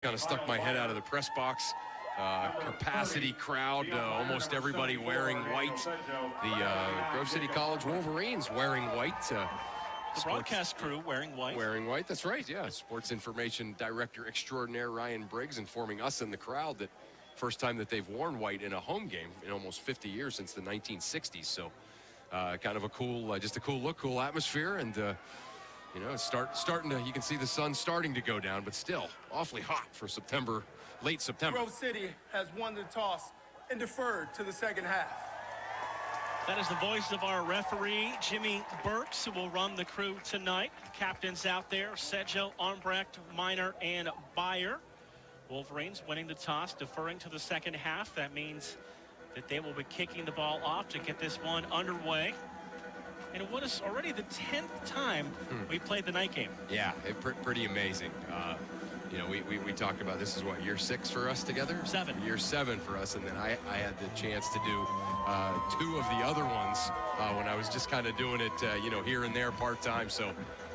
Kind of stuck my head out of the press box. Capacity crowd, almost everybody wearing white. The Grove City College Wolverines wearing white. The broadcast crew wearing white. Wearing white, that's right, yeah. Sports Information Director Extraordinaire Ryan Briggs informing us in the crowd that first time that they've worn white in a home game in almost 50 years since the 1960s. So kind of a cool, just a cool look, cool atmosphere. And you know, it's starting to, you can see the sun starting to go down, but still awfully hot for September, late September. Grove City has won the toss and deferred to the second half. That is the voice of our referee, Jimmy Burks, who will run the crew tonight. The captains out there, Sedjo, Armbrecht, Miner, and Beyer. Wolverines winning the toss, deferring to the second half. That means that they will be kicking the ball off to get this one underway. And what is already the 10th time we played the night game. Yeah, pretty amazing. You know, we talked about this is what, year 6 for us together? 7. Year 7 for us, and then I had the chance to do 2 of the other ones when I was just kind of doing it, you know, here and there part-time. So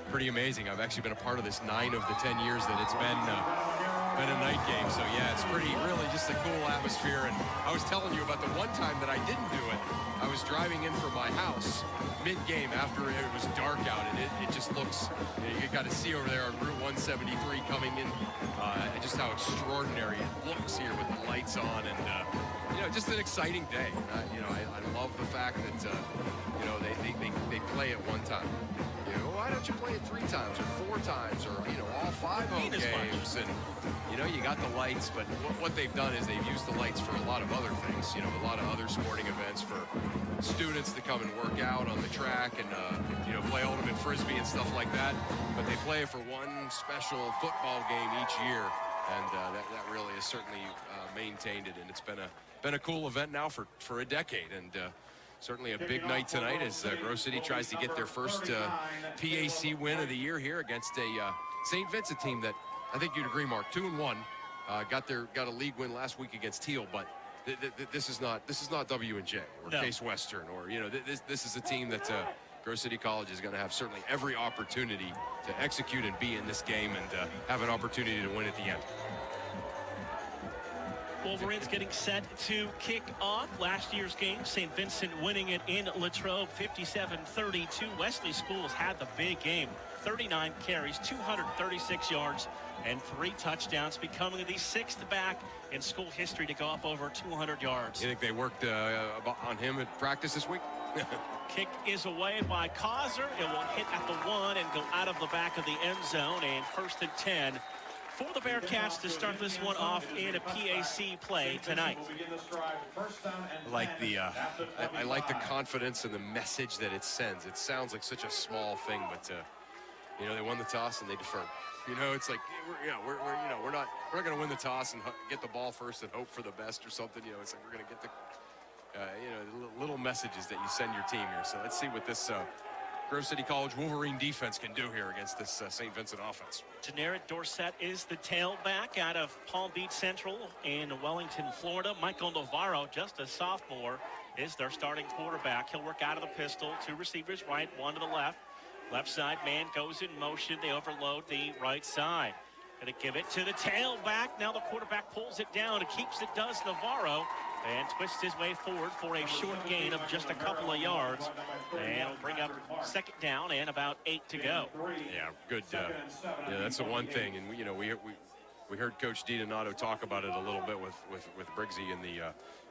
pretty amazing. I've actually been a part of this 9 of the 10 years that it's been a night game. So yeah, it's really just a cool atmosphere. And I was telling you about the one time that I didn't do it. I was driving in from my house mid-game after it was dark out, and it just looks, you got to see over there on Route 173 coming in, just how extraordinary it looks here with the lights on, and you know, just an exciting day. You know, I love the fact that you know, they play it one time. You know, why don't you play it 3 times or 4 times, or you know, all 5 home games? And you know, you got the lights, but what they've done is they've used the lights for a lot of other things. You know, a lot of other sporting events for students to come and work out on the track and you know, play ultimate frisbee and stuff like that. But they play it for one special football game each year, and that really has certainly maintained it. And it's been a cool event now for a decade, and certainly a big night tonight as Grove City tries to get their first PAC win of the year here against a St. Vincent team that, I think you'd agree, Mark, 2-1, got a league win last week against Teal, but this is not W&J or Case Western, or you know, this is a team that Grove City College is going to have certainly every opportunity to execute and be in this game and have an opportunity to win at the end. Wolverines getting set to kick off last year's game. St. Vincent winning it in Latrobe 57-32. Wesley Schools had the big game. 39 carries, 236 yards, and 3 touchdowns, becoming the 6th back in school history to go up over 200 yards. You think they worked on him at practice this week? Kick is away by Causer. It will hit at the 1 and go out of the back of the end zone, and 1st and 10 for the Bearcats to start this one off in a PAC play tonight. I like the confidence and the message that it sends. It sounds like such a small thing, but you know, they won the toss and they deferred. You know, it's like we're not going to win the toss and get the ball first and hope for the best or something. You know, it's like we're going to get the you know, little messages that you send your team here. So let's see what this Grove City College Wolverine defense can do here against this St. Vincent offense. Jared Dorsett is the tailback out of Palm Beach Central in Wellington, Florida. Michael Navarro, just a sophomore, is their starting quarterback. He'll work out of the pistol. 2 receivers right, 1 to the left. Left side man goes in motion. They overload the right side. Going to give it to the tailback. Now the quarterback pulls it down. It keeps it, does Navarro, and twists his way forward for a short gain of just a couple of yards. And will bring up 2nd down and about 8 to go. Yeah, good. Yeah, that's the one thing. And, you know, we heard Coach DiDonato talk about it a little bit with Briggsy in the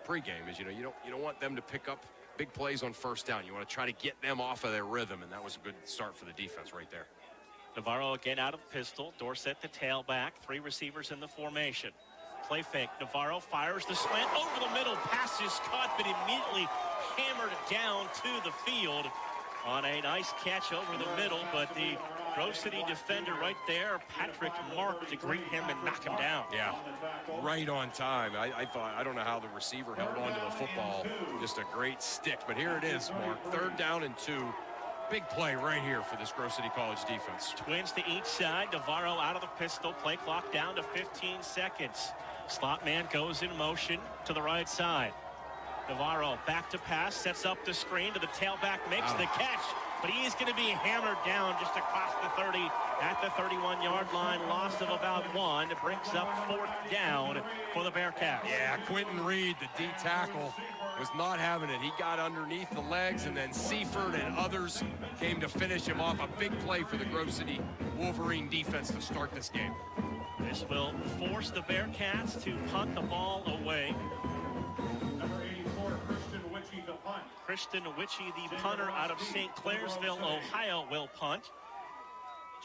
pregame, is, you know, you don't want them to pick up big plays on 1st down. You want to try to get them off of their rhythm, and that was a good start for the defense right there. Navarro again out of the pistol. Dorsett the tailback. 3 receivers in the formation. Play fake. Navarro fires the slant over the middle. Pass is caught, but immediately hammered down to the field on a nice catch over the middle. But the Grove City defender right there, Patrick Mark, to greet him and knock him down. Yeah, right on time. I thought, I don't know how the receiver held on to the football. Just a great stick. But here it is, Mark. 3rd down and 2. Big play right here for this Grove City College defense. Twins to each side. Navarro out of the pistol. Play clock down to 15 seconds. Slot man goes in motion to the right side. Navarro back to pass, sets up the screen to the tailback, makes the catch. but he's going to be hammered down just across the 30 at the 31-yard line. Loss of about 1. It brings up 4th down for the Bearcats. Yeah, Quentin Reed, the D tackle, was not having it. He got underneath the legs, and then Seaford and others came to finish him off. A big play for the Grove City Wolverine defense to start this game. This will force the Bearcats to punt the ball away. Number 84, Christian Witchy, the punt. Christian Witchy, the punter out of St. Clairsville, Ohio, will punt.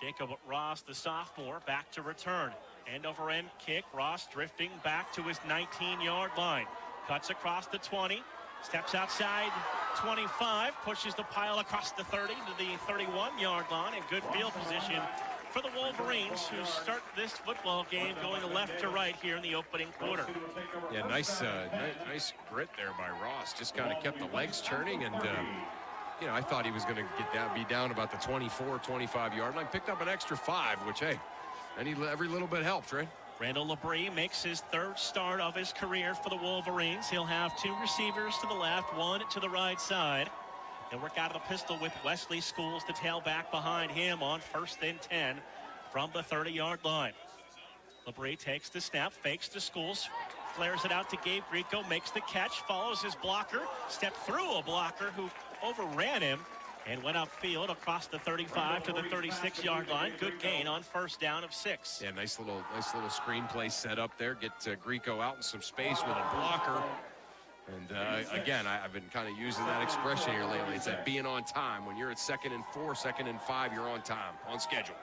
Jacob Ross, the sophomore, back to return. End over end kick. Ross drifting back to his 19-yard line. Cuts across the 20. Steps outside 25. Pushes the pile across the 30 to the 31-yard line. In good field position for the Wolverines, who start this football game going left to right here in the opening quarter. Yeah, nice grit there by Ross. Just kind of kept the legs churning, and you know, I thought he was going to be down about the 24, 25-yard line. Picked up an extra 5, which, hey, every little bit helps, right? Randall Labrie makes his 3rd start of his career for the Wolverines. He'll have 2 receivers to the left, 1 to the right side. He'll work out of the pistol with Wesley Schools, the tailback behind him on 1st and 10 from the 30-yard line. Labrie takes the snap, fakes to Schools, flares it out to Gabe Grieco, makes the catch, follows his blocker, stepped through a blocker who overran him and went upfield across the 35 to the 36-yard line. Good gain on 1st down of 6. Yeah, nice little screenplay set up there. Get Grieco out in some space with a blocker. And again, I've been kind of using that expression here lately. It's that being on time. When you're at 2nd and 4, 2nd and 5, you're on time, on schedule.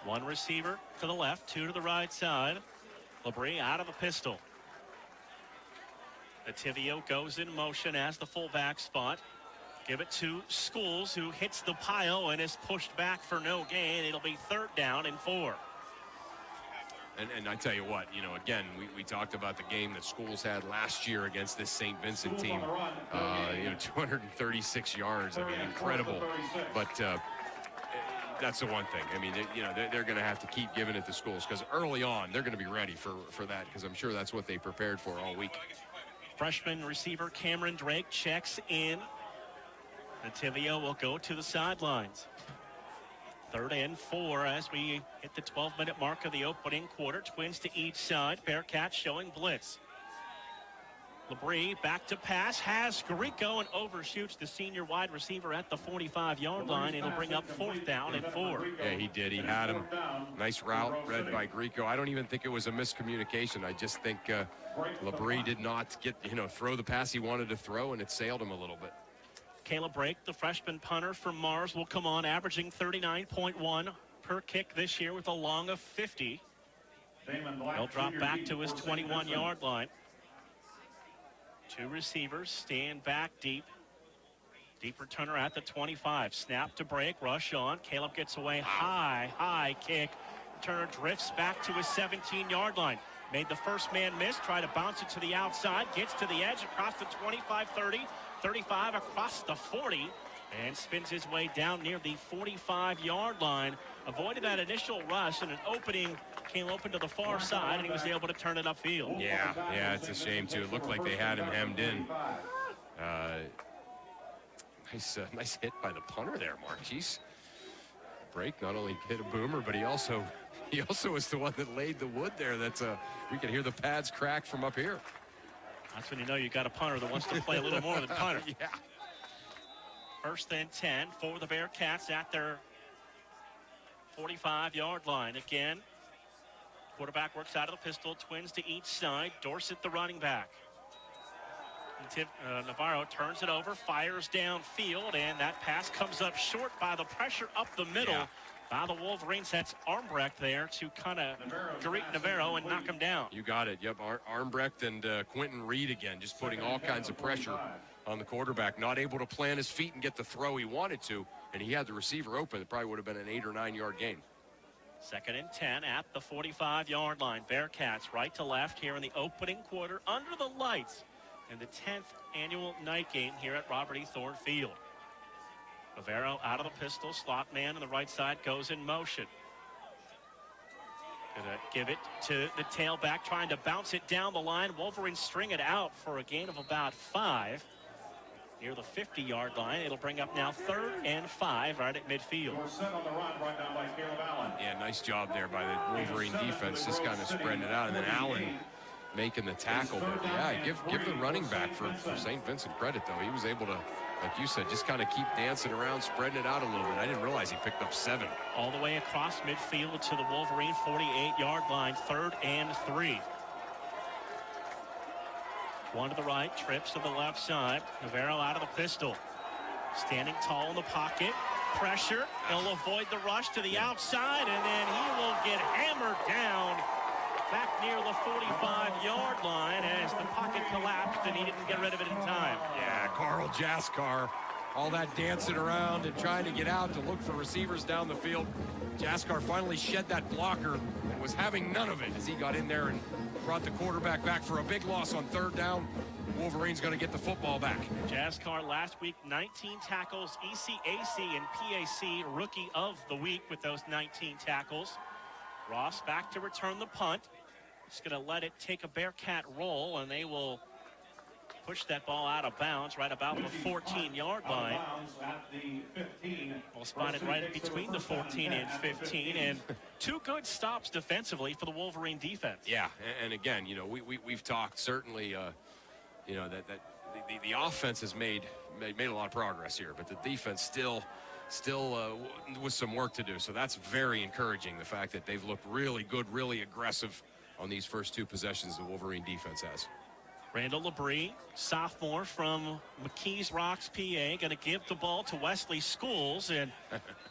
1 receiver to the left, 2 to the right side. Labrie out of the pistol. Nativio goes in motion as the fullback spot. Give it to Schools, who hits the pile and is pushed back for no gain. It'll be 3rd down and 4. And I tell you what, you know, again, we talked about the game that Schools had last year against this St. Vincent team. You know, 236 yards. I mean, incredible. But that's the one thing. I mean, you know, they're going to have to keep giving it to Schools, because early on they're going to be ready for that, because I'm sure that's what they prepared for all week. Freshman receiver Cameron Drake checks in. Nativio will go to the sidelines. 3rd and 4 as we hit the 12-minute mark of the opening quarter. Twins to each side. Bearcats showing blitz. Labrie back to pass. Has Grieco and overshoots the senior wide receiver at the 45-yard line. It'll bring up 4th down and 4. Yeah, he did. He had him. Nice route read by Grieco. I don't even think it was a miscommunication. I just think Labrie did not get, you know, throw the pass he wanted to throw, and it sailed him a little bit. Caleb Brake, the freshman punter from Mars, will come on, averaging 39.1 per kick this year with a long of 50. He'll drop back to his 21-yard line. 2 receivers stand back deep. Deep returner at the 25. Snap to Brake, rush on. Caleb gets away, high kick. Returner drifts back to his 17-yard line. Made the first man miss, try to bounce it to the outside, gets to the edge across the 25, 30, 35 across the 40, and spins his way down near the 45-yard line. Avoided that initial rush, and an opening came open to the far side, and he was able to turn it upfield. Yeah, it's a shame too. It looked like they had him hemmed in. Nice hit by the punter there, Mark. Jeez. Brake not only hit a boomer, but he also was the one that laid the wood there. That's we can hear the pads crack from up here. That's when you know you got a punter that wants to play a little more than punter. Yeah. 1st and 10 for the Bearcats at their 45-yard line. Again, quarterback works out of the pistol. Twins to each side. Dorsett, the running back. Navarro turns it over, fires downfield, and that pass comes up short by the pressure up the middle by the Wolverines. That's Armbrecht there to kind of greet Navarro and knock him down. You got it. Yep, Armbrecht and Quentin Reed again, just putting all kinds of pressure on the quarterback. Not able to plant his feet and get the throw he wanted to, and he had the receiver open. It probably would have been an 8 or 9 yard gain. 2nd and 10 at the 45-yard line. Bearcats right to left here in the opening quarter under the lights in the 10th annual night game here at Robert E. Thorne Field. Navarro out of the pistol, slot man on the right side goes in motion. Gonna give it to the tailback, trying to bounce it down the line. Wolverines string it out for a gain of about 5. near the 50-yard line. It'll bring up now 3rd and 5 right at midfield. We're set on the run right now by Caleb Allen. Yeah, nice job there by the Wolverine defense, just kind of spreading it out, and then Allen making the tackle. But yeah, give the running back for St. Vincent credit, though. He was able to, like you said, just kind of keep dancing around, spreading it out a little bit. I didn't realize he picked up 7. All the way across midfield to the Wolverine 48-yard line, 3rd and 3. One to the right, trips to the left side. Navarro out of the pistol. Standing tall in the pocket. Pressure. He'll avoid the rush to the outside, and then he will get hammered down back near the 45-yard line as the pocket collapsed, and he didn't get rid of it in time. Yeah, Carl Jaskar, all that dancing around and trying to get out to look for receivers down the field. Jaskar finally shed that blocker and was having none of it as he got in there and brought the quarterback back for a big loss on 3rd down. Wolverine's going to get the football back. Jaskar last week, 19 tackles, ECAC and PAC Rookie of the Week with those 19 tackles. Ross back to return the punt. Just going to let it take a Bearcat roll, and they will push that ball out of bounds right about the 14-yard line. We'll spot it right between the 14 and 15, and 2 good stops defensively for the Wolverine defense. Yeah, and again, you know, we've talked certainly, you know, that the offense has made a lot of progress here, but the defense still with some work to do. So that's very encouraging, the fact that they've looked really good, really aggressive on these first 2 possessions the Wolverine defense has. Randall Labrie, sophomore from McKees Rocks, PA, going to give the ball to Wesley Schools, and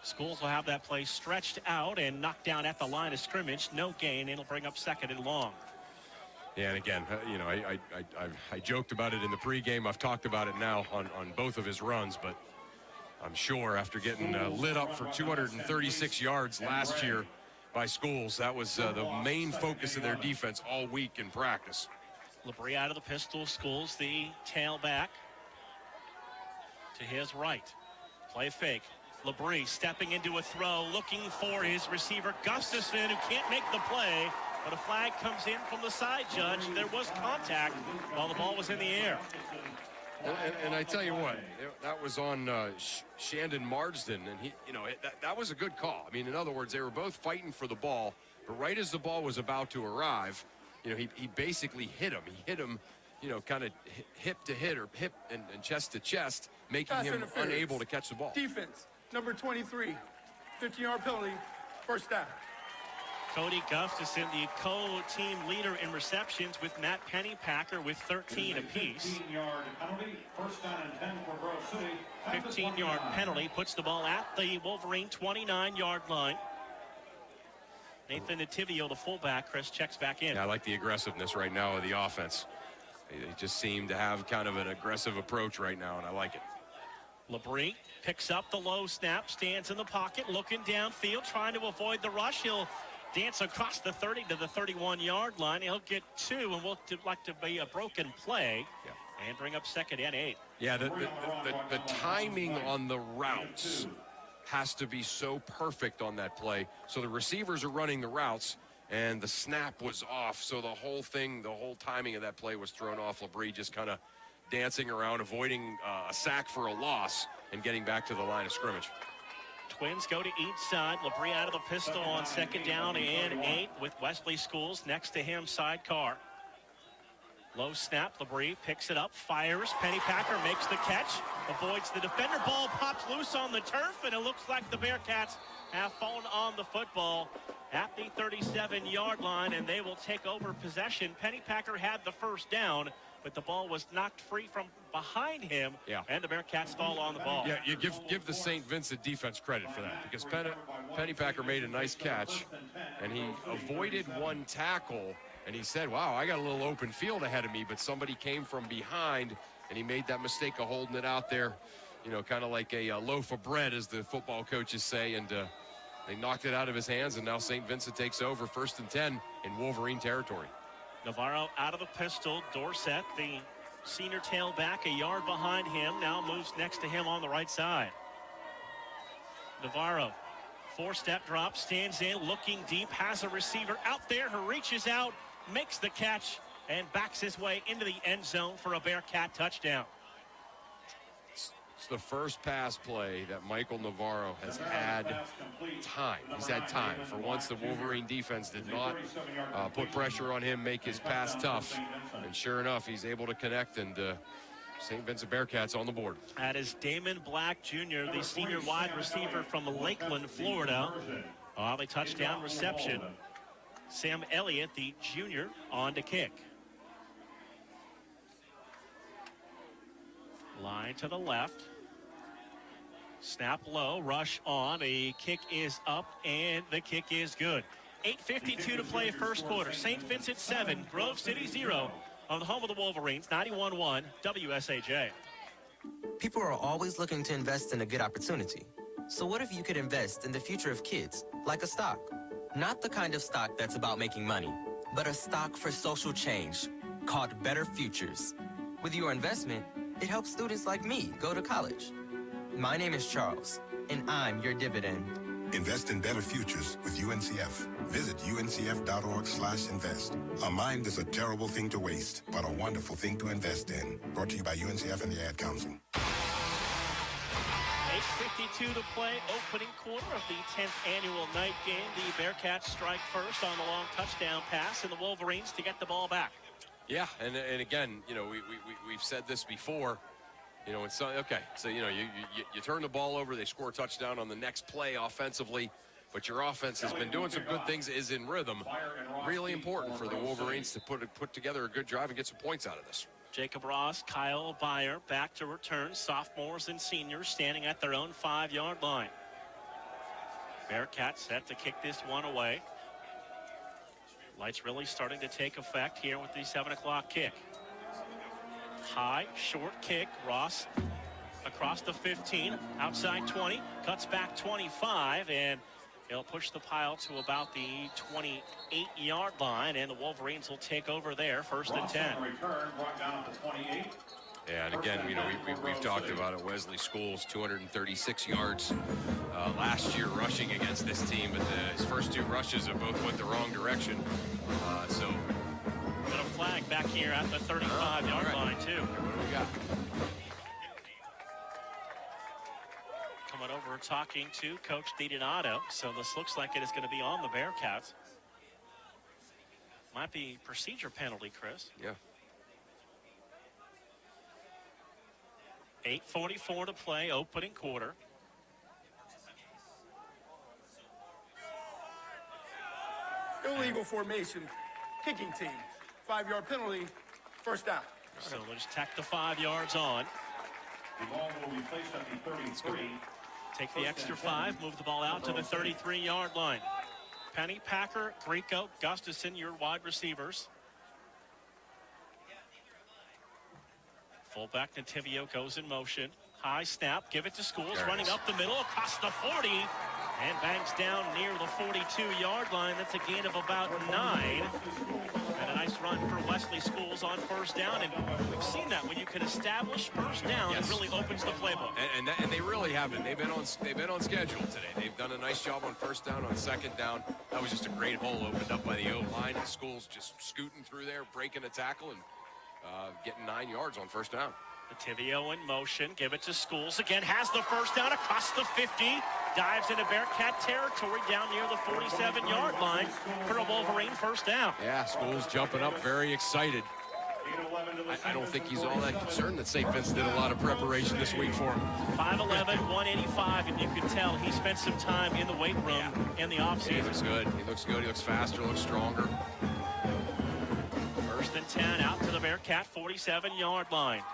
Schools will have that play stretched out and knocked down at the line of scrimmage. No gain. It'll bring up 2nd and long. Yeah, and again, you know, I joked about it in the pregame. I've talked about it now on both of his runs, but I'm sure after getting lit up for 236 yards last year by Schools, that was the main focus of their defense all week in practice. Labrie out of the pistol. Schools the tailback to his right. Play fake. Labrie stepping into a throw, looking for his receiver Gustafson, who can't make the play, but a flag comes in from the side judge. There was contact while the ball was in the air. And I tell you what, that was on Shandon Marsden, and he, you know, that was a good call. I mean, in other words, they were both fighting for the ball, but right as the ball was about to arrive, you know, he basically hit him. He hit him, you know, kind of hip to hip or hip and chest to chest, making him unable to catch the ball. Defense, number 23, 15-yard penalty, 1st down. Cody Gustafson, the co-team leader in receptions with Matt Pennypacker with 13 apiece. 15-yard penalty, 1st down and 10 for Grove City. 15-yard penalty puts the ball at the Wolverine 29-yard line. Nathan Nativio, the fullback. Chris checks back in. Yeah, I like the aggressiveness right now of the offense. They just seem to have kind of an aggressive approach right now, and I like it. Labrie picks up the low snap, stands in the pocket, looking downfield, trying to avoid the rush. He'll dance across the 30 to the 31-yard line. He'll get 2, and will like to be a broken play, and bring up 2nd and 8. Yeah, the timing on the routes has to be so perfect on that play. So the receivers are running the routes, and the snap was off. So the whole timing of that play was thrown off. Labrie just kind of dancing around, avoiding a sack for a loss, and getting back to the line of scrimmage. Twins go to each side. Labrie out of the pistol on 2nd down and 8 with Wesley Schools next to him, sidecar. Low snap, Labrie picks it up, fires. Pennypacker makes the catch, avoids the defender. Ball pops loose on the turf, and it looks like the Bearcats have fallen on the football at the 37-yard line, and they will take over possession. Pennypacker had the 1st down, but the ball was knocked free from behind him, and the Bearcats fall on the ball. Yeah, you give the St. Vincent defense credit for that, because Pennypacker made a nice catch, and he avoided one tackle, and he said, wow, I got a little open field ahead of me, but somebody came from behind, and he made that mistake of holding it out there, you know, kind of like a loaf of bread, as the football coaches say, and they knocked it out of his hands, and now St. Vincent takes over 1st and 10 in Wolverine territory. Navarro out of the pistol. Dorsett, the senior tailback, a yard behind him, now moves next to him on the right side. Navarro, 4-step drop, stands in, looking deep, has a receiver out there who reaches out, makes the catch, and backs his way into the end zone for a Bearcat touchdown. It's the first pass play that Michael Navarro has had time. He's had time. For once, the Wolverine defense did not put pressure on him, make his pass tough. And sure enough, he's able to connect, and St. Vincent Bearcats on the board. That is Damon Black Jr., the senior wide receiver from Lakeland, Florida. On the touchdown reception. Sam Elliott, the junior, on to kick. Line to the left. Snap low, rush on. The kick is up, and the kick is good. 8:52 to play first quarter. St. Vincent 7, Grove City 0 on the home of the Wolverines, 91-1 WSAJ. People are always looking to invest in a good opportunity. So what if you could invest in the future of kids, like a stock? Not the kind of stock that's about making money, but a stock for social change called Better Futures. With your investment, it helps students like me go to college. My name is Charles, and I'm your dividend. Invest in better futures with UNCF. Visit uncf.org/invest. A mind is a terrible thing to waste, but a wonderful thing to invest in. Brought to you by UNCF and the Ad Council. 8:52 to play, opening quarter of the 10th annual night game. The Bearcats strike first on the long touchdown pass, and the Wolverines to get the ball back. Yeah, and again, you know, we've said this before. You know, it's okay. So, you know, you turn the ball over, they score a touchdown on the next play offensively, but your offense has been doing some good things, is in rhythm. Really important for the Wolverines to put together a good drive and get some points out of this. Jacob Ross, Kyle Byer back to return. Sophomores and seniors standing at their own 5-yard line. Bearcats set to kick this one away. Lights really starting to take effect here with the 7 o'clock kick. High, short kick. Ross across the 15, outside 20, cuts back 25, and he'll push the pile to about the 28-yard line, and the Wolverines will take over there, first and 10. Return brought down to 28. Yeah, and again, you know, we've talked about it. Wesley Schools, 236 yards last year rushing against this team, but his first 2 rushes have both went the wrong direction. So got a flag back here at the 35-yard line, too. What do we got? Coming over talking to Coach DiDonato. So this looks like it is going to be on the Bearcats. Might be procedure penalty, Chris. Yeah. 8:44 to play, opening quarter. Illegal formation, kicking team. 5-yard penalty, first down. So they'll just tack the 5 yards on. The ball will be placed at the 33. Take the extra 5, move the ball out to the 33-yard line. Penny, Packer, Grieco, Gustafson, your wide receivers. Fullback Nativio goes in motion. High snap, give it to Schools, running up the middle across the 40, and bangs down near the 42-yard line. That's a gain of about 9. And a nice run for Wesley Schools on first down, and we've seen that when you can establish first down, it really opens the playbook. And they really haven't. They've been on schedule today. They've done a nice job on first down, on second down. That was just a great hole opened up by the O-line, and Schools just scooting through there, breaking a tackle, and getting 9 yards on first down. Nativio in motion, give it to Schools again, has the first down across the 50, dives into Bearcat territory down near the 47-yard line for a Wolverine first down. Yeah, Schools jumping up, very excited. I don't think he's all that concerned that St. Vincent did a lot of preparation this week for him. 5'11", 185, and you can tell he spent some time in the weight room in the offseason. He looks good. He looks good. He looks faster, looks stronger. First and 10 out to the Bearcat 47-yard line.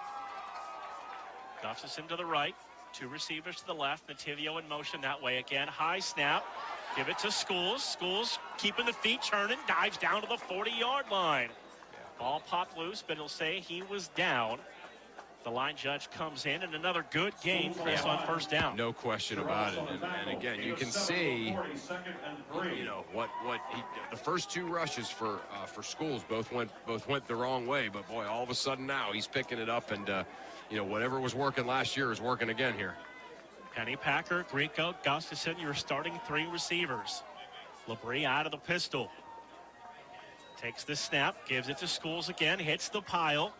Gustafson to the right, 2 receivers to the left. Nativio in motion that way again. High snap, give it to Schools. Schools keeping the feet turning, dives down to the 40-yard line. Ball popped loose, but he'll say he was down. The line judge comes in, and another good game, Chris, on first down. No question about it. And again, you can see, you know, the first 2 rushes for Schools both went the wrong way. But boy, all of a sudden now he's picking it up, and you know, whatever was working last year is working again here. Penny, Packer, Grieco, Gustafson, your starting 3 receivers. Labrie out of the pistol. Takes the snap, gives it to Schools again, hits the pile.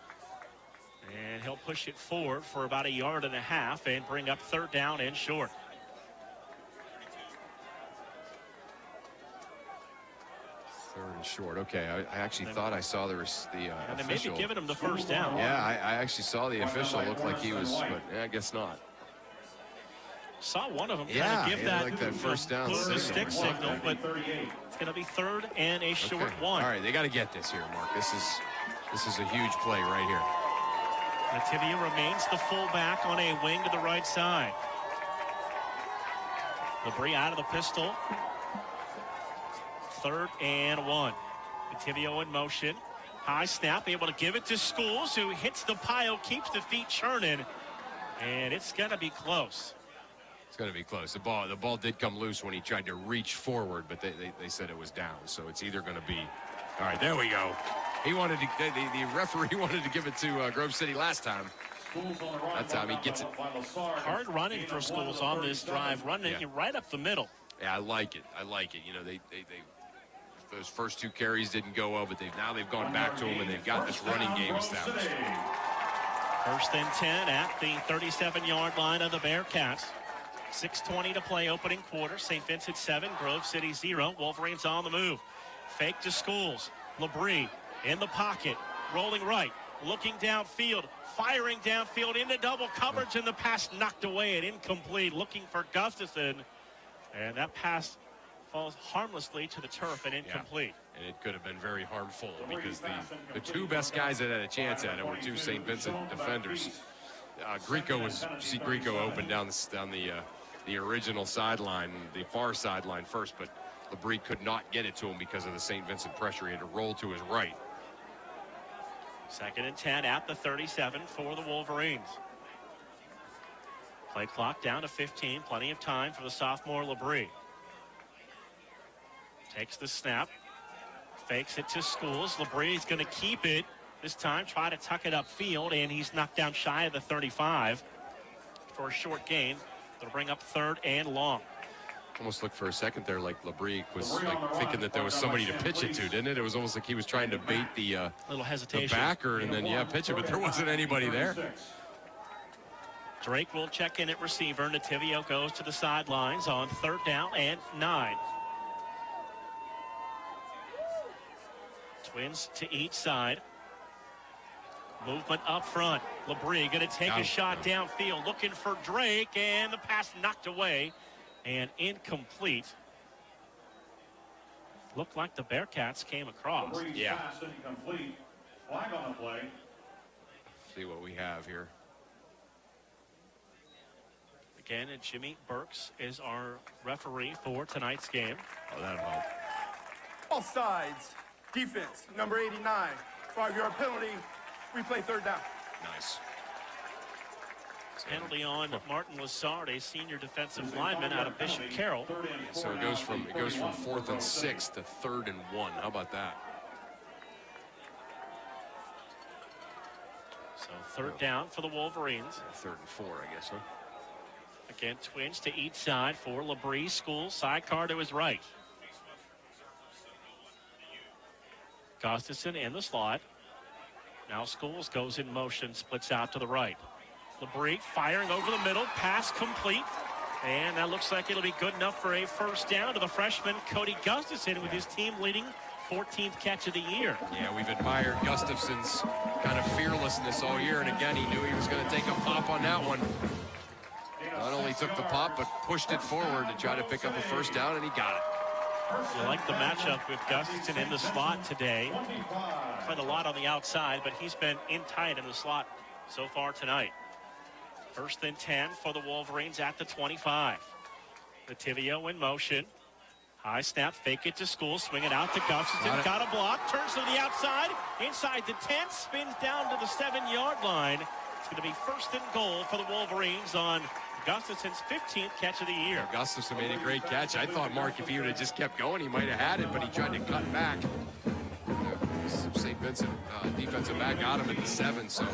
And he'll push it forward for about 1.5 yards and bring up 3rd down and short. Third and short. Okay, I actually thought I saw the And they may official. be giving him the 1st down. Yeah, I actually saw the official. Looked like he was, but I guess not. Saw one of them kind Yeah, of give yeah, that, like that first down move the signal. stick signal, but it's going to be 3rd and a short Okay. one. All right, they got to get this here, Mark. This is a huge play right here. Nativia remains the fullback on a wing to the right side. Labrie out of the pistol. 3rd and 1. Nativio in motion. High snap, able to give it to Schools, who hits the pile, keeps the feet churning, and it's going to be close. It's going to be close. The ball did come loose when he tried to reach forward, but they said it was down. So it's either going to be. All right, there we go. He wanted to. The referee wanted to give it to Grove City last time. That time he gets it. Hard running for Schools on this drive, running it right up the middle. Yeah, I like it. I like it. You know, they those first 2 carries didn't go well, but they've gone back to him and they've got this running game established. 1st and 10 at the 37-yard line of the Bearcats. 6:20 to play opening quarter. St. Vincent 7, Grove City 0. Wolverines on the move. Fake to Schools. Labrie in the pocket, rolling right, looking downfield, firing downfield into double coverage, and the pass knocked away and incomplete. Looking for Gustafson, and that pass falls harmlessly to the turf and incomplete. Yeah. And it could have been very harmful because the 2 best guys that had a chance at it were 2 St. Vincent defenders. Grieco open down the original sideline, the far sideline first, but Labrie could not get it to him because of the St. Vincent pressure. He had to roll to his right. 2nd and 10 at the 37 for the Wolverines. Play clock down to 15. Plenty of time for the sophomore Labrie. Takes the snap. Fakes it to Schools. Labrie is going to keep it. This time try to tuck it upfield, and he's knocked down shy of the 35 for a short gain. It'll bring up 3rd and long. Almost looked for a second there like Labrie was like thinking that there was somebody to pitch it to, didn't it? It was almost like he was trying to bait the little hesitation, the backer, and then pitch it, but there wasn't anybody there. Drake will check in at receiver. Nativio goes to the sidelines on 3rd down and 9. Twins to each side. Movement up front. Labrie going to take a shot downfield, looking for Drake, and the pass knocked away and incomplete. Looked like the Bearcats came across. Yeah. Flag on the play. See what we have here. Again, and Jimmy Burks is our referee for tonight's game. Oh, that'll help. Offsides. Defense, number 89. 5-yard penalty. Replay 3rd down. Nice. Penalty on Martin Lassard, a senior defensive lineman out of Bishop Carroll. So it goes from 4th and 6 to 3rd and 1. How about that? So 3rd down for the Wolverines. 3rd and 4, I guess, huh? Again, Twins to each side for Labrie. Schools, sidecar to his right. Gustafson in the slot. Now Schools goes in motion, splits out to the right. Labrie firing over the middle, pass complete. And that looks like it'll be good enough for a 1st down to the freshman Cody Gustafson with his team leading 14th catch of the year. Yeah, we've admired Gustafson's kind of fearlessness all year, and again, he knew he was going to take a pop on that one. Not only took the pop, but pushed it forward to try to pick up a 1st down, and he got it. You like the matchup with Gustafson in the slot today. Played a lot on the outside, but he's been in tight in the slot so far tonight. 1st and 10 for the Wolverines at the 25. Nativio in motion. High snap, fake it to Schools, swing it out to Gustafson. Got a block, turns to the outside, inside the 10, spins down to the 7-yard line. It's going to be 1st and goal for the Wolverines on Gustafson's 15th catch of the year. Yeah, Gustafson made a great catch. I thought, Mark, if he would have just kept going, he might have had it, but he tried to cut back. St. Vincent defensive back got him at the 7, so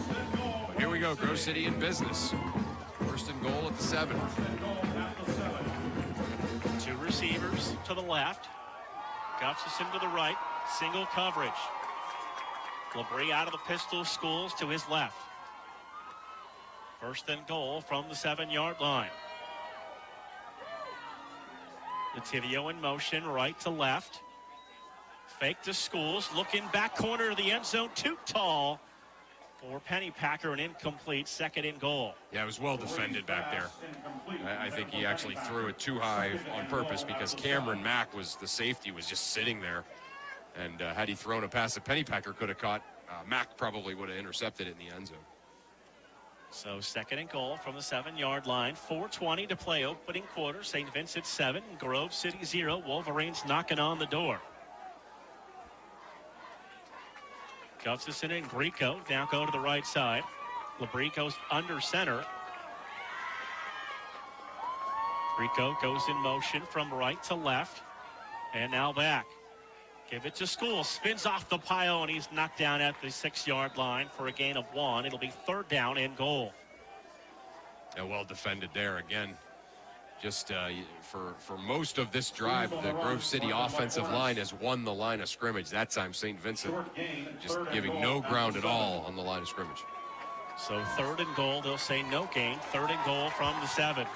here we go. Grove City in business. 1st and goal at the 7. 2 receivers to the left. Gustafson to the right. Single coverage. Labrie out of the pistol. Schools to his left. First and goal from the 7-yard line. Nativio in motion, right to left. Fake to Schools, looking back corner of the end zone, too tall for Pennypacker, an incomplete, second and goal. Yeah, it was well defended back there. I think he actually threw it too high on purpose because Cameron Mack was the safety, was just sitting there. And had he thrown a pass that Pennypacker could have caught, Mack probably would have intercepted it in the end zone. So second and goal from the 7-yard line. 4:20 to play opening quarter. St. Vincent 7, Grove City 0. Wolverines knocking on the door. Gustafson and Grieco now go to the right side. Labrico's under center. Grieco goes in motion from right to left. And now back. Give it to Schools. Spins off the pile, and he's knocked down at the 6-yard line for a gain of 1. It'll be third down and goal. Yeah, well defended there again. Just for most of this drive, the Grove City offensive line has won the line of scrimmage. That time, St. Vincent just giving no ground at all on the line of scrimmage. So third and goal, they'll say no gain. Third and goal from the 7.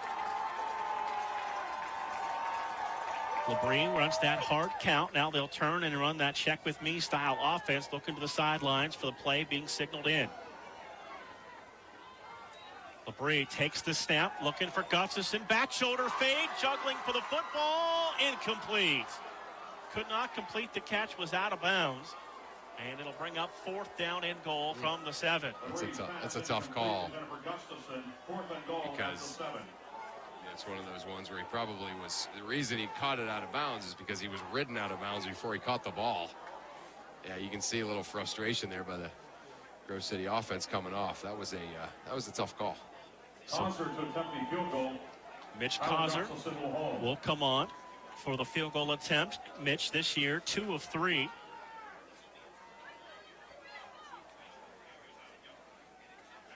Labrie runs that hard count. Now they'll turn and run that check with me style offense, looking to the sidelines for the play being signaled in. Labrie takes the snap, looking for Gustafson. Back shoulder fade, juggling for the football. Incomplete. Could not complete the catch, was out of bounds. And it'll bring up fourth down and goal from the 7. That's a tough call. Because it's one of those ones where he probably was, the reason he caught it out of bounds is because he was ridden out of bounds before he caught the ball. Yeah, you can see a little frustration there by the Grove City offense coming off. That was a tough call. So, Mitch Causer will come on for the field goal attempt. Mitch this year 2 of 3.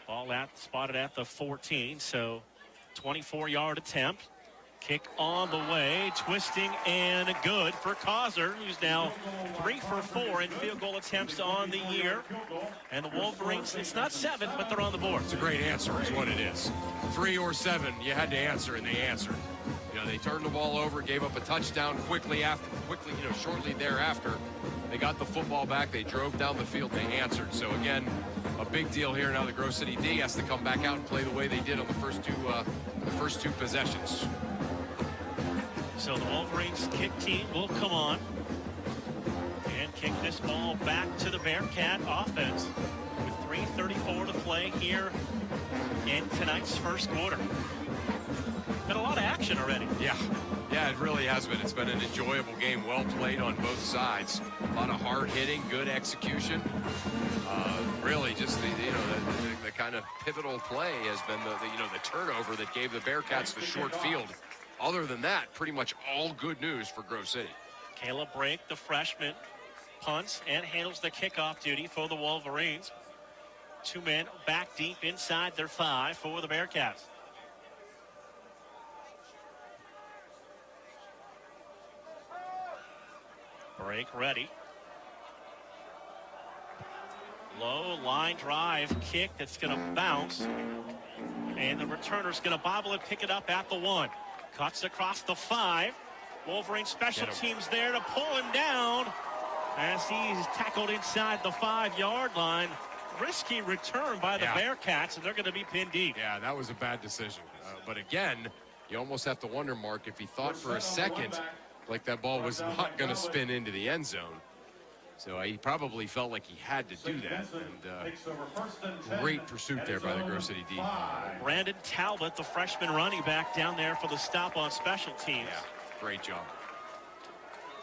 Ball spotted at the 14, so 24-yard attempt. Kick on the way, twisting and good for Causer, who's now 3 for 4 in field goal attempts on the year. And the Wolverines, it's not 7, but they're on the board. It's a great answer is what it is. 3 or 7, you had to answer, and they answered. You know, they turned the ball over, gave up a touchdown shortly thereafter. They got the football back, they drove down the field, they answered. So again, a big deal here. Now the Grove City D has to come back out and play the way they did on the first two possessions. So the Wolverines kick team will come on and kick this ball back to the Bearcat offense with 3:34 to play here in tonight's first quarter. Been a lot of action already. Yeah, it really has been. It's been an enjoyable game, well played on both sides. A lot of hard hitting, good execution. Really, just the kind of pivotal play has been the turnover that gave the Bearcats the short field. Other than that, pretty much all good news for Grove City. Caleb Brake, the freshman, punts and handles the kickoff duty for the Wolverines. 2 men back deep inside their 5 for the Bearcats. Brake ready. Low line drive kick that's going to bounce. And the returner's going to bobble and pick it up at the 1. Cuts across the 5. Wolverine special teams there to pull him down as he's tackled inside the 5-yard line. Risky return by the Bearcats, and they're going to be pinned deep. Yeah, that was a bad decision. But again, you almost have to wonder, Mark, if he thought for a second like that ball was not going to spin into the end zone. So he probably felt like he had to do that. And great pursuit there by the Grove City D. Brandon Talbot, the freshman running back, down there for the stop on special teams. Yeah, great job.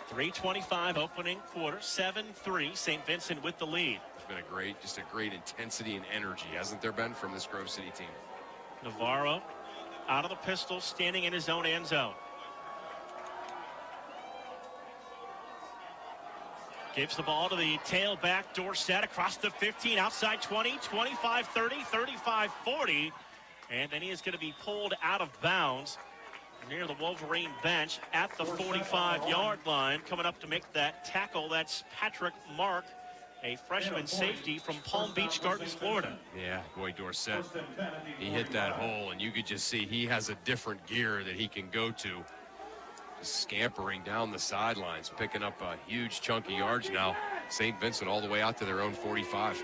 3:25 opening quarter, 7-3, St. Vincent with the lead. It's been just a great intensity and energy, hasn't there been, from this Grove City team? Navarro out of the pistol, standing in his own end zone. Gives the ball to the tailback, Dorsett across the 15, outside 20, 25, 30, 35, 40. And then he is going to be pulled out of bounds near the Wolverine bench at the 45-yard line. Coming up to make that tackle, that's Patrick Mark, a freshman safety from Palm Beach Gardens, Florida. Yeah, boy, Dorsett, he hit that hole, and you could just see he has a different gear that he can go to. Just scampering down the sidelines, picking up a huge chunk of yards now. St. Vincent all the way out to their own 45.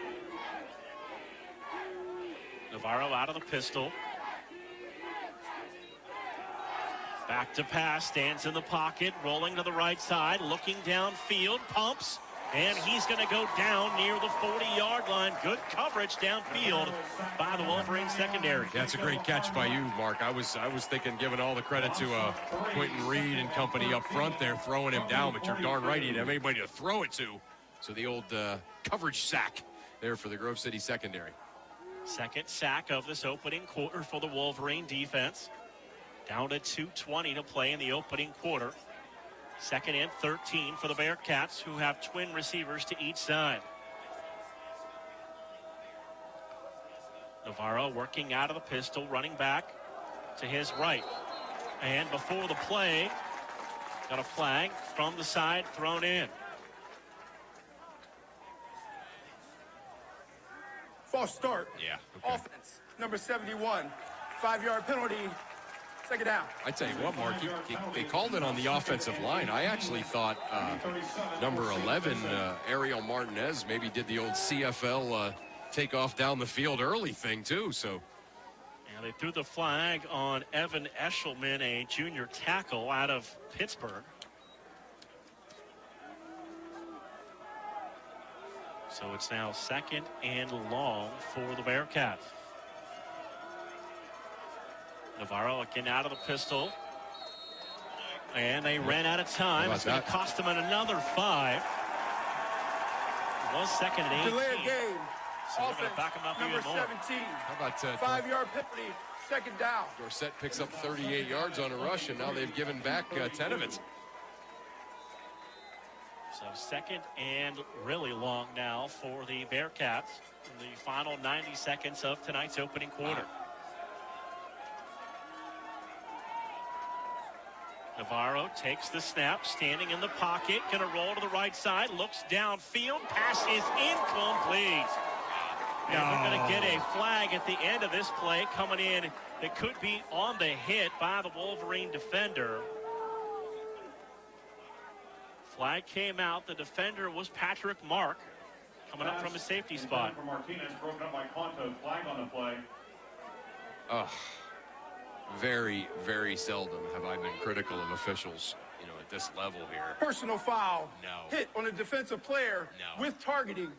Navarro out of the pistol. Back to pass, stands in the pocket, rolling to the right side, looking downfield, pumps, and he's going to go down near the 40-yard line. Good coverage downfield by the Wolverine secondary. That's a great catch by you, Mark. I was thinking, giving all the credit to Quentin Reed and company up front there, throwing him down, but you're darn right, he didn't have anybody to throw it to. So the old coverage sack there for the Grove City secondary. Second sack of this opening quarter for the Wolverine defense. Down to 2:20 to play in the opening quarter. Second and 13 for the Bearcats, who have twin receivers to each side. Navarro working out of the pistol, running back to his right. And before the play, got a flag from the side thrown in. False start. Yeah. Okay. Offense, number 71. 5-yard penalty. Second down. I tell you what, Mark, they called it on the offensive line. I actually thought number 11, Ariel Martinez, maybe did the old CFL take off down the field early thing, too. So, yeah, they threw the flag on Evan Eshelman, a junior tackle out of Pittsburgh. So it's now second and long for the Bearcats. Navarro again out of the pistol. And they ran out of time. It's going to cost them another 5. It was second and 18. Delay a game. So they're Offense, going to back them up number even more. 17. how about 5-yard penalty. Second down. Dorsett picks up 38 yards on a rush, and now they've given back 10 of it. So second and really long now for the Bearcats in the final 90 seconds of tonight's opening quarter. Navarro takes the snap, standing in the pocket, going to roll to the right side, looks downfield, pass is incomplete. And we're going to get a flag at the end of this play coming in that could be on the hit by the Wolverine defender. Flag came out. The defender was Patrick Mark, coming up from his safety spot. For Martinez, broken up by Conto, flag on the play. Very, very seldom have I been critical of officials, at this level here. Personal foul. No. Hit on a defensive player No. with targeting.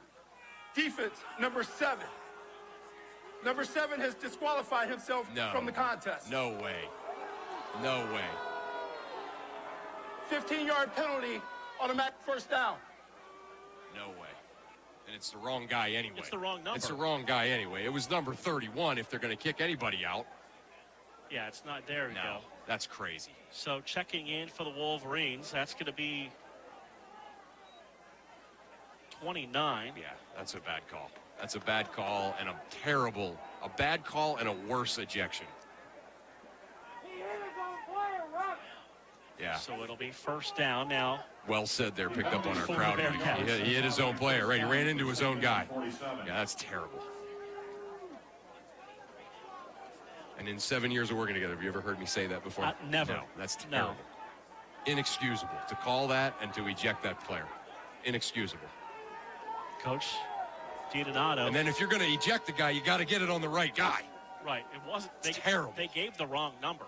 Defense, number 7. Number 7 has disqualified himself from the contest. No way. No way. 15-yard penalty, automatic first down. No way. And it's the wrong guy anyway. It's the wrong number. It's the wrong guy anyway. It was number 31 if they're going to kick anybody out. Yeah, it's not. There we go. That's crazy. So checking in for the Wolverines, that's going to be 29. Yeah, that's a bad call. That's a bad call and a bad call and a worse ejection. Yeah. So it'll be first down now. Well said there, picked up on our For the crowd. Bearcats. He hit his own player, right? He ran into his own guy. Yeah, that's terrible. And in 7 years of working together, have you ever heard me say that before? Never. No, that's terrible. Inexcusable to call that and to eject that player. Inexcusable. Coach DiDonato. And then if you're going to eject the guy, you got to get it on the right guy. Right. It wasn't. It's terrible. They gave the wrong number.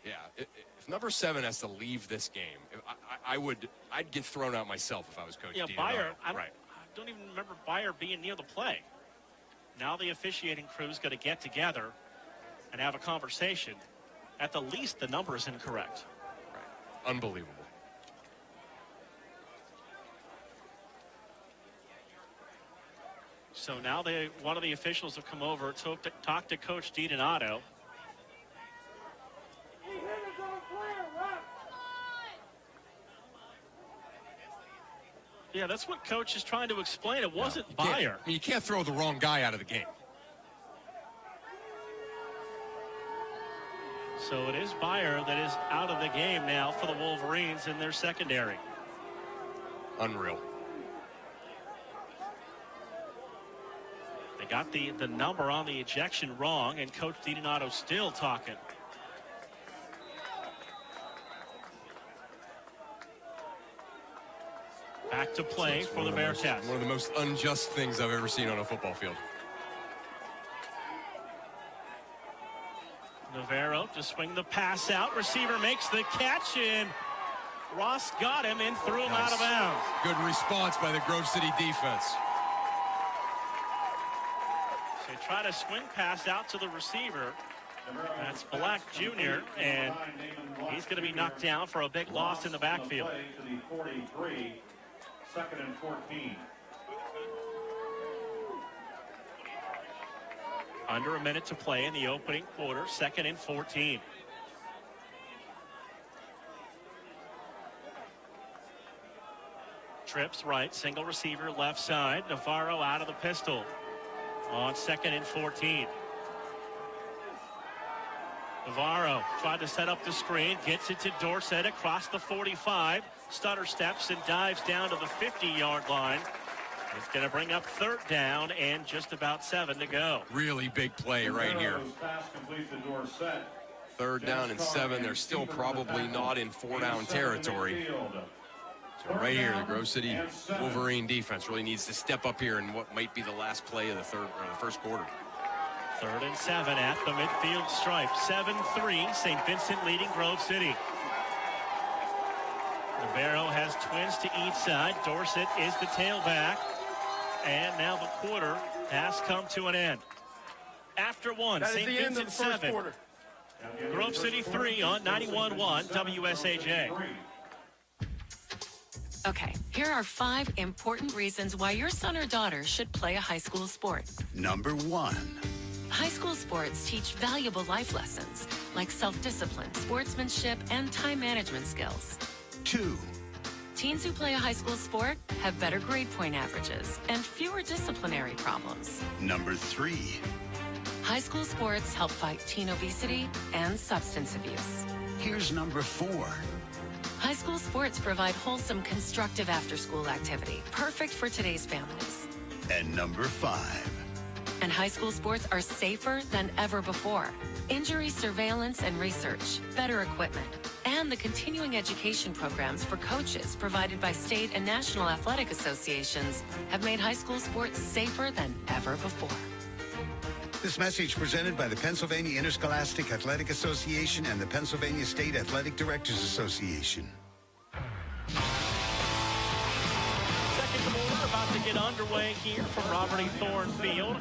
Yeah. If number 7 has to leave this game, I'd get thrown out myself if I was Coach DiDonato. Bayer. I Right. don't even remember Bayer being near the play. Now the officiating crew's going to get together and have a conversation. At the least, the number is incorrect. Right. Unbelievable. So now one of the officials have come over to talk to Coach DiDonato. Yeah, that's what Coach is trying to explain. It wasn't Bayer. You can't throw the wrong guy out of the game. So it is Byer that is out of the game now for the Wolverines in their secondary. Unreal. They got the number on the ejection wrong, and Coach DiDonato still talking. Back to play for the Bearcats. One of the most unjust things I've ever seen on a football field. Navarro to swing the pass out. Receiver makes the catch, and Ross got him and threw him out of bounds. Good response by the Grove City defense. So they try to swing pass out to the receiver. That's Black Jr., and he's going to be knocked down for a big loss in the backfield. To the 43, 2nd and 14. Under a minute to play in the opening quarter, 2nd and 14. Trips right, single receiver left side. Navarro out of the pistol on 2nd and 14. Navarro tried to set up the screen, gets it to Dorsett across the 45. Stutter steps and dives down to the 50-yard line. It's going to bring up 3rd down and just about 7 to go. Really big play right here. Pass complete to Dorsett. 3rd down and 7. They're still probably not in 4-down territory. So right here, the Grove City Wolverine defense really needs to step up here in what might be the last play of the first quarter. 3rd and 7 at the midfield stripe. 7-3, St. Vincent leading Grove City. Navarro has twins to each side. Dorsett is the tailback. And now the quarter has come to an end. After one, That is St. the end of Vincent the first 7. quarter. Grove City 3 on 91.1 WSAJ. Okay, here are 5 important reasons why your son or daughter should play a high school sport. Number 1. High school sports teach valuable life lessons like self-discipline, sportsmanship, and time management skills. 2. Teens who play a high school sport have better grade point averages and fewer disciplinary problems. Number 3. High school sports help fight teen obesity and substance abuse. Here's number 4. High school sports provide wholesome, constructive after-school activity, perfect for today's families. And number 5. And high school sports are safer than ever before. Injury surveillance and research, better equipment, and the continuing education programs for coaches provided by state and national athletic associations have made high school sports safer than ever before. This message presented by the Pennsylvania Interscholastic Athletic Association and the Pennsylvania State Athletic Directors Association. Second quarter about to get underway here from Robert E. Thorne Field.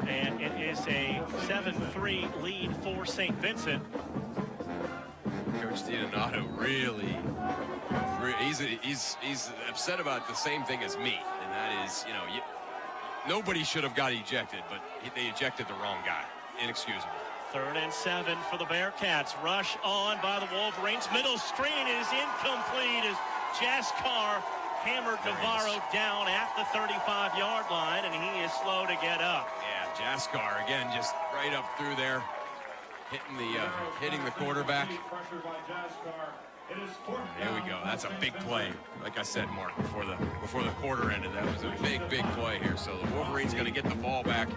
And it is a 7-3 lead for St. Vincent. Coach DiDonato really he's upset about the same thing as me, and that is, nobody should have got ejected, but they ejected the wrong guy. Inexcusable. 3rd and 7 for the Bearcats. Rush on by the Wolverines. Middle screen is incomplete as Jaskar hammered Navarro down at the 35-yard line, and he is slow to get up. Yeah, Jaskar again, just right up through there, hitting the quarterback. There we go. That's a big play. Like I said, Mark, before the quarter ended, that was a big play here. So the Wolverines going to get the ball back,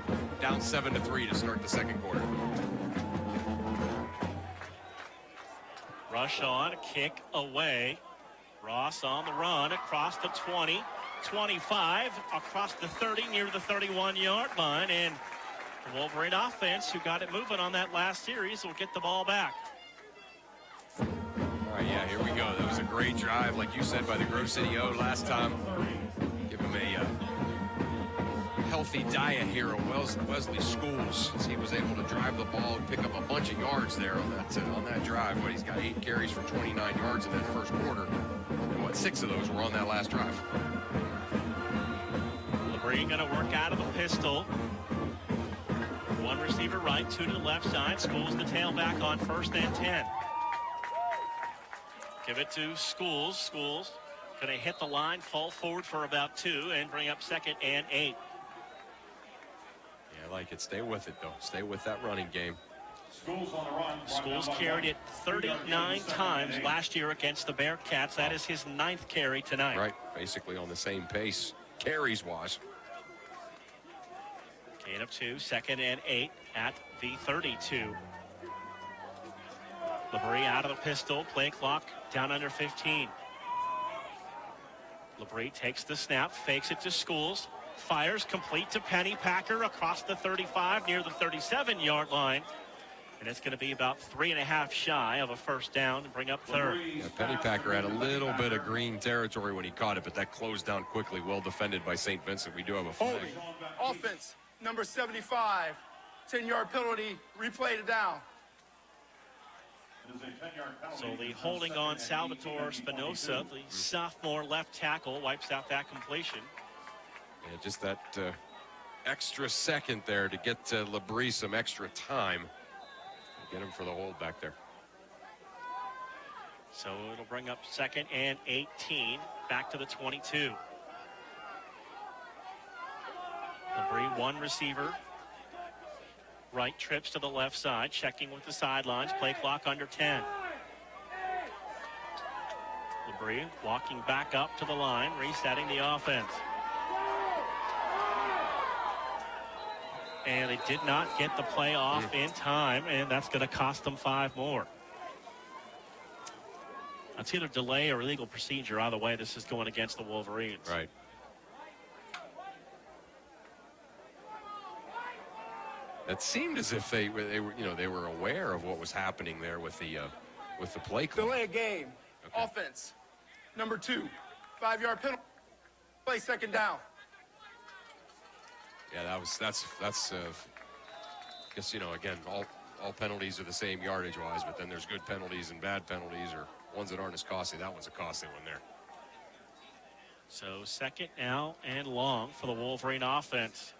down 7-3 to start the second quarter. Rush on, kick away. Ross on the run across the 20, 25, across the 30, near the 31-yard line, and the Wolverine offense, who got it moving on that last series, will get the ball back. All right, yeah, here we go. That was a great drive, like you said, by the Grove City O last time. Give him a healthy diet here of Wesley Schools, as he was able to drive the ball and pick up a bunch of yards there on that drive. But he's got 8 carries for 29 yards in that first quarter. And 6 of those were on that last drive. LeBrie going to work out of the pistol. 1 receiver right, 2 to the left side. Schools the tailback on 1st and 10. Give it to Schools. Schools going to hit the line, fall forward for about 2, and bring up 2nd and 8. Yeah, I like it. Stay with it, though. Stay with that running game. Schools on the run. Schools carried it 39 times last year against the Bearcats. That is his 9th carry tonight. Right, basically on the same pace, carries-wise. Gain of 2, 2nd and 8 at the 32. Labrie out of the pistol, play clock down under 15. Labrie takes the snap, fakes it to Schools, fires complete to Pennypacker across the 35 near the 37-yard line. And it's going to be about 3.5 shy of a first down to bring up 3rd. Yeah, Pennypacker had a little bit of green territory when he caught it, but that closed down quickly, well defended by St. Vincent. We do have a flag. Offense, number 75, 10-yard penalty, replay to down. So the holding on Salvatore Spinoza, the sophomore left tackle, wipes out that completion. Yeah, just that extra second there to get Labrie some extra time. Get him for the hold back there. So it'll bring up 2nd and 18, back to the 22. Labrie, one receiver. Right trips to the left side, checking with the sidelines, play clock under 10. Labrie walking back up to the line, resetting the offense. And they did not get the play off in time, and that's going to cost them 5 more. That's either delay or illegal procedure. Either way, this is going against the Wolverines. Right. It seemed as if they were aware of what was happening there with the play clock. Delay a game. Okay. Offense, number 2, 5-yard penalty, play 2nd down. Yeah, that's I guess, again, all penalties are the same yardage wise, but then there's good penalties and bad penalties, or ones that aren't as costly. That one's a costly one there. So 2nd now and long for the Wolverine offense.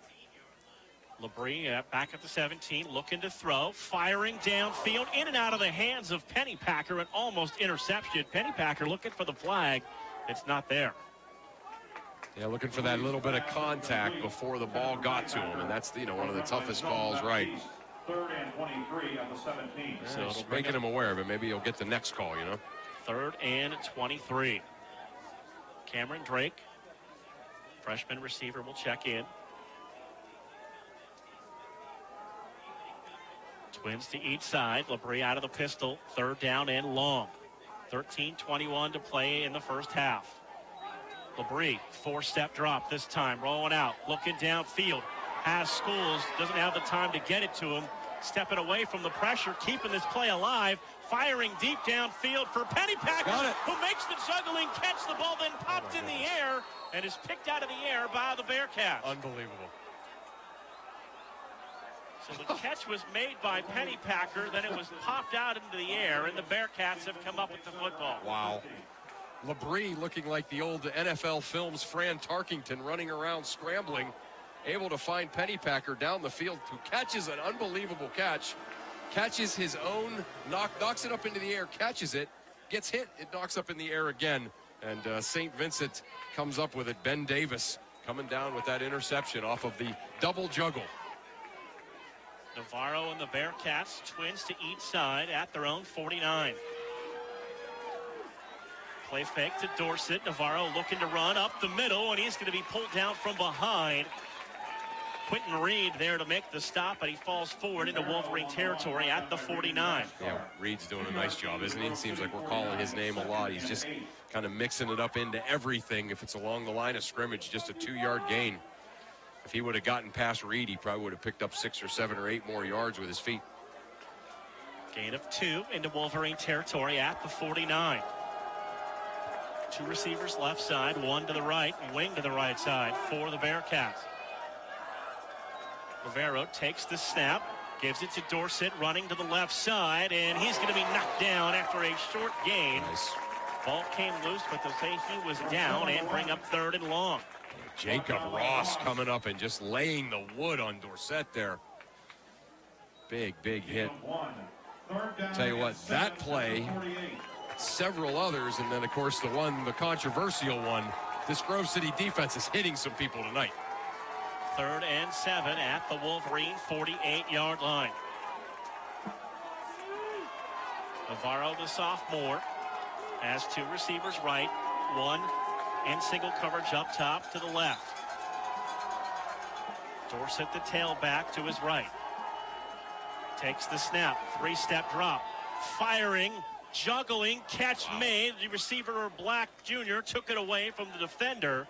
Labrie back at the 17, looking to throw, firing downfield, in and out of the hands of Pennypacker, and almost interception. Pennypacker looking for the flag. It's not there. Yeah, looking for that little bit of contact before the ball got to him, and that's one of the toughest calls, right? 3rd and 23 on the 17. So it's making him aware, but maybe he'll get the next call, 3rd and 23. Cameron Drake, freshman receiver, will check in. Twins to each side. Labrie out of the pistol. 3rd down and long. 13:21 to play in the first half. Labrie, 4-step drop this time, rolling out, looking downfield. Has Schools, doesn't have the time to get it to him. Stepping away from the pressure, keeping this play alive. Firing deep downfield for Pennypacker, who makes the juggling catch. The ball then popped in the air and is picked out of the air by the Bearcats. Unbelievable. So the catch was made by Pennypacker, then it was popped out into the air, and the Bearcats have come up with the football. Wow. Labrie looking like the old NFL films Fran Tarkington, running around scrambling, able to find Pennypacker down the field, who catches an unbelievable catch, catches his own, knocks it up into the air, catches it, gets hit, it knocks up in the air again, and St. Vincent comes up with it. Ben Davis coming down with that interception off of the double juggle. Navarro and the Bearcats, twins to each side at their own 49. Play fake to Dorsett. Navarro looking to run up the middle, and he's going to be pulled down from behind. Quentin Reed there to make the stop, but he falls forward into Wolverine territory at the 49. Yeah, Reed's doing a nice job, isn't he? It seems like we're calling his name a lot. He's just kind of mixing it up into everything. If it's along the line of scrimmage, just a 2-yard gain. If he would have gotten past Reed, he probably would have picked up 6 or 7 or 8 more yards with his feet. Gain of 2 into Wolverine territory at the 49. 2 receivers left side, 1 to the right, and wing to the right side for the Bearcats. Rivero takes the snap, gives it to Dorsett, running to the left side, and he's going to be knocked down after a short gain. Nice. Ball came loose, but they'll say he was down and bring up 3rd and long. Jacob Ross coming up and just laying the wood on Dorsett there. Big hit. Tell you what, that play, several others, and then of course the controversial one, this Grove City defense is hitting some people tonight. 3rd and 7 at the Wolverine 48-yard line. Navarro, the sophomore, has two receivers right, one in single coverage up top to the left. Dorsett, the tailback, to his right. Takes the snap, three-step drop, firing, juggling, catch made. The receiver, Black Jr., took it away from the defender,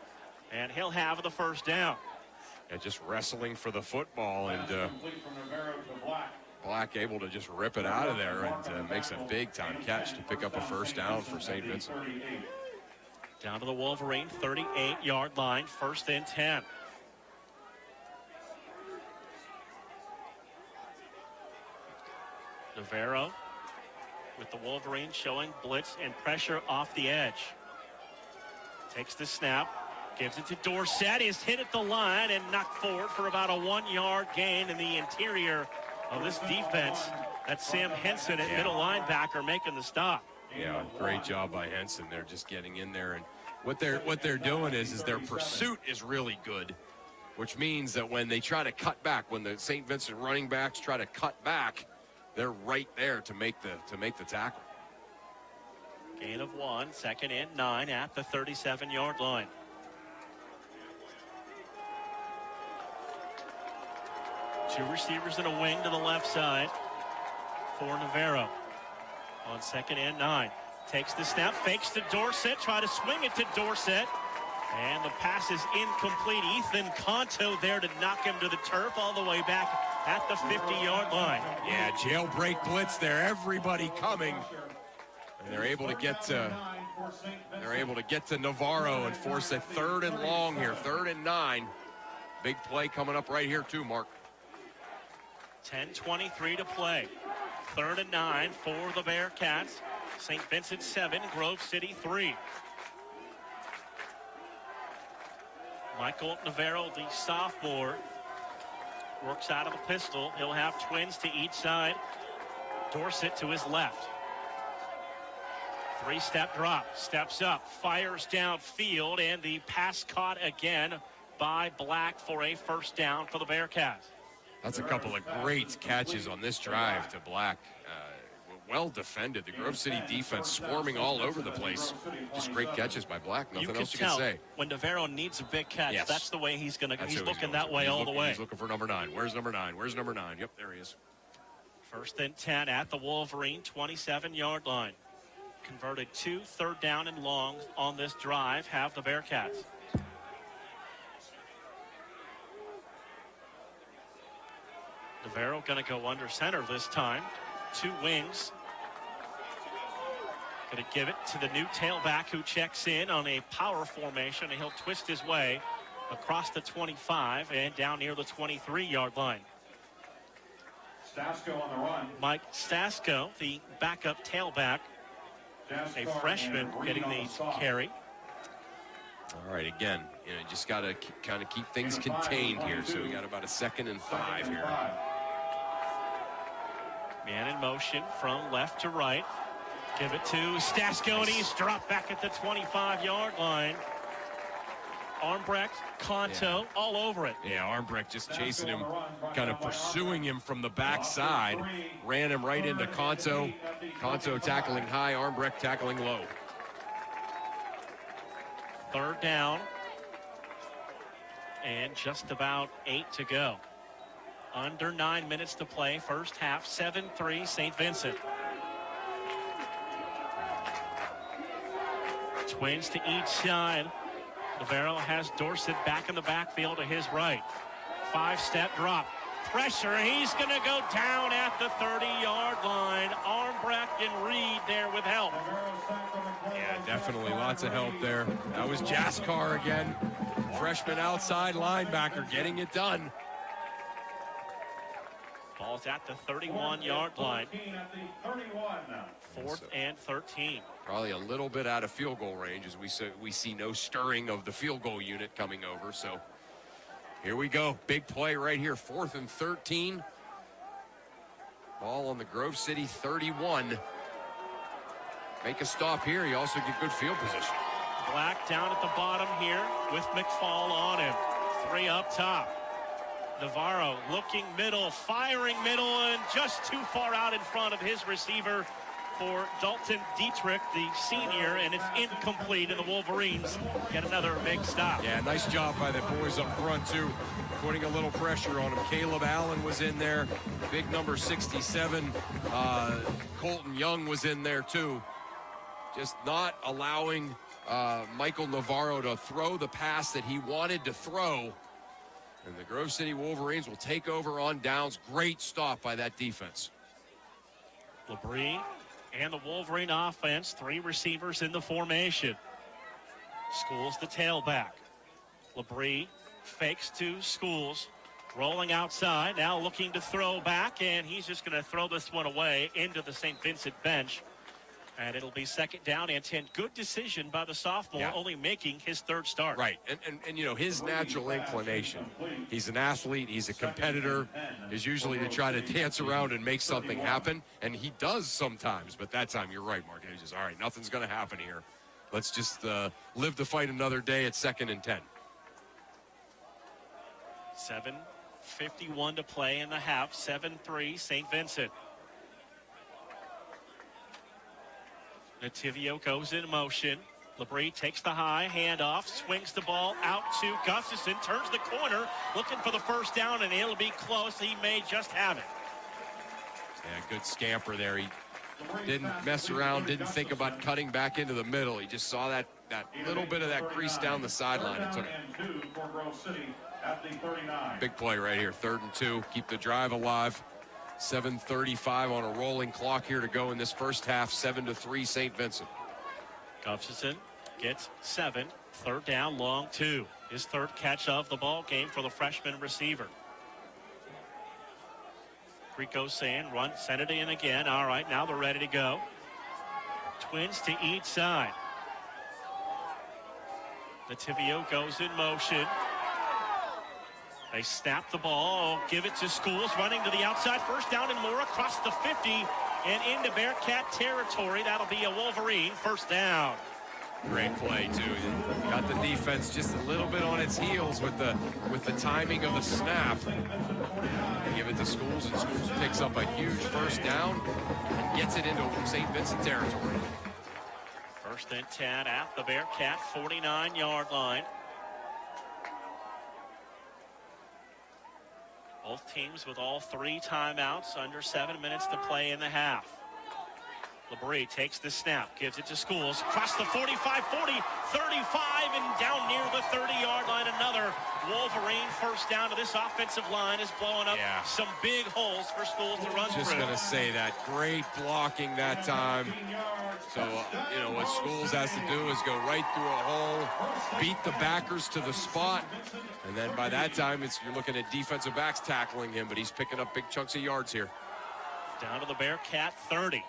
and he'll have the first down. Yeah, just wrestling for the football, and Black able to just rip it out of there, and makes a big-time catch to pick up a first down for St. Vincent. Down to the Wolverine 38-yard line, 1st and 10. Navarro with the Wolverine showing blitz and pressure off the edge. Takes the snap, gives it to Dorsett. He's hit at the line and knocked forward for about a 1-yard gain in the interior of this defense. That's Sam Henson at middle linebacker making the stop. Yeah, great job by Henson. They're just getting in there, and what they're doing is their pursuit is really good, which means that when they try to cut back, when the St. Vincent running backs try to cut back, they're right there to make the tackle. Gain of 1, 2nd and 9 at the 37-yard line. Two receivers and a wing to the left side for Navarro. On 2nd and 9. Takes the snap, fakes to Dorsett, try to swing it to Dorsett. And the pass is incomplete. Ethan Conto there to knock him to the turf all the way back at the 50-yard line. Yeah, jailbreak blitz there. Everybody coming. And they're able to get to Navarro and force a 3rd and long here. 3rd and 9. Big play coming up right here too, Mark. 10:23 to play. 3rd and 9 for the Bearcats. St. Vincent 7, Grove City 3. Michael Navarro, the sophomore, works out of the pistol. He'll have twins to each side. Dorsett to his left. 3-step drop, steps up, fires downfield, and the pass caught again by Black for a first down for the Bearcats. That's a couple of great catches on this drive to Black. Well defended. The Grove City defense swarming all over the place. Just great catches by Black. Nothing else you can say. When Navarro needs a big catch, yes, that's the way he's going to go. He's looking that way all the way. He's looking for number 9. Where's number 9? Where's number 9? Yep, there he is. 1st and 10 at the Wolverine 27-yard line. Converted 2 3rd down and longs on this drive, have the Bearcats. Navarro going to go under center this time. 2 wings. Going to give it to the new tailback who checks in on a power formation, and he'll twist his way across the 25 and down near the 23-yard line. Stasko on the run. Mike Stasko, the backup tailback, a freshman, getting the carry. All right, again, just got to kind of keep things contained here. So we got about a 2nd and 5 here. Man in motion from left to right. Give it to Stasko, and he's dropped back at the 25-yard line. Armbrecht, Conto, all over it. Yeah, Armbrecht just chasing him, kind of pursuing him from the backside. Ran him right into Conto. Conto tackling high, Armbrecht tackling low. 3rd down. And just about 8 to go. Under 9 minutes to play. First half, 7-3 St. Vincent. Twins to each side. Navarro has Dorsett back in the backfield to his right. 5-step drop. Pressure. He's going to go down at the 30-yard line. Armbrecht and Reed there with help. Yeah, definitely lots of help there. That was Jaskar again. Freshman outside linebacker getting it done. Ball's at the 31-yard line. 4th and 13. Probably a little bit out of field goal range as we see no stirring of the field goal unit coming over. So here we go. Big play right here. 4th and 13. Ball on the Grove City 31. Make a stop here. You also get good field position. Black down at the bottom here with McFall on him. 3 up top. Navarro looking middle, firing middle, and just too far out in front of his receiver, for Dalton Dietrich, the senior, and it's incomplete, and the Wolverines get another big stop. Yeah, nice job by the boys up front, too, putting a little pressure on him. Caleb Allen was in there, big number 67. Colton Young was in there, too. Just not allowing Michael Navarro to throw the pass that he wanted to throw. And the Grove City Wolverines will take over on downs. Great stop by that defense. Labrie and the Wolverine offense, 3 receivers in the formation. Schools the tailback. Labrie fakes to Schools, rolling outside, now looking to throw back, and he's just going to throw this one away into the St. Vincent bench. And it'll be second down and 10. Good decision by the sophomore, only making his 3rd start. Right, and you know, his natural inclination, he's an athlete, he's a competitor, is usually to try to dance around and make something happen, and he does sometimes, but that time, you're right, Mark, he's just, all right, nothing's going to happen here. Let's just live to fight another day at 2nd and 10. 7:51 to play in the half, 7-3 St. Vincent. Nativio goes in motion. Labrie takes the high, handoff, swings the ball out to Gustafson, turns the corner, looking for the first down, and it'll be close. He may just have it. Yeah, good scamper there. He didn't mess around, didn't think about cutting back into the middle. He just saw that little bit of that crease down the sideline and took it. Big play right here, 3rd and 2. Keep the drive alive. 7:35 on a rolling clock here to go in this first half. 7-3 St. Vincent. Gustafson gets 7. 3rd down, long 2. His 3rd catch of the ball game for the freshman receiver. Rico saying, run, send it in again. All right, now they're ready to go. Twins to each side. Nativio goes in motion. They snap the ball, give it to Schools, running to the outside. First down and more across the 50 and into Bearcat territory. That'll be a Wolverine first down. Great play, too. Got the defense just a little bit on its heels with the timing of the snap. They give it to Schools, and Schools picks up a huge first down and gets it into St. Vincent territory. 1st and 10 at the Bearcat 49-yard line. Both teams with all 3 timeouts, under 7 minutes to play in the half. Labrie takes the snap, gives it to Schools, across the 45, 40, 35, and down near the 30-yard line. Another Wolverine first down. To this offensive line is blowing up some big holes for Schools to run through. Just going to say that. Great blocking that time. So, you know, what Schools has to do is go right through a hole, beat the backers to the spot, and then by that time, you're looking at defensive backs tackling him, but he's picking up big chunks of yards here. Down to the Bearcat 30.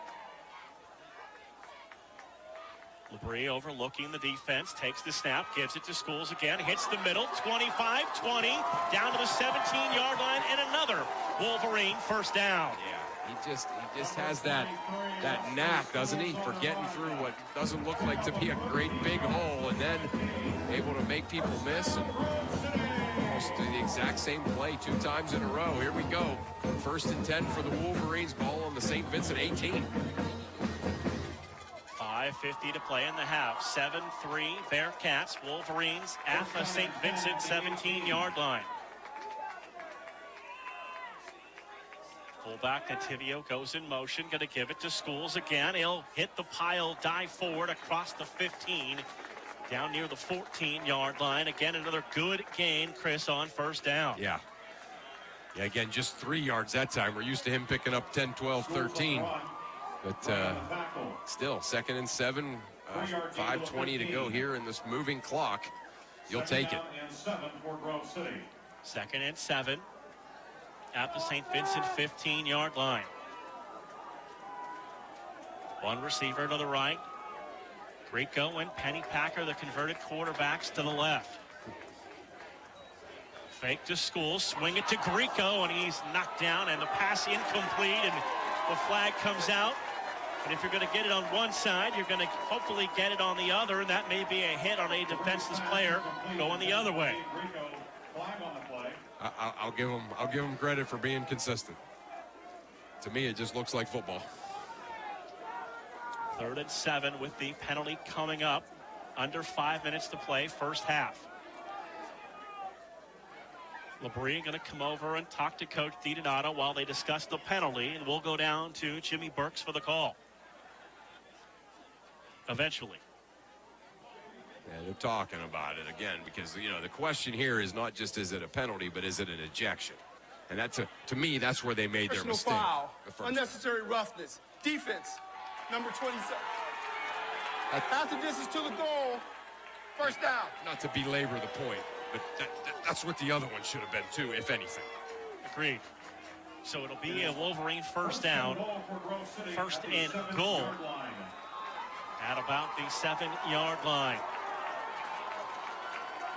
Labrie overlooking the defense, takes the snap, gives it to Schools again, hits the middle, 25, 20, down to the 17-yard line, and another Wolverine first down. Yeah, he just has that knack, doesn't he, for getting through what doesn't look like to be a great big hole, and then able to make people miss and almost do the exact same play 2 times in a row. Here we go. 1st and 10 for the Wolverines, ball on the St. Vincent 18. 5:50 to play in the half. 7-3 Bearcats. Wolverines at the St. Vincent 17-yard line. Fullback Nativio goes in motion, going to give it to Schools again. He'll hit the pile, dive forward across the 15, down near the 14-yard line. Again, another good gain, Chris, on first down. Yeah, again, just 3 yards that time. We're used to him picking up 10, 12, 13. But still, 2nd and 7, 5:20 to go here in this moving clock. You'll take it. 2nd and 7 at the St. Vincent 15-yard line. One receiver to the right. Grieco and Penny Packer, the converted quarterbacks, to the left. Fake to Schools, swing it to Grieco, and he's knocked down, and the pass incomplete, and the flag comes out. And if you're going to get it on one side, you're going to hopefully get it on the other, and that may be a hit on a defenseless player going the other way. I'll give him credit for being consistent. To me, it just looks like football. 3rd and 7 with the penalty coming up. Under 5 minutes to play, first half. Labrie going to come over and talk to Coach DiDonato while they discuss the penalty, and we'll go down to Jimmy Burks for the call. Eventually. Yeah, they're talking about it again because, you know, the question here is not just is it a penalty, but is it an ejection? And that, to me, that's where they made their mistake. Foul, unnecessary roughness, defense, number 27. Half the distance to the goal, first down. Not to belabor the point, but that's what the other one should have been too, if anything. Agreed. So it'll be a Wolverine first down, first and goal at about the 7-yard line.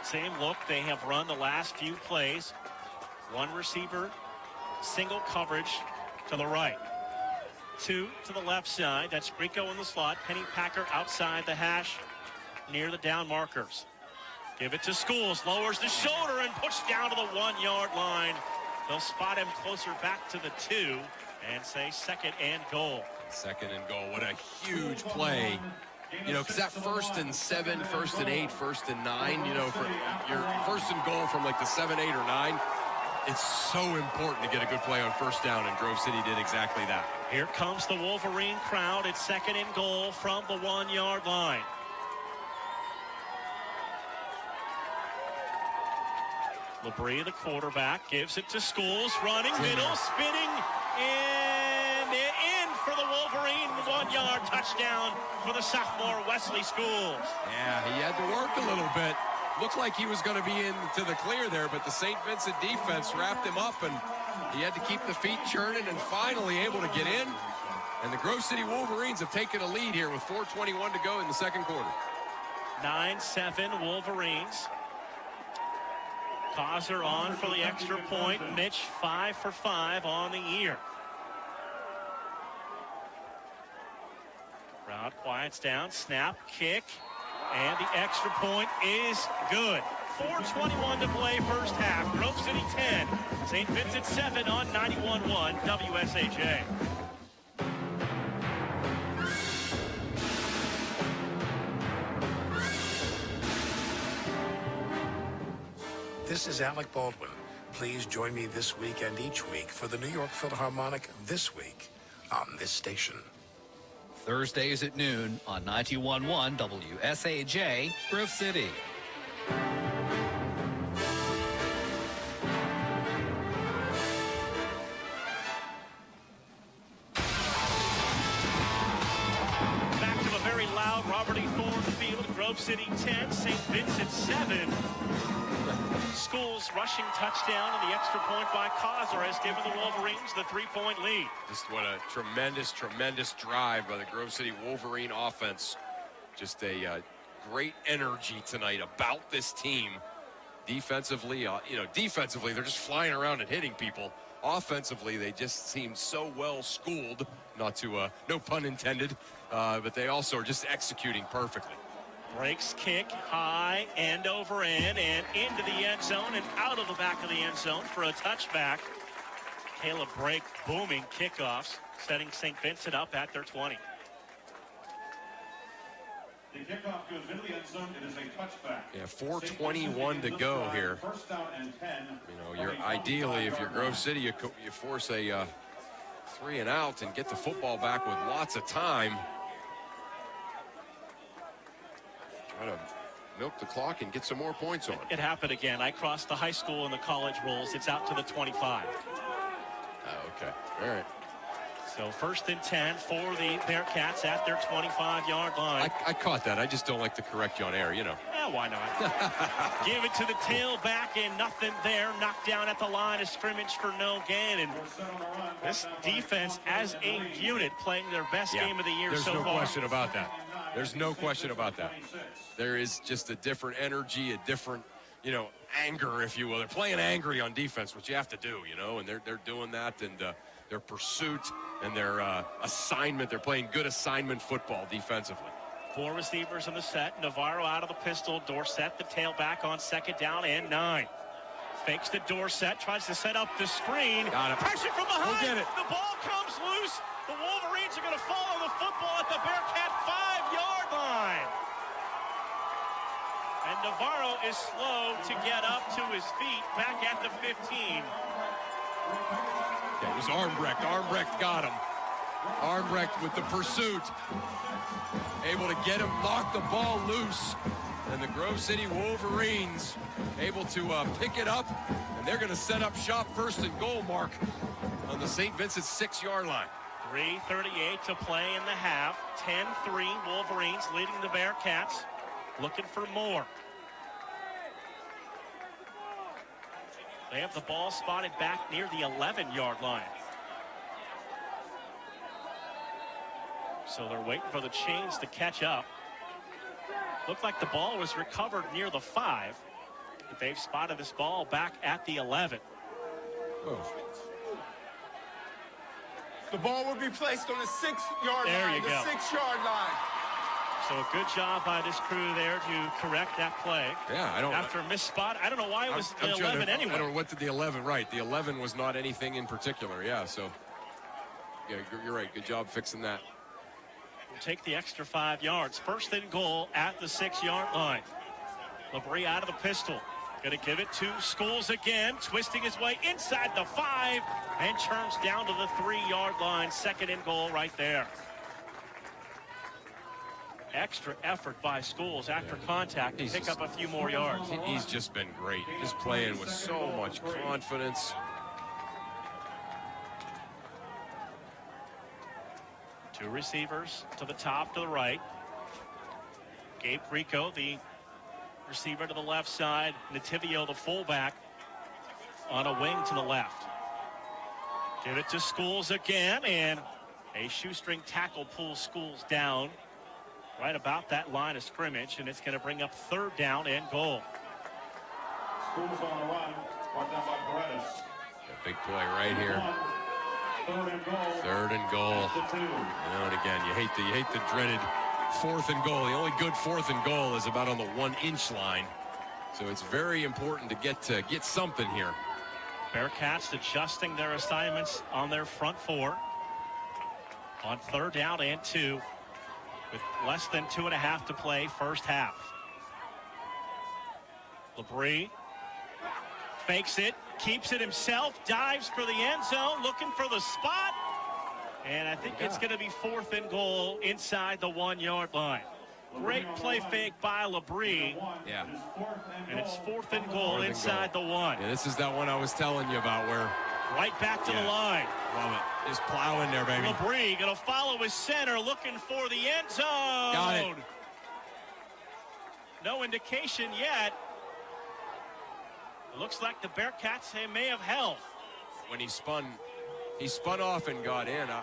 Same look they have run the last few plays. One receiver, single coverage to the right. Two to the left side. That's Rico in the slot. Penny Packer outside the hash near the down markers. Give it to Schools. Lowers the shoulder and puts down to the 1-yard line. They'll spot him closer back to the 2 and say second and goal. Second and goal. What a huge play. You know, because that 1st and 7, 1st and 8, 1st and 9, you know, for your 1st and goal from like the 7, 8, or 9, it's so important to get a good play on first down, and Grove City did exactly that. Here comes the Wolverine crowd. It's second and goal from the 1-yard line. Labrie, the quarterback, gives it to Schools, running middle, spinning, and in for the Wolverine. 1-yard touchdown for the sophomore Wesley Schools. Yeah, he had to work a little bit. Looked like he was going to be into the clear there, but the St. Vincent defense wrapped him up, and he had to keep the feet churning and finally able to get in. And the Grove City Wolverines have taken a lead here with 4:21 to go in the second quarter. 9-7 Wolverines. Causer on for the extra point. Mitch 5 for 5 on the year. Crowd quiets down. Snap, kick, and the extra point is good. 4:21 to play first half. Grove City 10, St. Vincent 7 on 91.1 WSAJ. This is Alec Baldwin. Please join me this week and each week for the New York Philharmonic This Week on this station. Thursdays at noon on 91.1 WSAJ, Grove City. Back to a very loud Robert E. Thorne Field. Grove City 10, St. Vincent 7. Schools rushing touchdown, and the extra point by Causer has given the Wolverines the 3-point lead. Just what a tremendous, tremendous drive by the Grove City Wolverine offense. Just a great energy tonight about this team. Defensively, defensively, they're just flying around and hitting people. Offensively, they just seem so well schooled, not to, no pun intended, but they also are just executing perfectly. Breaks kick high, end over end, and into the end zone and out of the back of the end zone for a touchback. Caleb Brake booming kickoffs, setting St. Vincent up at their 20. The kickoff goes into the end zone. It is a touchback. Yeah, 4:21 to go here. First down and 10. You know, you're ideally, if you're Grove City, you force a 3 and out and get the football back with lots of time. Try to milk the clock and get some more points on. It happened again. I crossed the high school and the college rules. It's out to the 25. Okay. All right. So first and 10 for the Bearcats at their 25-yard line. I caught that. I just don't like to correct you on air, you know. Yeah, why not? Give it to the tailback and nothing there. Knocked down at the line of scrimmage for no gain. And this defense as a unit playing their best game of the year so far. There's no question about that. There's no question about that. There is just a different energy, a different, anger, if you will. They're playing angry on defense, which you have to do, and they're doing that, and their pursuit and their assignment. They're playing good assignment football defensively. 4 receivers in the set. Navarro out of the pistol. Dorsett, the tailback, on second down and 9. Fakes the Dorsett, tries to set up the screen. Got it. Pressure from behind. Go get it. The ball comes loose. The Wolverines are going to follow the football at the Bearcat 5-yard line. And Navarro is slow to get up to his feet back at the 15. Yeah, it was Armbrecht. Armbrecht got him. Armbrecht with the pursuit. Able to get him, knock the ball loose. And the Grove City Wolverines able to pick it up. And they're going to set up shop first and goal, Mark, on the St. Vincent's 6-yard line. 3:38 to play in the half. 10-3 Wolverines leading the Bearcats. Looking for more. They have the ball spotted back near the 11-yard line. So they're waiting for the chains to catch up. Looked like the ball was recovered near the 5. But they've spotted this ball back at the 11. Oh. The ball will be placed on the 6-yard There line. you The go. 6-yard line. So a good job by this crew there to correct that play. Yeah, I don't. After a missed spot, I don't know why it was I'm the trying 11 to, anyway. I don't know what did the 11, right. The 11 was not anything in particular, yeah, so. Yeah, you're right. Good job fixing that. We'll take the extra 5 yards. First and goal at the 6-yard line. Labrie out of the pistol. Going to give it to Schools again. Twisting his way inside the 5 and churns down to the 3-yard line. Second and goal right there. Extra effort by Schools after contact to pick up a few more yards. He's just been great. Just playing with so much confidence. Two receivers to the top, to the right. Gabe Rico, the receiver to the left side. Nativio, the fullback, on a wing to the left. Give it to Schools again, and a shoestring tackle pulls Schools down right about that line of scrimmage, and it's going to bring up third down and goal. Schools on the run, brought down by Paredes. A big play right here. Third and goal. Third and goal. At the 2. And again, you hate the dreaded fourth and goal. The only good fourth and goal is about on the 1-inch line. So it's very important to get something here. Bearcats adjusting their assignments on their front 4 on third down and 2 with less than 2.5 to play first half. Labrie fakes it, keeps it himself, dives for the end zone, looking for the spot. And I think it's going to be fourth and goal inside the 1-yard line. Great play fake by Labrie. Yeah. And it's fourth and goal inside the 1. Yeah, this is that one I was telling you about where. Right back to the line. Love it. Just plow in there, baby. Labrie going to follow his center, looking for the end zone. Got it. No indication yet. It looks like the Bearcats may have held. When he spun off and got in. Labrie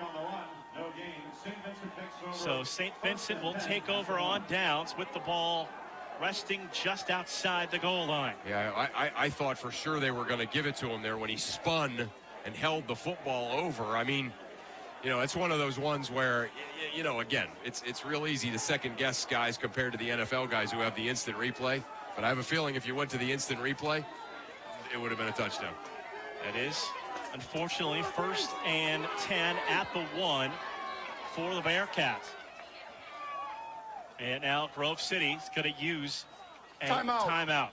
on the run, no gain. St. Vincent takes over. So St. Vincent will take over on downs with the ball resting just outside the goal line. Yeah, I thought for sure they were going to give it to him there when he spun and held the football over. I mean, you know, it's one of those ones where, you know, again, it's real easy to second guess guys compared to the NFL guys who have the instant replay. But I have a feeling if you went to the instant replay, it would have been a touchdown. It is, unfortunately, first and 10 at the 1 for the Bearcats. And now Grove City is going to use a timeout.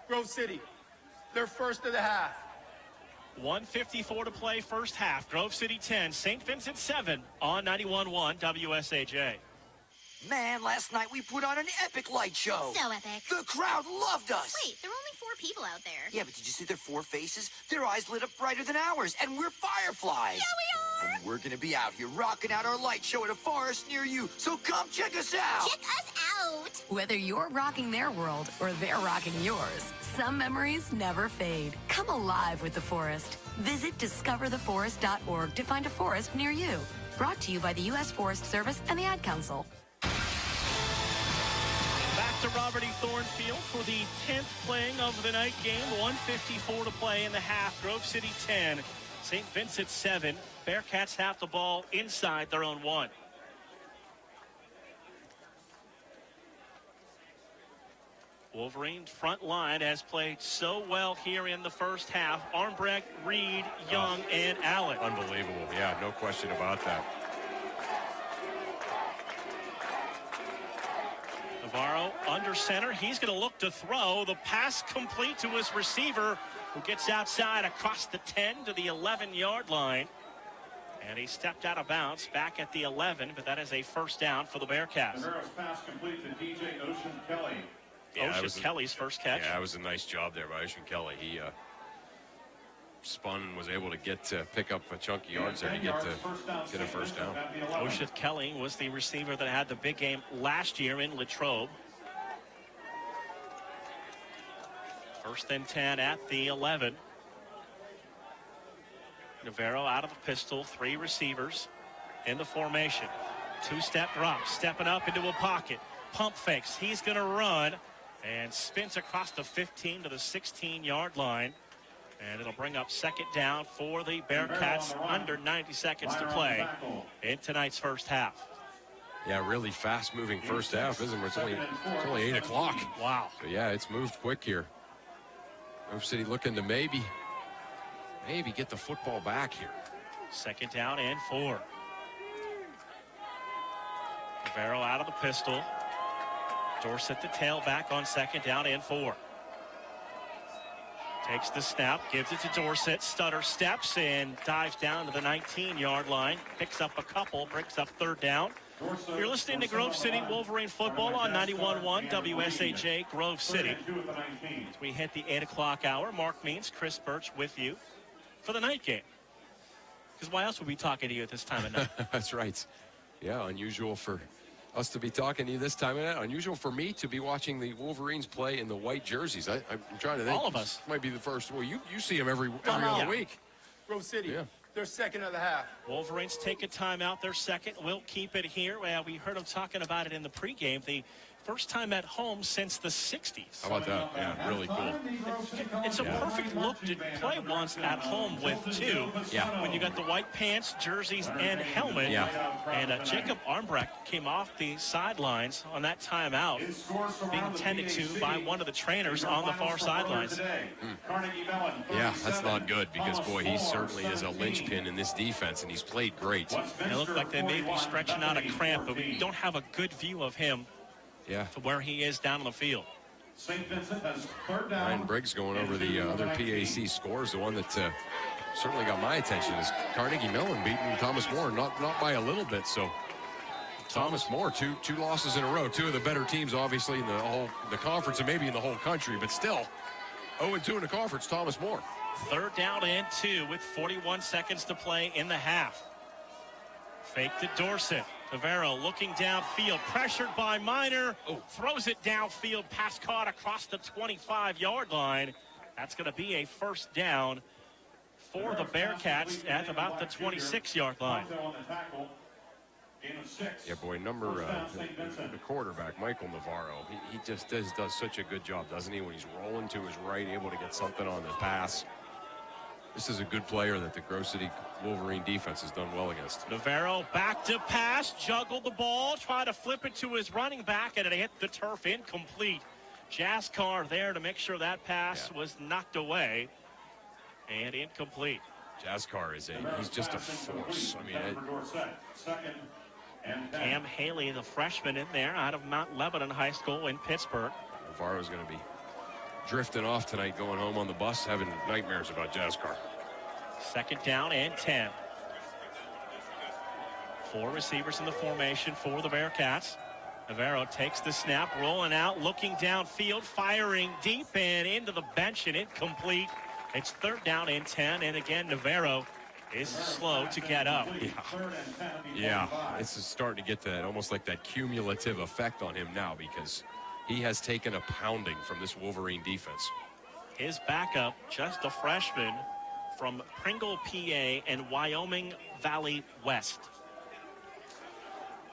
Grove City, they're first of the half. 1:54 to play first half. Grove City 10, St. Vincent 7 on 91.1 WSAJ. Man, last night we put on an epic light show. So epic. The crowd loved us. Wait, there were only 4 people out there. Yeah, but did you see their 4 faces? Their eyes lit up brighter than ours, and we're fireflies. Yeah, we are. And we're gonna be out here rocking out our light show at a forest near you, so come check us out. Check us out. Whether you're rocking their world or they're rocking yours, some memories never fade. Come alive with the forest. Visit discovertheforest.org to find a forest near you. Brought to you by the U.S. Forest Service and the Ad Council. Back to Robert E. Thorne Field for the 10th playing of the night game. 1:54 to play in the half. Grove City 10, St. Vincent 7. Bearcats have the ball inside their own 1. Wolverine front line has played so well here in the first half. Armbrecht, Reed, Young, and Allen. Unbelievable. Yeah, no question about that. Navarro under center. He's going to look to throw. The pass complete to his receiver, who gets outside across the 10 to the 11-yard line. And he stepped out of bounds back at the 11, but that is a first down for the Bearcats. Navarro's pass complete to DJ Ocean Kelly. Yeah, Ocean Kelly's first catch. Yeah, that was a nice job there by Ocean Kelly. He spun and was able to pick up a chunky yards there to get a first down. Ocean Kelly was the receiver that had the big game last year in Latrobe. First and 10 at the 11. Navarro out of the pistol, 3 receivers in the formation. 2-step drop, stepping up into a pocket. Pump fakes, he's going to run and spins across the 15 to the 16-yard line. And it'll bring up second down for the Bearcats. Under 90 seconds to play in tonight's first half. Yeah, really fast-moving first half, isn't it? It's only 8 o'clock. Wow. So, yeah, it's moved quick here. Grove City looking to maybe get the football back here. Second down and 4. Navarro out of the pistol. Dorsett the tailback on second down and 4. Takes the snap, gives it to Dorsett. Stutter steps and dives down to the 19-yard line. Picks up a couple, brings up third down. You're listening to Grove City Wolverine football on 91.1 WSAJ Grove City. As we hit the 8 o'clock hour, Mark Means, Chris Birch with you for the night game. Because why else would we be talking to you at this time of night? That's right. Yeah, unusual for us to be talking to you this time of night. Unusual for me to be watching the Wolverines play in the white jerseys. I'm trying to think. All of us. Might be the first. Well, you see them every Yeah. week. Grove City, Yeah. they're second of the half. Wolverines take a timeout. They're second. We'll keep it here. We heard them talking about it in the pregame. The first time at home since the 60s. How about that? Yeah, really cool. It's a perfect look to play once at home with, too. Yeah. When you got the white pants, jerseys, and helmet. Yeah. And Jacob Armbrecht came off the sidelines on that timeout, being tended to by one of the trainers on the far sidelines. Yeah, that's not good because, boy, he certainly is a linchpin in this defense, and he's played great. It looked like they may be stretching out a cramp, but we don't have a good view of him. Yeah. To where he is down on the field. St. Vincent has third down. Ryan Briggs going over the other PAC scores. The one that certainly got my attention is Carnegie Mellon beating Thomas More, not by a little bit. So Thomas More, two losses in a row. 2 of the better teams, obviously, in the conference and maybe in the whole country, but still 0-2 in the conference. Thomas More. Third down and 2 with 41 seconds to play in the half. Fake to Dorsett. Navarro looking downfield, pressured by Minor. Throws it downfield, pass caught across the 25-yard line. That's going to be a first down for the Bearcats at about the 26-yard line. Yeah, boy, the quarterback, Michael Navarro, he just does such a good job, doesn't he, when he's rolling to his right, able to get something on the pass. This is a good player that the Grove City Wolverine defense has done well against. Navarro back to pass, juggled the ball, tried to flip it to his running back, and it hit the turf, incomplete. Jaskar there to make sure that pass was knocked away, and incomplete. Jaskar he's just a force. I mean, Cam Haley, the freshman in there out of Mount Lebanon High School in Pittsburgh. Navarro's going to be drifting off tonight, going home on the bus, having nightmares about Jaskar. Second down and 10. 4 receivers in the formation for the Bearcats. Navarro takes the snap, rolling out, looking downfield, firing deep and into the bench and incomplete. It's third down and 10, and again, Navarro is slow to get up. Yeah, it's starting to get that almost like that cumulative effect on him now because he has taken a pounding from this Wolverine defense. His backup, just a freshman from Pringle, PA, and Wyoming Valley West.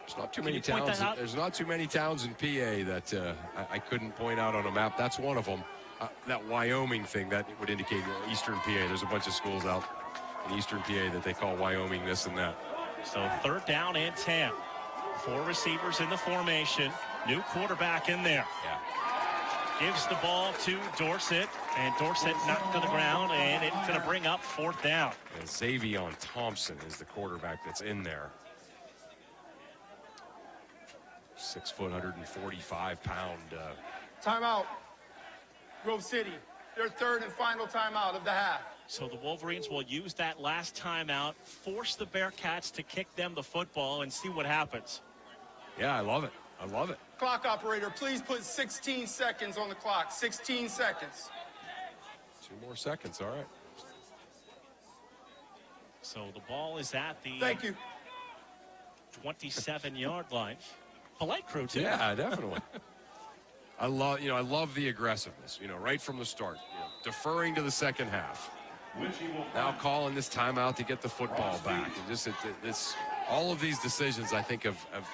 There's not too many towns. There's not too many towns in PA that I couldn't point out on a map. That's one of them. That Wyoming thing that would indicate Eastern PA. There's a bunch of schools out in Eastern PA that they call Wyoming this and that. So third down and 10. 4 receivers in the formation. New quarterback in there. Yeah. gives the ball to Dorsett, and Dorsett knocked to the ground, and it's going to bring up 4th down. And Xavion Thompson is the quarterback that's in there. 6 foot, 145 pound. Timeout. Grove City, their 3rd and final timeout of the half. So the Wolverines will use that last timeout, force the Bearcats to kick them the football, and see what happens. Yeah, I love it. I love it. Clock operator, please put 16 seconds on the clock. 16 seconds. 2 more seconds, all right. So the ball is at the Thank you. 27-yard line. Polite crew, too. Yeah, definitely. I love the aggressiveness, right from the start. Deferring to the second half. Now calling this timeout to get the football back. And just all of these decisions, I think, have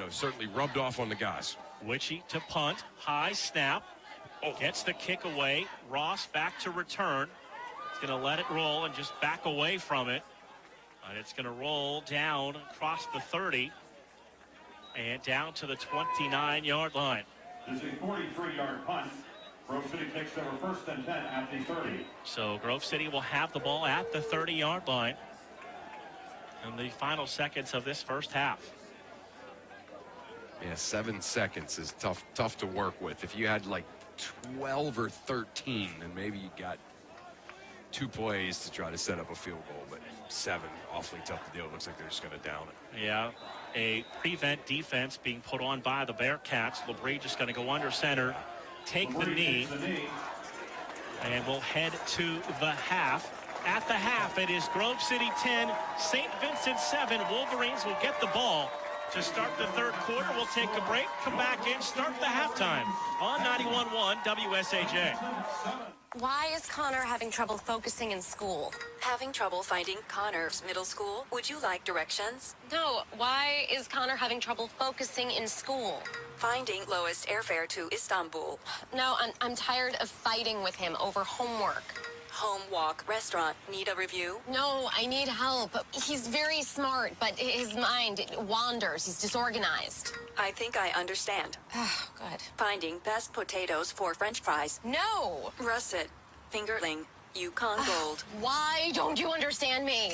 certainly rubbed off on the guys. Witchy to punt. High snap. Gets the kick away. Ross back to return. It's going to let it roll and just back away from it. And it's going to roll down across the 30 and down to the 29-yard line. This is a 43-yard punt. Grove City takes over 1st and 10 at the 30. So Grove City will have the ball at the 30-yard line in the final seconds of this first half. Yeah, 7 seconds is tough to work with. If you had like 12 or 13, then maybe you got 2 plays to try to set up a field goal, but 7, awfully tough to do. It looks like they're just going to down it. Yeah, a prevent defense being put on by the Bearcats. LeBrie just going to go under center, take the knee, and we'll head to the half. At the half, it is Grove City 10, St. Vincent 7. Wolverines will get the ball to start the 3rd quarter. We'll take a break, come back in, start the halftime on 91.1 WSAJ. Why is Connor having trouble focusing in school? Having trouble finding Connor's middle school? Would you like directions? No, why is Connor having trouble focusing in school? Finding lowest airfare to Istanbul. No, I'm tired of fighting with him over homework. Home, walk, restaurant. Need a review? No, I need help. He's very smart, but his mind wanders. He's disorganized. I think I understand. Oh, good. Finding best potatoes for French fries. No! Russet, fingerling, Yukon Gold. Why don't you understand me?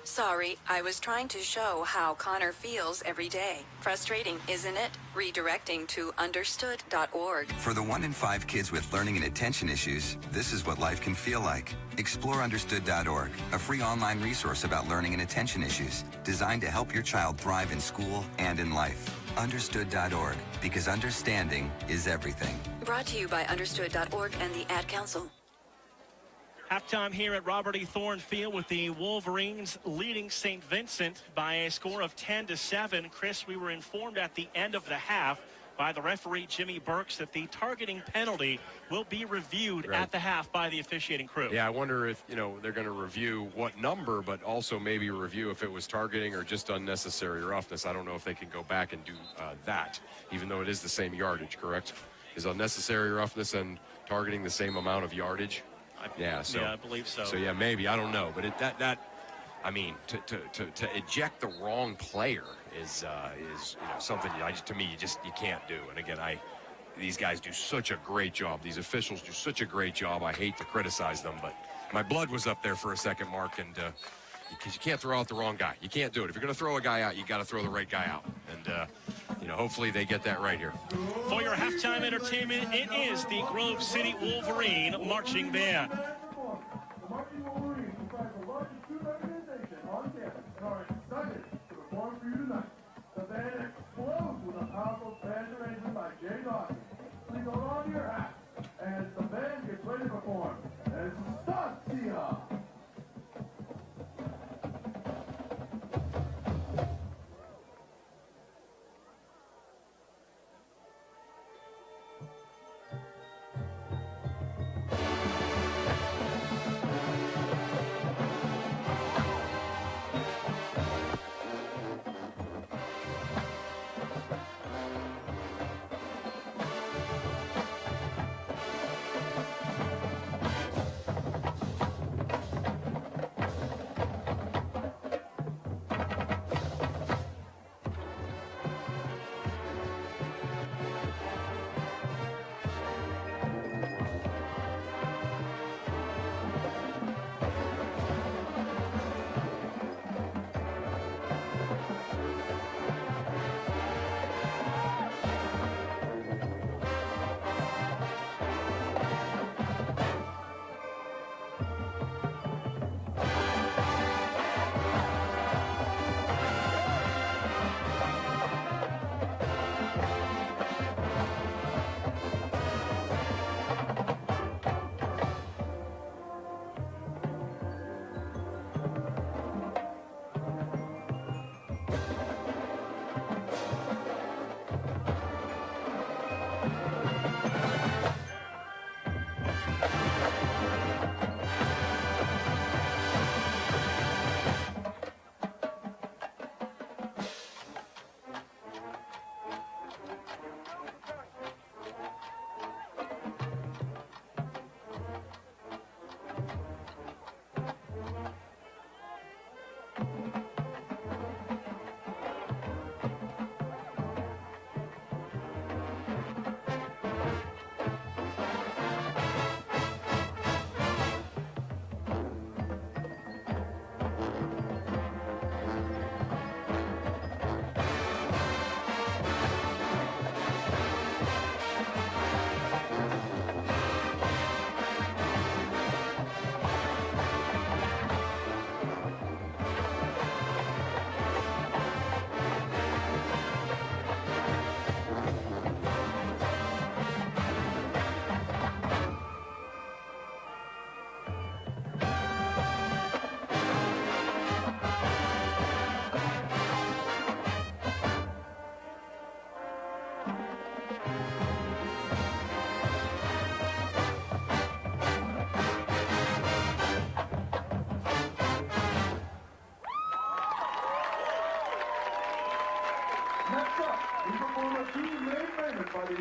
Sorry, I was trying to show how Connor feels every day. Frustrating, isn't it? Redirecting to understood.org. For the 1 in 5 kids with learning and attention issues, this is what life can feel like. Explore understood.org, a free online resource about learning and attention issues, designed to help your child thrive in school and in life. Understood.org, because understanding is everything. Brought to you by understood.org and the Ad Council. Halftime here at Robert E. Thorne Field with the Wolverines leading St. Vincent by a score of 10-7. Chris, we were informed at the end of the half by the referee Jimmy Burks that the targeting penalty will be reviewed at the half by the officiating crew. Yeah, I wonder if, they're going to review what number, but also maybe review if it was targeting or just unnecessary roughness. I don't know if they can go back and do that, even though it is the same yardage, correct? Is unnecessary roughness and targeting the same amount of yardage? Yeah, I believe so. So yeah, maybe, I don't know, but to eject the wrong player is something to me you can't do. And again, these guys do such a great job. These officials do such a great job. I hate to criticize them, but my blood was up there for a second, Mark, and because you can't throw out the wrong guy. You can't do it. If you're going to throw a guy out, you got to throw the right guy out. And hopefully they get that right here. For your halftime entertainment, it is the Grove City Wolverine Marching Band. The band explodes with a powerful band arrangement by Jay Dawson. Please hold on to your hat as the band gets ready to perform. And start here.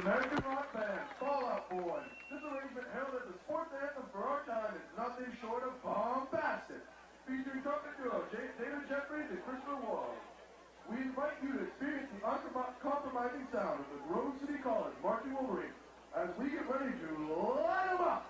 American rock band, Fall Out Boy. This arrangement heralded the sports anthem for our time is nothing short of bombastic. Featuring trumpet duo David Jeffries and Christopher Wall. We invite you to experience the uncompromising sound of the Grove City College Marching Wolverine as we get ready to light them up.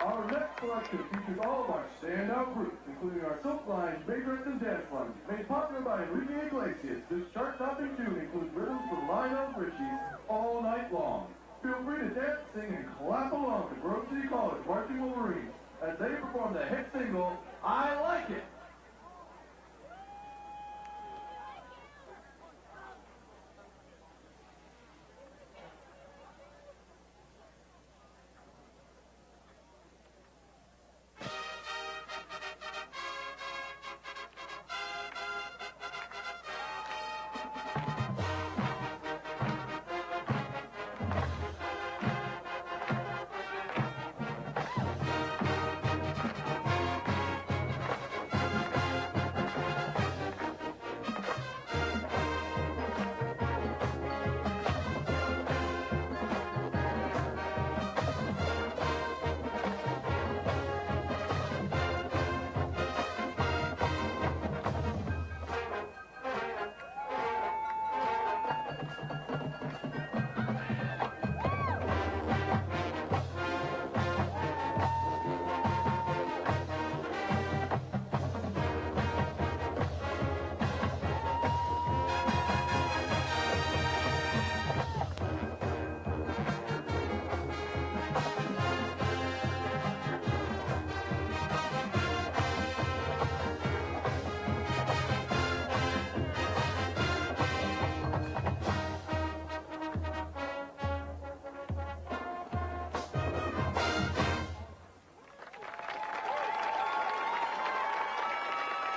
Our next selection features all of our standout groups, including our Silk Line, Vagrants, and Dance Lunch. Made popular by Enrique Iglesias, this chart-topping tune includes rhythms from Lionel Richie all night long. Feel free to dance, sing, and clap along to Grove City College Marching Wolverines as they perform the hit single, I Like It.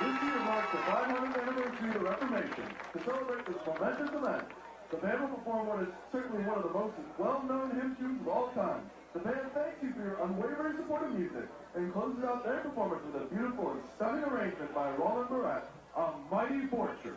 This year marks the 500th anniversary of the Reformation. To celebrate this momentous event, the band will perform what is certainly one of the most well-known hymn tunes of all time. The band thanks you for your unwavering support of music and closes out their performance with a beautiful and stunning arrangement by Roland Barrett, A Mighty Fortress.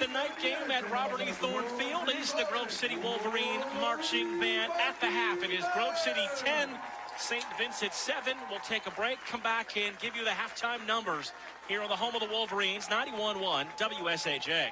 the night game at Robert E. Thorne Field is the Grove City Wolverine Marching Band. At the half, it is Grove City 10, St. Vincent 7. We'll take a break, come back, and give you the halftime numbers here on the home of the Wolverines, 91.1 WSAJ.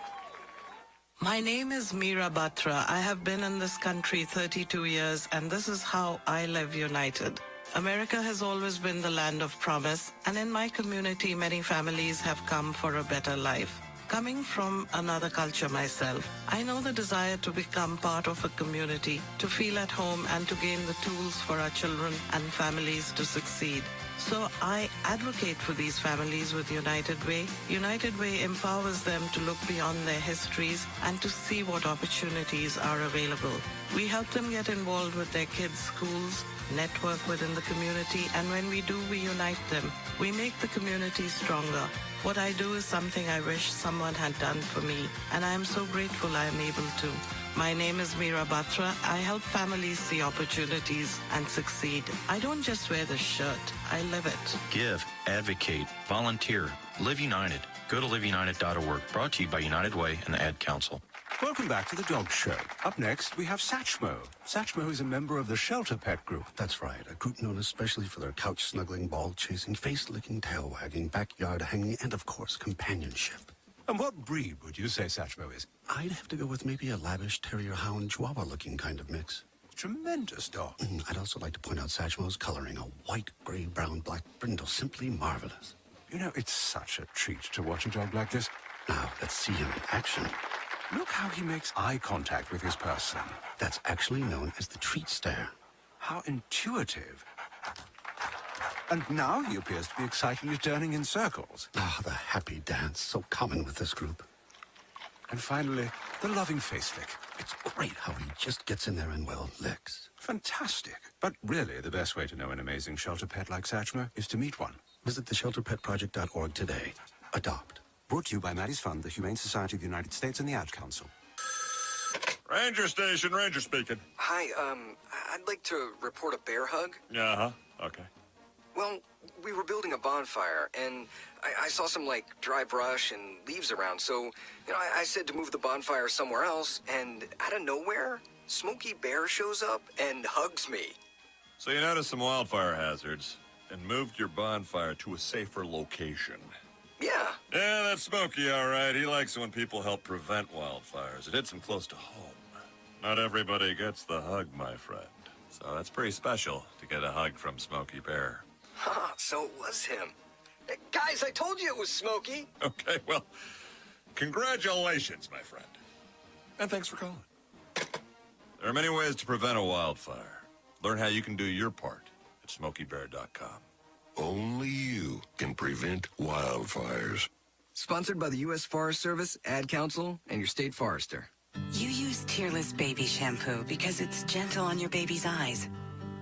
My name is Meera Batra. I have been in this country 32 years, and this is how I live united. America has always been the land of promise, and in my community, many families have come for a better life. Coming from another culture myself, I know the desire to become part of a community, to feel at home, and to gain the tools for our children and families to succeed. So I advocate for these families with United Way. United Way empowers them to look beyond their histories and to see what opportunities are available. We help them get involved with their kids' schools, network within the community, and when we do, we unite them. We make the community stronger. What I do is something I wish someone had done for me, and I am so grateful I am able to. My name is Meera Batra. I help families see opportunities and succeed. I don't just wear the shirt, I live it. Give, advocate, volunteer, Live United. Go to liveunited.org. Brought to you by United Way and the Ad Council. Welcome back to the Dog Show. Up next, we have Satchmo. Satchmo is a member of the Shelter Pet Group. That's right, a group known especially for their couch-snuggling, ball-chasing, face-licking, tail-wagging, backyard-hanging, and, of course, companionship. And what breed would you say Satchmo is? I'd have to go with maybe a lavish terrier-hound chihuahua-looking kind of mix. Tremendous dog. I'd also like to point out Satchmo's coloring, a white, gray, brown, black brindle, simply marvelous. You know, it's such a treat to watch a dog like this. Now, let's see him in action. Look how he makes eye contact with his person. That's actually known as the treat stare. How intuitive. And now he appears to be excitedly turning in circles. Ah, the happy dance, so common with this group. And finally, the loving face lick. It's great how he just gets in there and, well, licks. Fantastic. But really, the best way to know an amazing shelter pet like Satchmo is to meet one. Visit theshelterpetproject.org today. Adopt. Brought to you by Maddie's Fund, the Humane Society of the United States, and the Ad Council. Ranger Station, Ranger speaking. Hi, I'd like to report a bear hug. Uh-huh, okay. Well, we were building a bonfire, and I saw some, dry brush and leaves around, so, I said to move the bonfire somewhere else, and out of nowhere, Smokey Bear shows up and hugs me. So you noticed some wildfire hazards and moved your bonfire to a safer location. Yeah. Yeah, that's Smokey, all right. He likes it when people help prevent wildfires. It hits him close to home. Not everybody gets the hug, my friend. So that's pretty special to get a hug from Smokey Bear. Huh, so it was him. Hey, guys, I told you it was Smokey. Okay, well, congratulations, my friend. And thanks for calling. There are many ways to prevent a wildfire. Learn how you can do your part at SmokeyBear.com. Only you can prevent wildfires. Sponsored by the U.S. Forest Service, Ad Council, and your state forester. You use Tearless Baby Shampoo because it's gentle on your baby's eyes.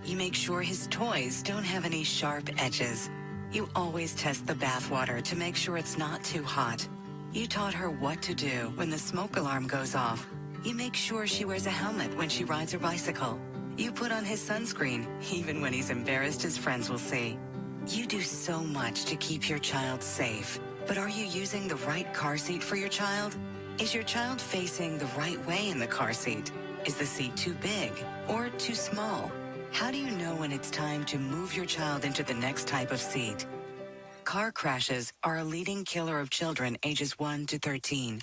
You make sure his toys don't have any sharp edges. You always test the bath water to make sure it's not too hot. You taught her what to do when the smoke alarm goes off. You make sure she wears a helmet when she rides her bicycle. You put on his sunscreen, even when he's embarrassed his friends will see. You do so much to keep your child safe. But are you using the right car seat for your child? Is your child facing the right way in the car seat? Is the seat too big or too small? How do you know when it's time to move your child into the next type of seat? Car crashes are a leading killer of children ages 1 to 13.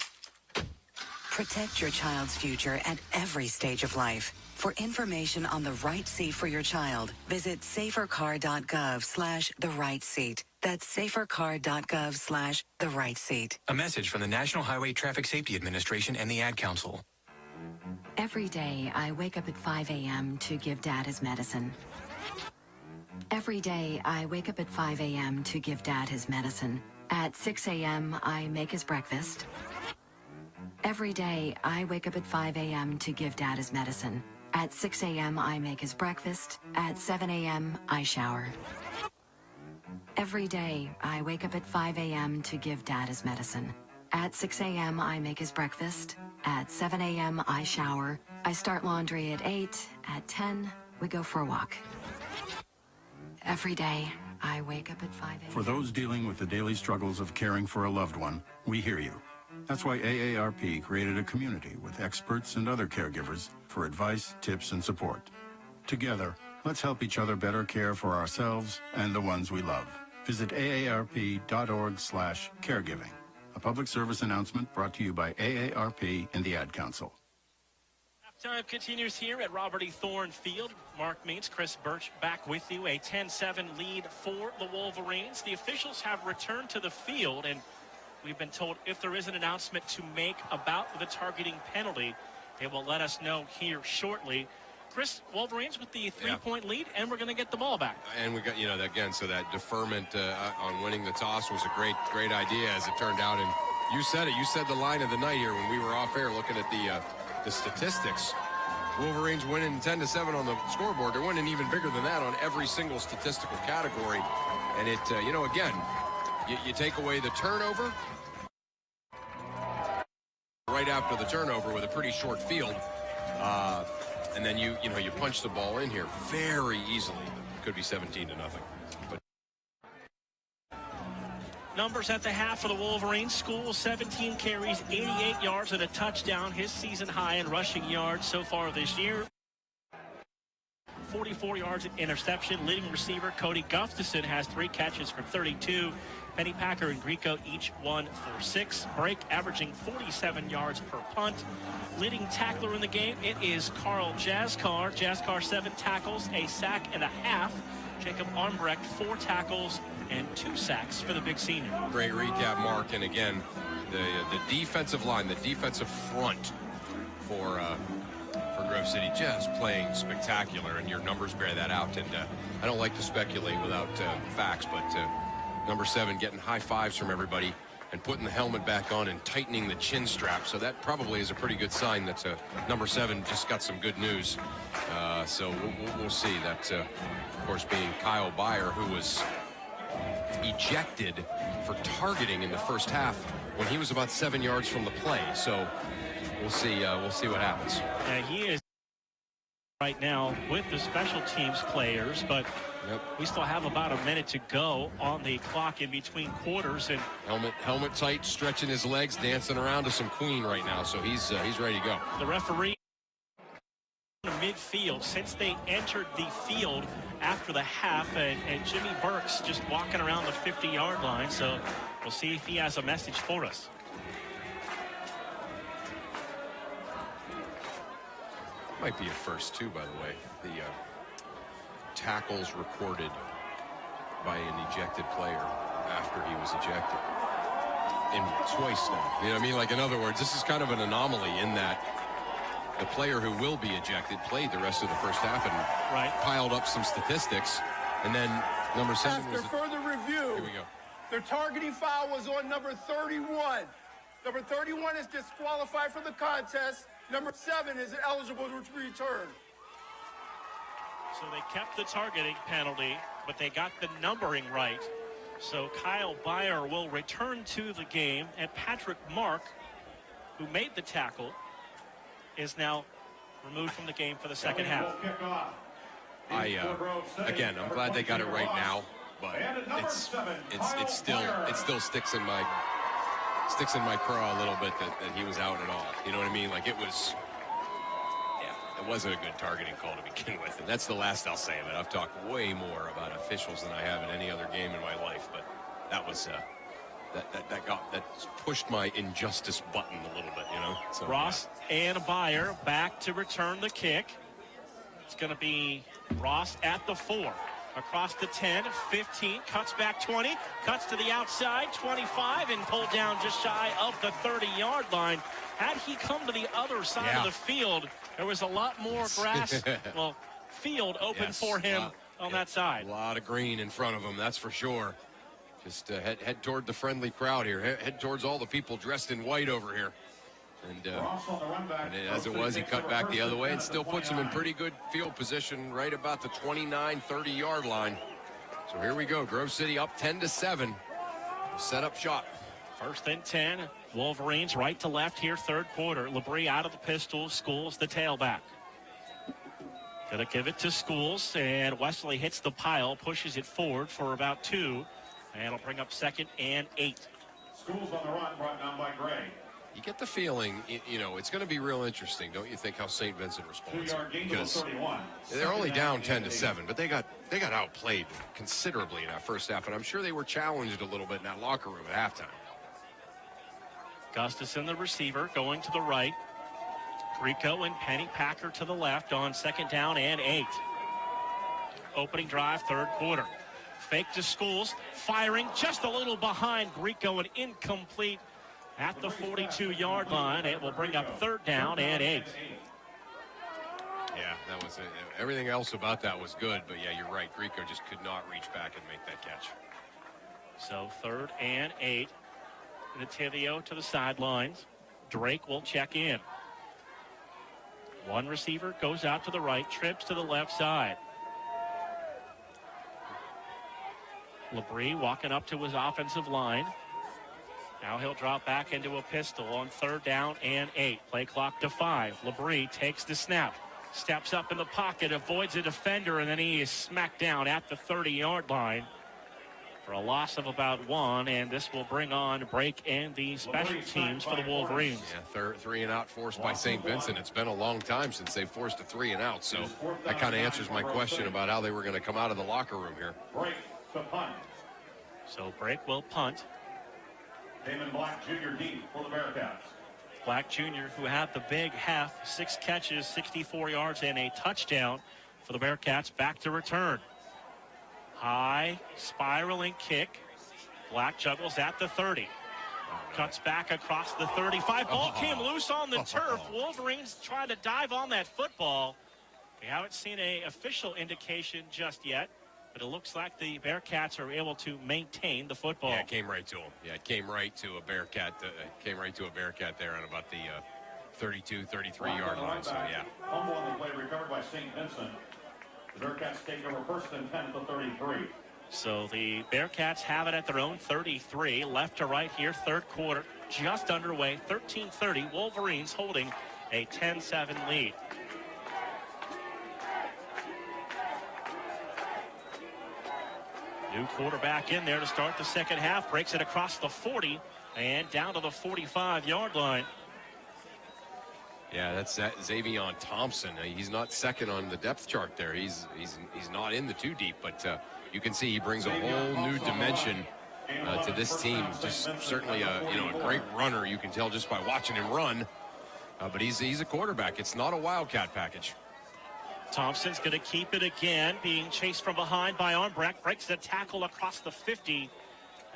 Protect your child's future at every stage of life. For information on the right seat for your child, visit safercar.gov/the-right-seat. That's safercar.gov/the-right-seat. A message from the National Highway Traffic Safety Administration and the Ad Council. Every day, I wake up at 5 a.m. to give Dad his medicine. Every day, I wake up at 5 a.m. to give Dad his medicine. At 6 a.m., I make his breakfast. Every day, I wake up at 5 a.m. to give Dad his medicine. At 6 a.m., I make his breakfast. At 7 a.m., I shower. Every day, I wake up at 5 a.m. to give Dad his medicine. At 6 a.m., I make his breakfast. At 7 a.m., I shower. I start laundry at 8. At 10, we go for a walk. Every day, I wake up at 5 a.m. For those dealing with the daily struggles of caring for a loved one, we hear you. That's why AARP created a community with experts and other caregivers for advice, tips, and support. Together, let's help each other better care for ourselves and the ones we love. Visit aarp.org/caregiving. A public service announcement brought to you by AARP and the Ad Council. Time continues here at Robert E. Thorne Field. Mark Means, Chris Birch back with you. A 10-7 lead for the Wolverines. The officials have returned to the field, and we've been told if there is an announcement to make about the targeting penalty, they will let us know here shortly. Chris, Wolverines with the three-point lead, and we're going to get the ball back. And we got, again, so that deferment on winning the toss was a great idea, as it turned out. And you said it. You said the line of the night here when we were off air looking at the statistics. Wolverines winning 10-7 on the scoreboard. They're winning even bigger than that on every single statistical category. And it, again, you take away the turnover right after the turnover with a pretty short field, and then you punch the ball in here very easily. Could be 17-0. But numbers at the half for the Wolverines. School, 17 carries, 88 yards, and a touchdown. His season high in rushing yards so far this year. 44 yards at interception. Leading receiver Cody Gustafson has 3 catches for 32. Penny Packer and Grieco each 1 for 6. Break averaging 47 yards per punt. Leading tackler in the game, it is Carl Jaskar. Jaskar 7 tackles, a sack and a half. Jacob Armbrecht 4 tackles and 2 sacks for the big senior. Great recap, Mark. And again, the defensive line, the defensive front for Grove City just playing spectacular, and your numbers bear that out. And I don't like to speculate without facts, but number 7 getting high fives from everybody and putting the helmet back on and tightening the chin strap. So that probably is a pretty good sign that number 7 just got some good news. So we'll see. That, of course, being Kyle Byer, who was ejected for targeting in the first half when he was about 7 yards from the play. So we'll see what happens. Yeah, he is right now with the special teams players, but we still have about a minute to go on the clock in between quarters. And helmet tight, stretching his legs, dancing around to some Queen right now. So he's ready to go. The referee midfield since they entered the field after the half, and Jimmy Burks just walking around the 50-yard line. So we'll see if he has a message for us. Might be a first too, by the way. The tackles recorded by an ejected player after he was ejected in twice now. You know what I mean? Like, in other words, this is kind of an anomaly in that the player who will be ejected played the rest of the first half and piled up some statistics, and then number 7 after further review, here we go. Their targeting foul was on number 31. Number 31 is disqualified from the contest. Number 7 is eligible to return. So they kept the targeting penalty, but they got the numbering right. So Kyle Byer will return to the game, and Patrick Mark, who made the tackle, is now removed from the game for the second half. Again, I'm glad they got it right now, but it still sticks in my craw a little bit that he was out at all. You know what I mean? Like, it wasn't a good targeting call to begin with, and that's the last I'll say of it. I've talked way more about officials than I have in any other game in my life, but that was that pushed my injustice button a little bit, you know. So, Ross and Byer back to return the kick. It's going to be Ross at the 4. Across the 10, 15, cuts back 20, cuts to the outside, 25, and pulled down just shy of the 30-yard line. Had he come to the other side of the field, there was a lot more grass, field open for him on that side. A lot of green in front of him, that's for sure. Just head toward the friendly crowd here. Head towards all the people dressed in white over here. And as it was, he cut back the other way and still puts him in pretty good field position right about the 29, 30-yard line. So here we go. Grove City up 10-7. Set up shop. 1st and 10. Wolverines right to left here, third quarter. Labrie out of the pistol. Schools the tailback. Gonna give it to Schools, and Wesley hits the pile, pushes it forward for about 2, and it'll bring up 2nd and 8. Schools on the run, brought down by Gray. You get the feeling, it's going to be real interesting, don't you think, how St. Vincent responds? Because they're only down 10-7, but they got outplayed considerably in that first half, and I'm sure they were challenged a little bit in that locker room at halftime. Gustafson, the receiver, going to the right. Grieco and Penny Packer to the left on 2nd down and 8. Opening drive, 3rd quarter. Fake to Schools, firing just a little behind Grieco, and incomplete at the 42-yard line. It will bring up 3rd down and 8. Yeah, that was it. Everything else about that was good, but yeah, you're right. Grieco just could not reach back and make that catch. So 3rd and 8. Nativio to the sidelines. Drake will check in. One receiver goes out to the right, trips to the left side. Labrie walking up to his offensive line. Now he'll drop back into a pistol on 3rd down and 8. Play clock to 5. Labrie takes the snap. Steps up in the pocket, avoids a defender, and then he is smacked down at the 30-yard line for a loss of about 1, and this will bring on break and the special teams for the Wolverines. Yeah, 3 and out forced by St. Vincent. It's been a long time since they forced a 3 and out, so that kind of answers my question about how they were going to come out of the locker room here. Break to punt. So break will punt. Damon Black Jr. deep for the Bearcats. Black Jr., who had the big half, 6 catches, 64 yards, and a touchdown for the Bearcats, back to return. High, spiraling kick. Black juggles at the 30. Cuts back across the 35. Ball came loose on the turf. Wolverines trying to dive on that football. We haven't seen an official indication just yet, but it looks like the Bearcats are able to maintain the football. Yeah, it came right to him. Yeah, it came right to a Bearcat. Came right to a Bearcat there on about the 32, 33-yard line. So, yeah. Fumble on the play recovered by St. Vincent. The Bearcats take over 1st and 10 at the 33. So the Bearcats have it at their own 33. Left to right here, 3rd quarter. Just underway, 13:30. Wolverines holding a 10-7 lead. New quarterback in there to start the 2nd half. Breaks it across the 40 and down to the 45-yard line. Yeah, that's Xavion Thompson. He's not second on the depth chart there. He's not in the 2 deep, but you can see he brings a whole new dimension to this team. Just certainly a great runner. You can tell just by watching him run. But he's a quarterback. It's not a Wildcat package. Thompson's going to keep it again, being chased from behind by Armbrecht. Breaks the tackle across the 50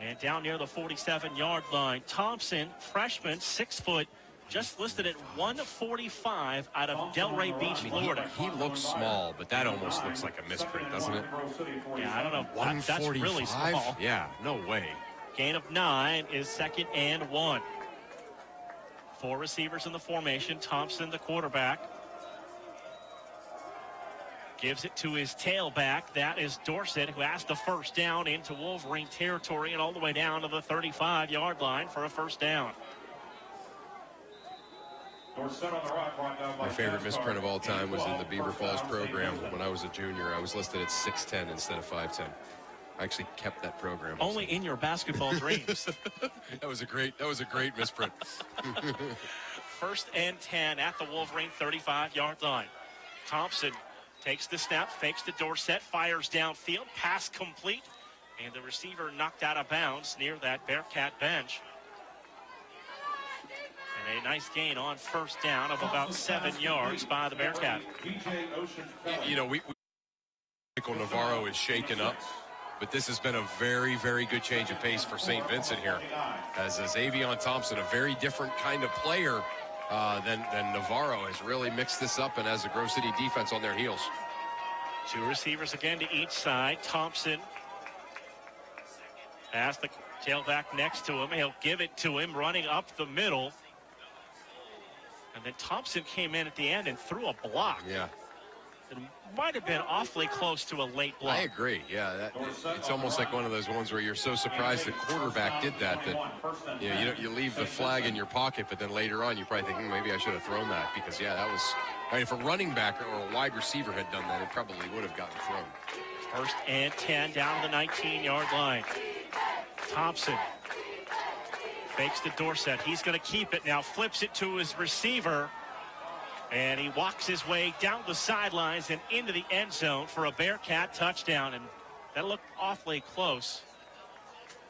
and down near the 47-yard line. Thompson, freshman, 6 foot. Just listed at 145 out of Delray Beach, Florida. He looks small, but that almost looks like a misprint, doesn't it? Yeah, I don't know. 145? That's really small. Yeah, no way. Gain of 9 is 2nd and 1. 4 receivers in the formation. Thompson, the quarterback. Gives it to his tailback. That is Dorsett, who has the 1st down into Wolverine territory and all the way down to the 35-yard line for a 1st down. My favorite misprint of all time was in the Beaver Falls program when I was a junior. I was listed at 6'10" instead of 5'10". I actually kept that program. Only in your basketball dreams. That was a great misprint. 1st and 10 at the Wolverine 35-yard line. Thompson takes the snap, fakes to Dorsett, fires downfield, pass complete, and the receiver knocked out of bounds near that Bearcat bench. And a nice gain on 1st down of about 7 yards by the Bearcat. Michael Navarro is shaken up, but this has been a very, very good change of pace for St. Vincent here. As Xavion Thompson, a very different kind of player than Navarro, has really mixed this up and has a Grove City defense on their heels. 2 receivers again to each side. Thompson has the tailback next to him. He'll give it to him, running up the middle. And then Thompson came in at the end and threw a block. Yeah. It might have been awfully close to a late block. I agree. Yeah, it's almost like one of those ones where you're so surprised the quarterback did that you leave the flag in your pocket, but then later on you probably think, maybe I should have thrown that, because that was, if a running back or a wide receiver had done that, it probably would have gotten thrown. 1st and 10 down to the 19-yard line. Thompson Fakes to Dorsett. He's going to keep it now. Flips it to his receiver. And he walks his way down the sidelines and into the end zone for a Bearcat touchdown. And that looked awfully close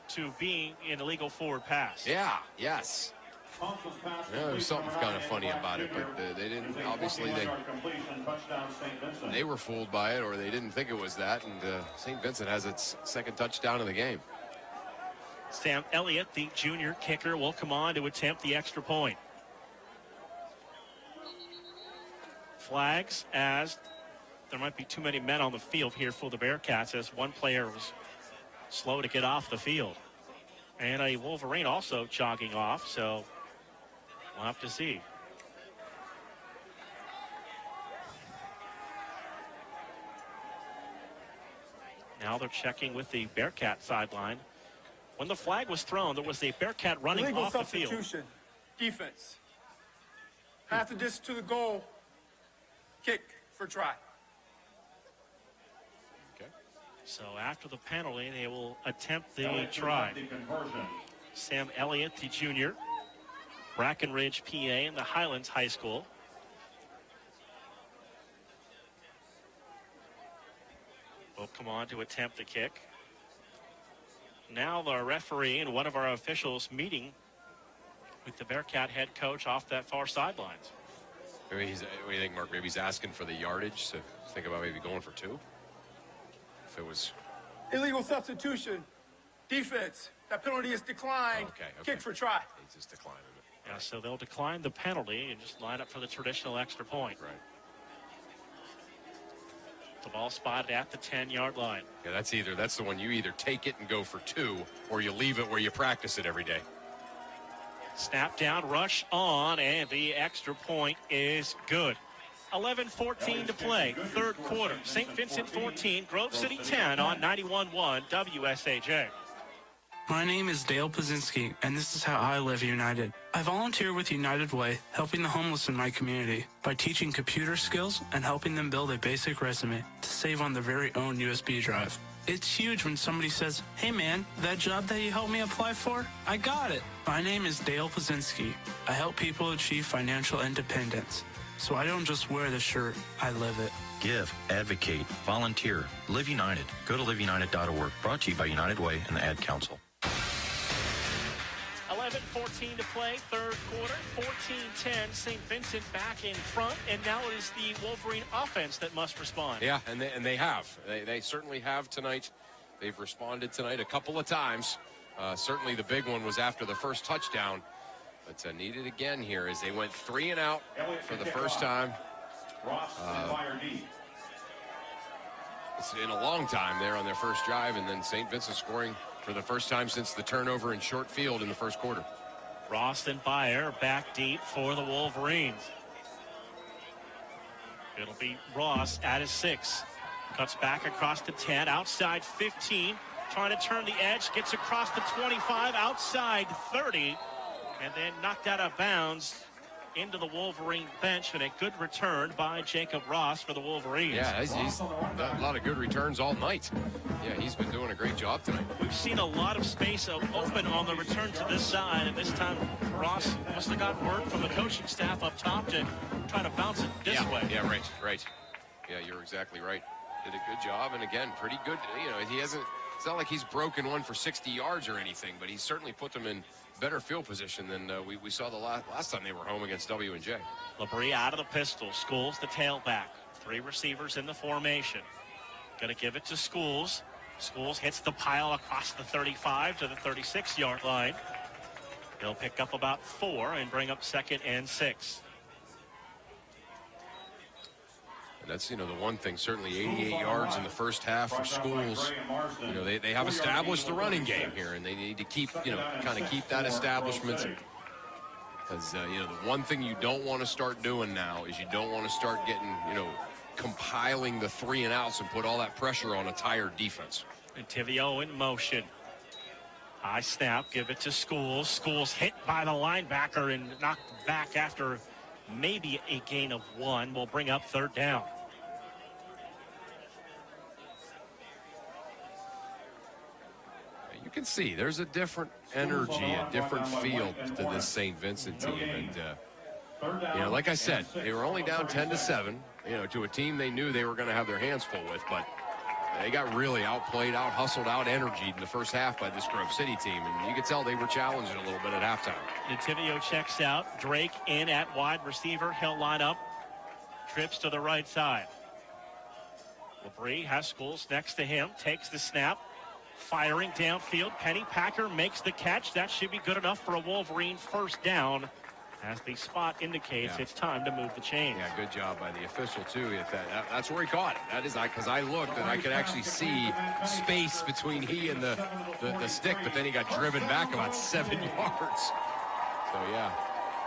to being an illegal forward pass. Yeah, yes. Yeah, there's something kind of funny about it, but they didn't, obviously they were fooled by it, or they didn't think it was that, and St. Vincent has its second touchdown of the game. Sam Elliott, the junior kicker, will come on to attempt the extra point. Flags as there might be too many men on the field here for the Bearcats, as one player was slow to get off the field. And a Wolverine also jogging off, so we'll have to see. Now they're checking with the Bearcat sideline. When the flag was thrown, there was a Bearcat running Illegal off the field. Substitution. Defense. Half the distance to the goal. Kick for try. Okay. So after the penalty, they will attempt the try. Sam Elliott, the junior, Brackenridge, PA, and the Highlands High School. Will come on to attempt the kick. Now the referee and one of our officials meeting with the Bearcat head coach off that far sidelines. Maybe what do you think, Mark? Maybe he's asking for the yardage, so think about maybe going for 2. If it was Illegal substitution. Defense. That penalty is declined. Okay. Kick for try. He's just declining it. Yeah, so they'll decline the penalty and just line up for the traditional extra point. Right. The ball spotted at the 10-yard line. Yeah, that's the one you either take it and go for 2, or you leave it where you practice it every day. Snap down, rush on, and the extra point is good. 11:14 to play, third quarter. St. Vincent 14, Grove City 10 on 91.1 WSAJ. My name is Dale Pazinski, and this is how I live United. I volunteer with United Way, helping the homeless in my community by teaching computer skills and helping them build a basic resume to save on their very own USB drive. It's huge when somebody says, "Hey man, that job that you helped me apply for, I got it." My name is Dale Pazinski. I help people achieve financial independence. So I don't just wear the shirt, I live it. Give, advocate, volunteer, Live United. Go to liveunited.org. Brought to you by United Way and the Ad Council. 11:14 to play, third quarter, 14-10. St. Vincent back in front, and now it is the Wolverine offense that must respond. Yeah, and they have. They certainly have tonight. They've responded tonight a couple of times. Certainly the big one was after the first touchdown. But needed again here as they went 3 and out for the first time. It's in a long time there on their first drive, and then St. Vincent scoring for the first time since the turnover in short field in the first quarter. Ross and Bayer back deep for the Wolverines. It'll be Ross at his 6. Cuts back across the 10, outside 15. Trying to turn the edge, gets across the 25, outside 30. And then knocked out of bounds into the Wolverine bench, and a good return by Jacob Ross for the Wolverines. Yeah, he's done a lot of good returns all night. Yeah, he's been doing a great job tonight. We've seen a lot of space open on the return to this side, and this time Ross must have got word from the coaching staff up top to try to bounce it this way. Yeah, right. Yeah, you're exactly right. Did a good job, and again, pretty good. You know, it's not like he's broken one for 60 yards or anything, but he's certainly put them in better field position than we saw the last time they were home against W&J. Labrie out of the pistol. Schools the tailback. 3 receivers in the formation. Going to give it to Schools. Schools hits the pile across the 35 to the 36-yard line. They'll pick up about 4 and bring up 2nd and 6. And that's, the one thing, certainly 88 yards in the first half for Schools. They have established the running game here, and they need to keep, kind of keep that establishment. Because, the one thing you don't want to start doing now is you don't want to start getting, compiling the 3 and outs and put all that pressure on a tired defense. And Tivio in motion. High snap, give it to Schools. Schools hit by the linebacker and knocked back after maybe a gain of 1. Will bring up 3rd down. can see there's a different energy, a different feel to this St. Vincent team. And, like I said, they were only down 10-7, to a team they knew they were going to have their hands full with. But they got really outplayed, out-hustled, out-energied in the first half by this Grove City team. And you could tell they were challenging a little bit at halftime. Nativio checks out. Drake in at wide receiver. He'll line up. Trips to the right side. Labrie has Schools next to him. Takes the snap. Firing downfield. Penny Packer makes the catch. That should be good enough for a Wolverine first down. As the spot indicates, It's time to move the chain. Yeah, good job by the official, too. That's where he caught it. That is, because I looked and I could actually see space between he and the stick, but then he got driven back about 7 yards. So, yeah,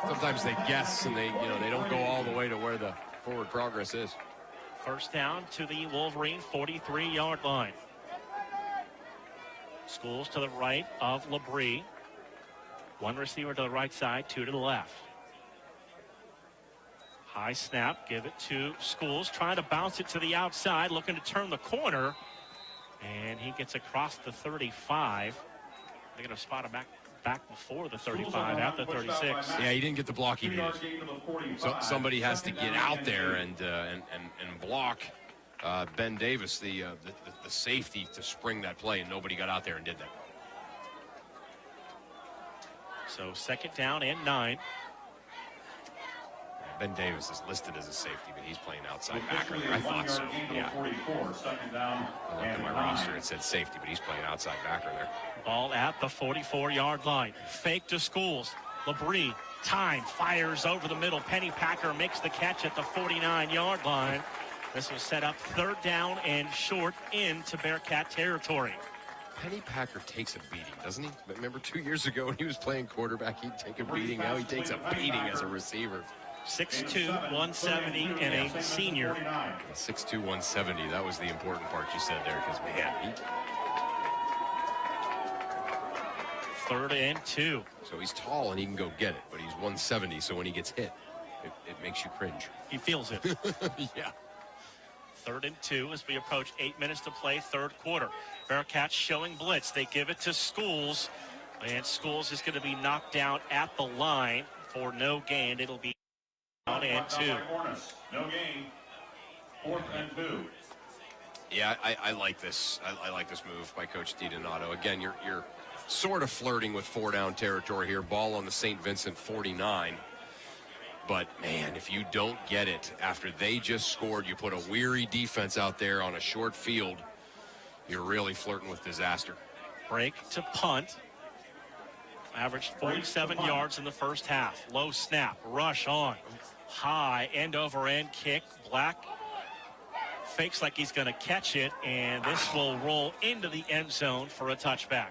sometimes they guess and they don't go all the way to where the forward progress is. First down to the Wolverine 43-yard line. Schools to the right of Labrie. One receiver to the right side, two to the left. High snap, give it to Schools, trying to bounce it to the outside, looking to turn the corner. And he gets across the 35. They're going to spot him back before the 35, at the 36. Yeah, he didn't get the block he needed. So somebody has to get out there and block Ben Davis, the safety, to spring that play, and nobody got out there and did that. So second down and 9. Ben Davis is listed as a safety, but he's playing outside backer. I thought so. Yeah. I looked at my roster. It said safety, but he's playing outside backer there. Ball at the 44-yard line. Fake to Schools. Labrie, time, fires over the middle. Penny Packer makes the catch at the 49-yard line. This was set up third down and short into Bearcat territory. Penny Packer takes a beating, doesn't he? Remember 2 years ago when he was playing quarterback, he'd take a beating. Now he takes a beating as a receiver. 6'2", 170, and a senior. 6'2", 170. That was the important part you said there, because, man, Third and 2. So he's tall and he can go get it, but he's 170, so when he gets hit, it makes you cringe. He feels it. Yeah. Third and 2 as we approach 8 minutes to play, third quarter. Bearcats showing blitz. They give it to Schools, and Schools is going to be knocked down at the line for no gain. It'll be down and 2. No gain. Fourth and 2. Yeah, I like this. I like this move by Coach DiDonato. Again, you're sort of flirting with 4-down territory here. Ball on the St. Vincent 49. But, man, if you don't get it after they just scored, you put a weary defense out there on a short field, you're really flirting with disaster. Break to punt. Averaged 47 yards in the first half. Low snap. Rush on. High end-over-end kick. Black fakes like he's going to catch it, and this will roll into the end zone for a touchback.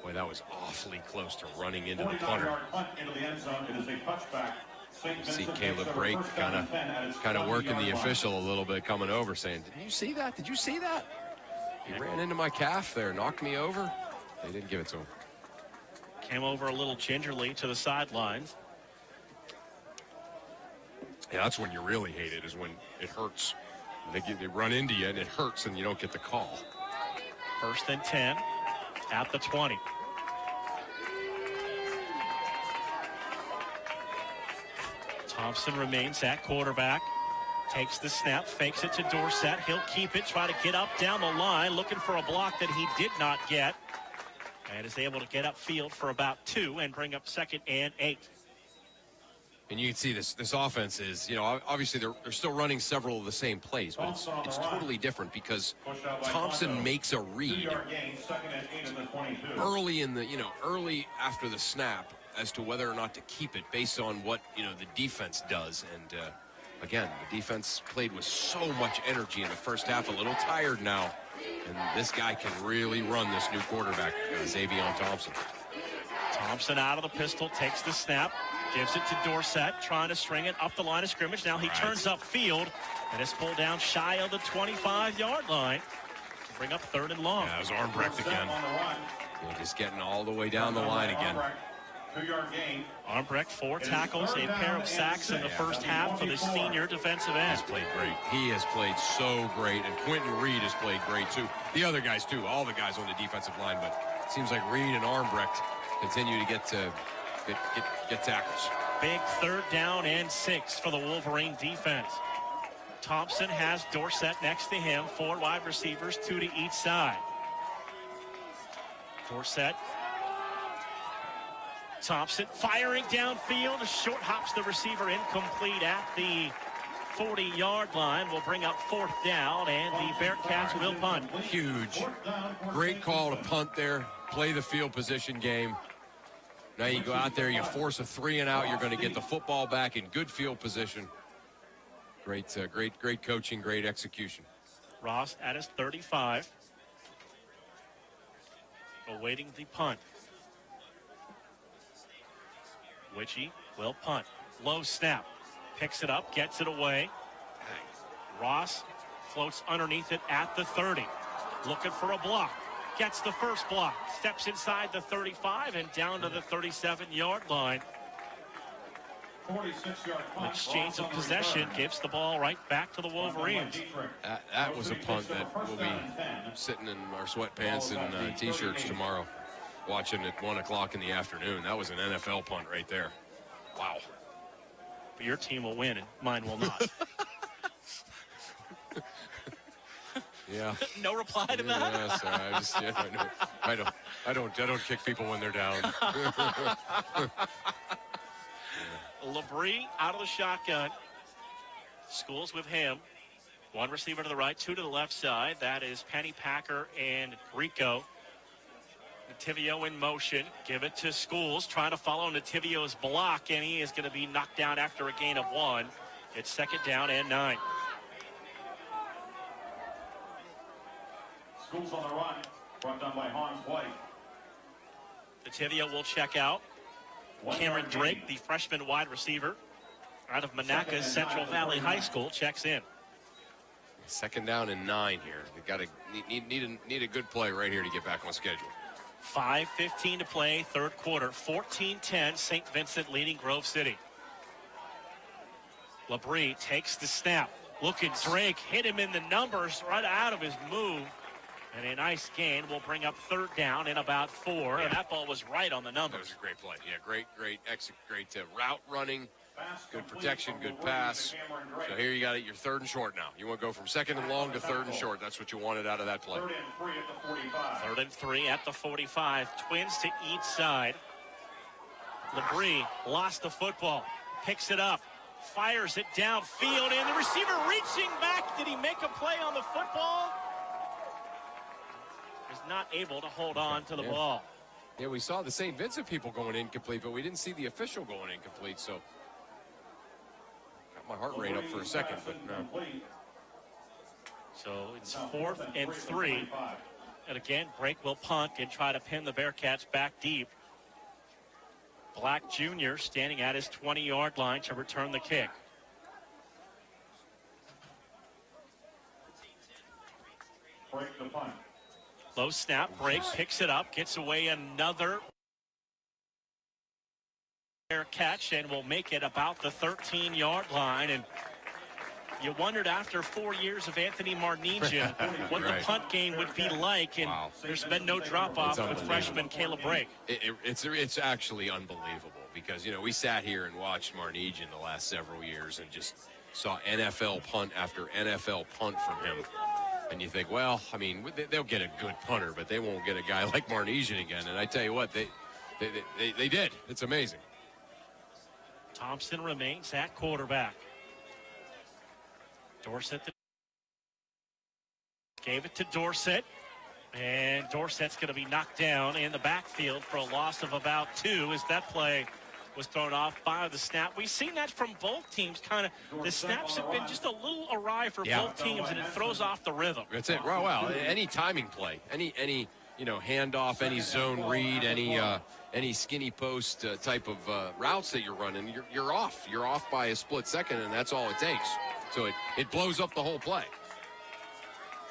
Boy, that was awfully close to running into the punter. Into the end zone. It is a touchback. You see Caleb Brake kind of working the official a little bit, coming over, saying, "Did you see that? Did you see that? He ran into my calf there, knocked me over." They didn't give it to him. Came over a little gingerly to the sidelines. Yeah, that's when you really hate it, is when it hurts. They run into you and it hurts and you don't get the call. First and 10 at the 20. Thompson remains at quarterback. Takes the snap, fakes it to Dorsett. He'll keep it, try to get up down the line, looking for a block that he did not get. And is able to get upfield for about 2 and bring up second and 8. And you can see this offense is, obviously they're still running several of the same plays, but it's totally different because Thompson makes a read early after the snap as to whether or not to keep it based on what, the defense does. And again, the defense played with so much energy in the first half, a little tired now. And this guy can really run, this new quarterback, Xavion Thompson. Thompson out of the pistol, takes the snap, gives it to Dorsett, trying to string it up the line of scrimmage. Now he turns upfield, and it's pulled down shy of the 25-yard line to bring up third and long. Yeah, it was Armbrecht again. Just getting all the way down the line again. 2-yard gain. Armbrecht, 4 tackles, a pair of sacks in the first half for the senior defensive end. He's played great. He has played so great, and Quentin Reed has played great too. The other guys too, all the guys on the defensive line, but seems like Reed and Armbrecht continue to get tackles. Big 3rd down and 6 for the Wolverine defense. Thompson has Dorsett next to him. 4 wide receivers, 2 to each side. Dorsett. Thompson firing downfield. Short hops the receiver, incomplete at the 40-yard line. Will bring up 4th down, and the Bearcats will punt. Huge. Great call to punt there. Play the field position game. Now you go out there, you force a 3-and-out. You're going to get the football back in good field position. Great coaching, great execution. Ross at his 35. Awaiting the punt. Witchy will punt. Low snap. Picks it up, gets it away. Ross floats underneath it at the 30. Looking for a block. Gets the first block. Steps inside the 35 and down to the 37-yard line. 46-yard punt. Exchange of possession gives the ball right back to the Wolverines. That was a punt that will be sitting in our sweatpants and T-shirts tomorrow, watching at 1 o'clock in the afternoon. That was an NFL punt right there. Wow. But your team will win and mine will not. Yeah. No reply to that? Yeah, sorry. I don't kick people when they're down. Labrie out of the shotgun. Schools with him. 1 receiver to the right, 2 to the left side. That is Penny Packer and Rico. Nativio in motion. Give it to Schools. Trying to follow Nativio's block, and he is going to be knocked down after a gain of 1. It's 2nd down and 9. Schools on the run. Brought down by Hans White. Nativio will check out. Cameron Drake, the freshman wide receiver out of Monaca's Central Valley High School, checks in. 2nd down and 9 here. They got to need a good play right here to get back on schedule. 5:15 to play, 3rd quarter. 14-10, St. Vincent leading Grove City. Labrie takes the snap. Look at Drake, hit him in the numbers right out of his move. And a nice gain will bring up 3rd down in about 4. And that ball was right on the numbers. That was a great play. Yeah, great route running, good protection, good pass. So here you got it, your 3rd and short now. You want to go from 2nd and long to 3rd and short. That's what you wanted out of that play. 3rd and 3 at the 45. Twins to each side. Labrie lost the football. Picks it up. Fires it downfield. And the receiver reaching back. Did he make a play on the football? Is not able to hold on to the ball. Yeah, we saw the St. Vincent people going incomplete, but we didn't see the official going incomplete, so got my heart rate up for a second, but no. So it's 4th and 3. And again, Drake will punt and try to pin the Bearcats back deep. Black Jr. standing at his 20-yard line to return the kick. Break the punt. Low snap, Drake picks it up, gets away another catch, and will make it about the 13-yard line. And you wondered after 4 years of Anthony Marnesian what the punt game would be like, and there's been no drop-off with freshman Caleb Drake. It's actually unbelievable because, you know, we sat here and watched Marnesian the last several years and just saw NFL punt after NFL punt from him. And you think, well, I mean, they'll get a good punter, but they won't get a guy like Marnesian again. And I tell you what, they did. It's amazing. Thompson remains at quarterback. Dorsett gave it to Dorsett. And Dorsett's going to be knocked down in the backfield for a loss of about 2 as that play was thrown off by the snap. We've seen that from both teams. Kind of the snaps have been just a little awry for both teams, and it throws off the rhythm. That's it. Well, any timing play, any handoff, any zone read, any skinny post type of routes that you're running, you're off. You're off by a split second, and that's all it takes. So it blows up the whole play.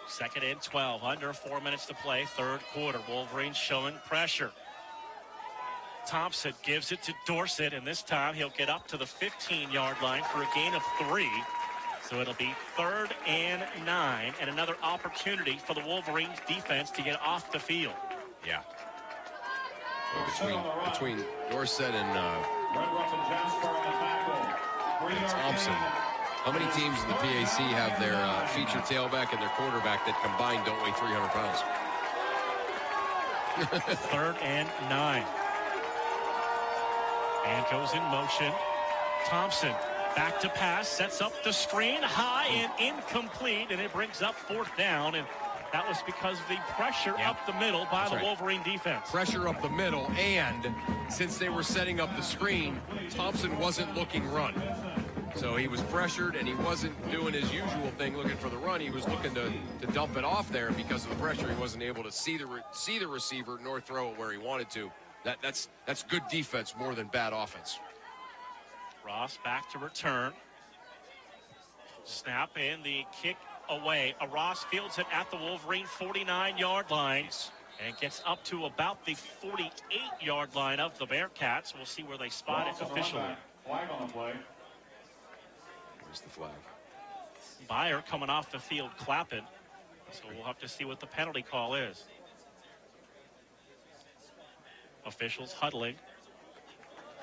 2nd and 12, under 4 minutes to play, 3rd quarter. Wolverines showing pressure. Thompson gives it to Dorsett, and this time he'll get up to the 15-yard line for a gain of 3. So it'll be 3rd and 9, and another opportunity for the Wolverines defense to get off the field. Yeah. Between Dorsett and Thompson. How many teams in the PAC have their featured tailback and their quarterback that combined don't weigh 300 pounds? 3rd and 9. And goes in motion. Thompson back to pass, sets up the screen, high and incomplete, and it brings up 4th down. And that was because of the pressure up the middle by the Wolverine defense. Pressure up the middle, and since they were setting up the screen, Thompson wasn't looking run. So he was pressured, and he wasn't doing his usual thing, looking for the run. He was looking to dump it off there, and because of the pressure, he wasn't able to see the receiver nor throw it where he wanted to. That's good defense more than bad offense. Ross back to return. Snap and the kick away. Ross fields it at the Wolverine 49-yard line and gets up to about the 48-yard line of the Bearcats. We'll see where they spot it officially. Flag on the play. Where's the flag? Byer coming off the field clapping. So we'll have to see what the penalty call is. Officials huddling.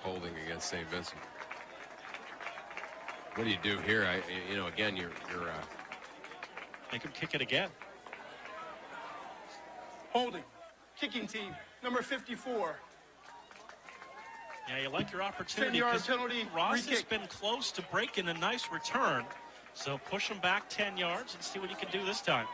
Holding against St. Vincent. What do you do here? Again, you're make him kick it again. Holding. Kicking team, number 54. Yeah, you like your opportunity. 10-yard penalty. Ross has been close to breaking a nice return. So push him back 10 yards and see what he can do this time.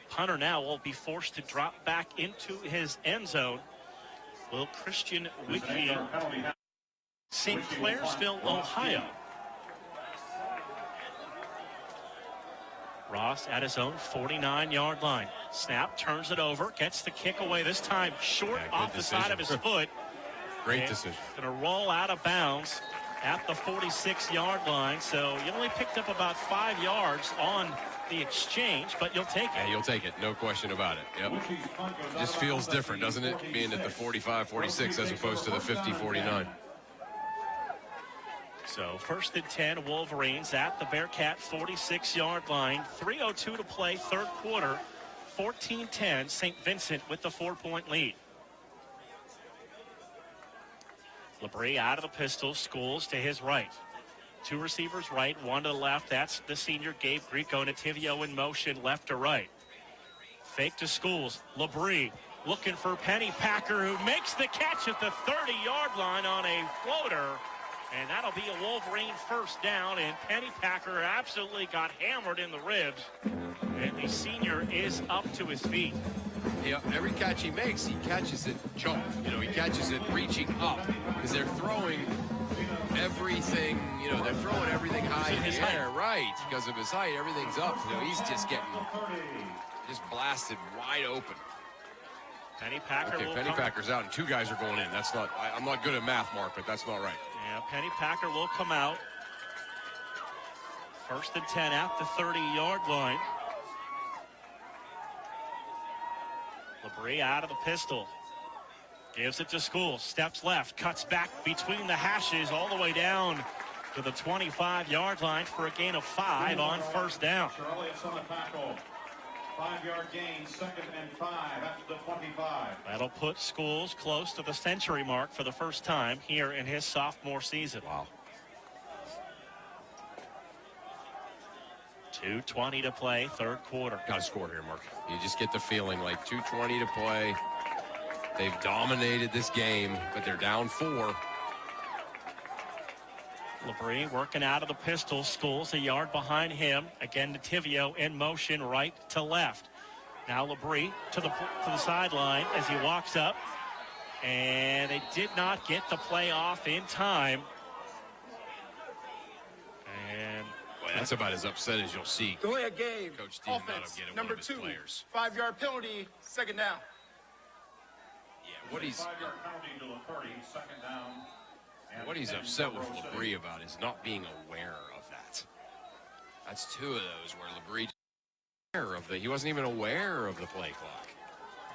Punter now will be forced to drop back into his end zone. Will Christian Wiki, St. Clairsville, Ohio. Ross at his own 49-yard line. Snap, turns it over, gets the kick away this time short off the side of his foot. Great decision. Going to roll out of bounds at the 46-yard line. So you only picked up about 5 yards on the exchange, but you'll take it. Yeah, you'll take it. No question about it. Yep. It just feels different, doesn't it? Being at the 45, 46 as opposed to the 50, 49. So 1st and 10 Wolverines at the Bearcat 46-yard line. 3:02 to play, 3rd quarter. 14-10, St. Vincent with the 4-point lead. Labrie out of the pistol, Schools to his right. 2 receivers right, 1 to the left. That's the senior Gabe Greco. Nativio in motion left to right. Fake to Schools. Labrie looking for Penny Packer, who makes the catch at the 30-yard line on a floater. And that'll be a Wolverine 1st down. And Penny Packer absolutely got hammered in the ribs. And the senior is up to his feet. Yeah, every catch he makes, he catches it jump. He catches it reaching up. Because they're throwing everything, they're throwing everything high in the air. Right, because of his height, everything's up. He's just getting blasted wide open. Penny Packer Penny Packer's out, and 2 guys are going in. That's not, I'm not good at math, Mark, but that's not right. Yeah, Penny Packer will come out. 1st and 10 at the 30-yard line. Labrie out of the pistol. Gives it to Schools. Steps left. Cuts back between the hashes all the way down to the 25-yard line for a gain of 5 on 1st down. 5-yard gain, 2nd and 5 at the 25. That'll put Schools close to the century mark for the first time here in his sophomore season. Wow. 2:20 to play, 3rd quarter. Got to score here, Mark. You just get the feeling like 2:20 to play. They've dominated this game, but they're down 4. Labrie working out of the pistol. Schools a yard behind him. Again, Nativio in motion right to left. Now Labrie to the sideline as he walks up. And they did not get the play off in time. And boy, that's about as upset as you'll see. Go ahead, Gabe. Coach Steve Offense, get number one of 2. his players. 5-yard penalty, 2nd down. Yeah, what he's 5-yard penalty to the 30, 2nd down. What he's upset with Labrie about is not being aware of that. That's 2 of those where Labrie he wasn't even aware of the play clock.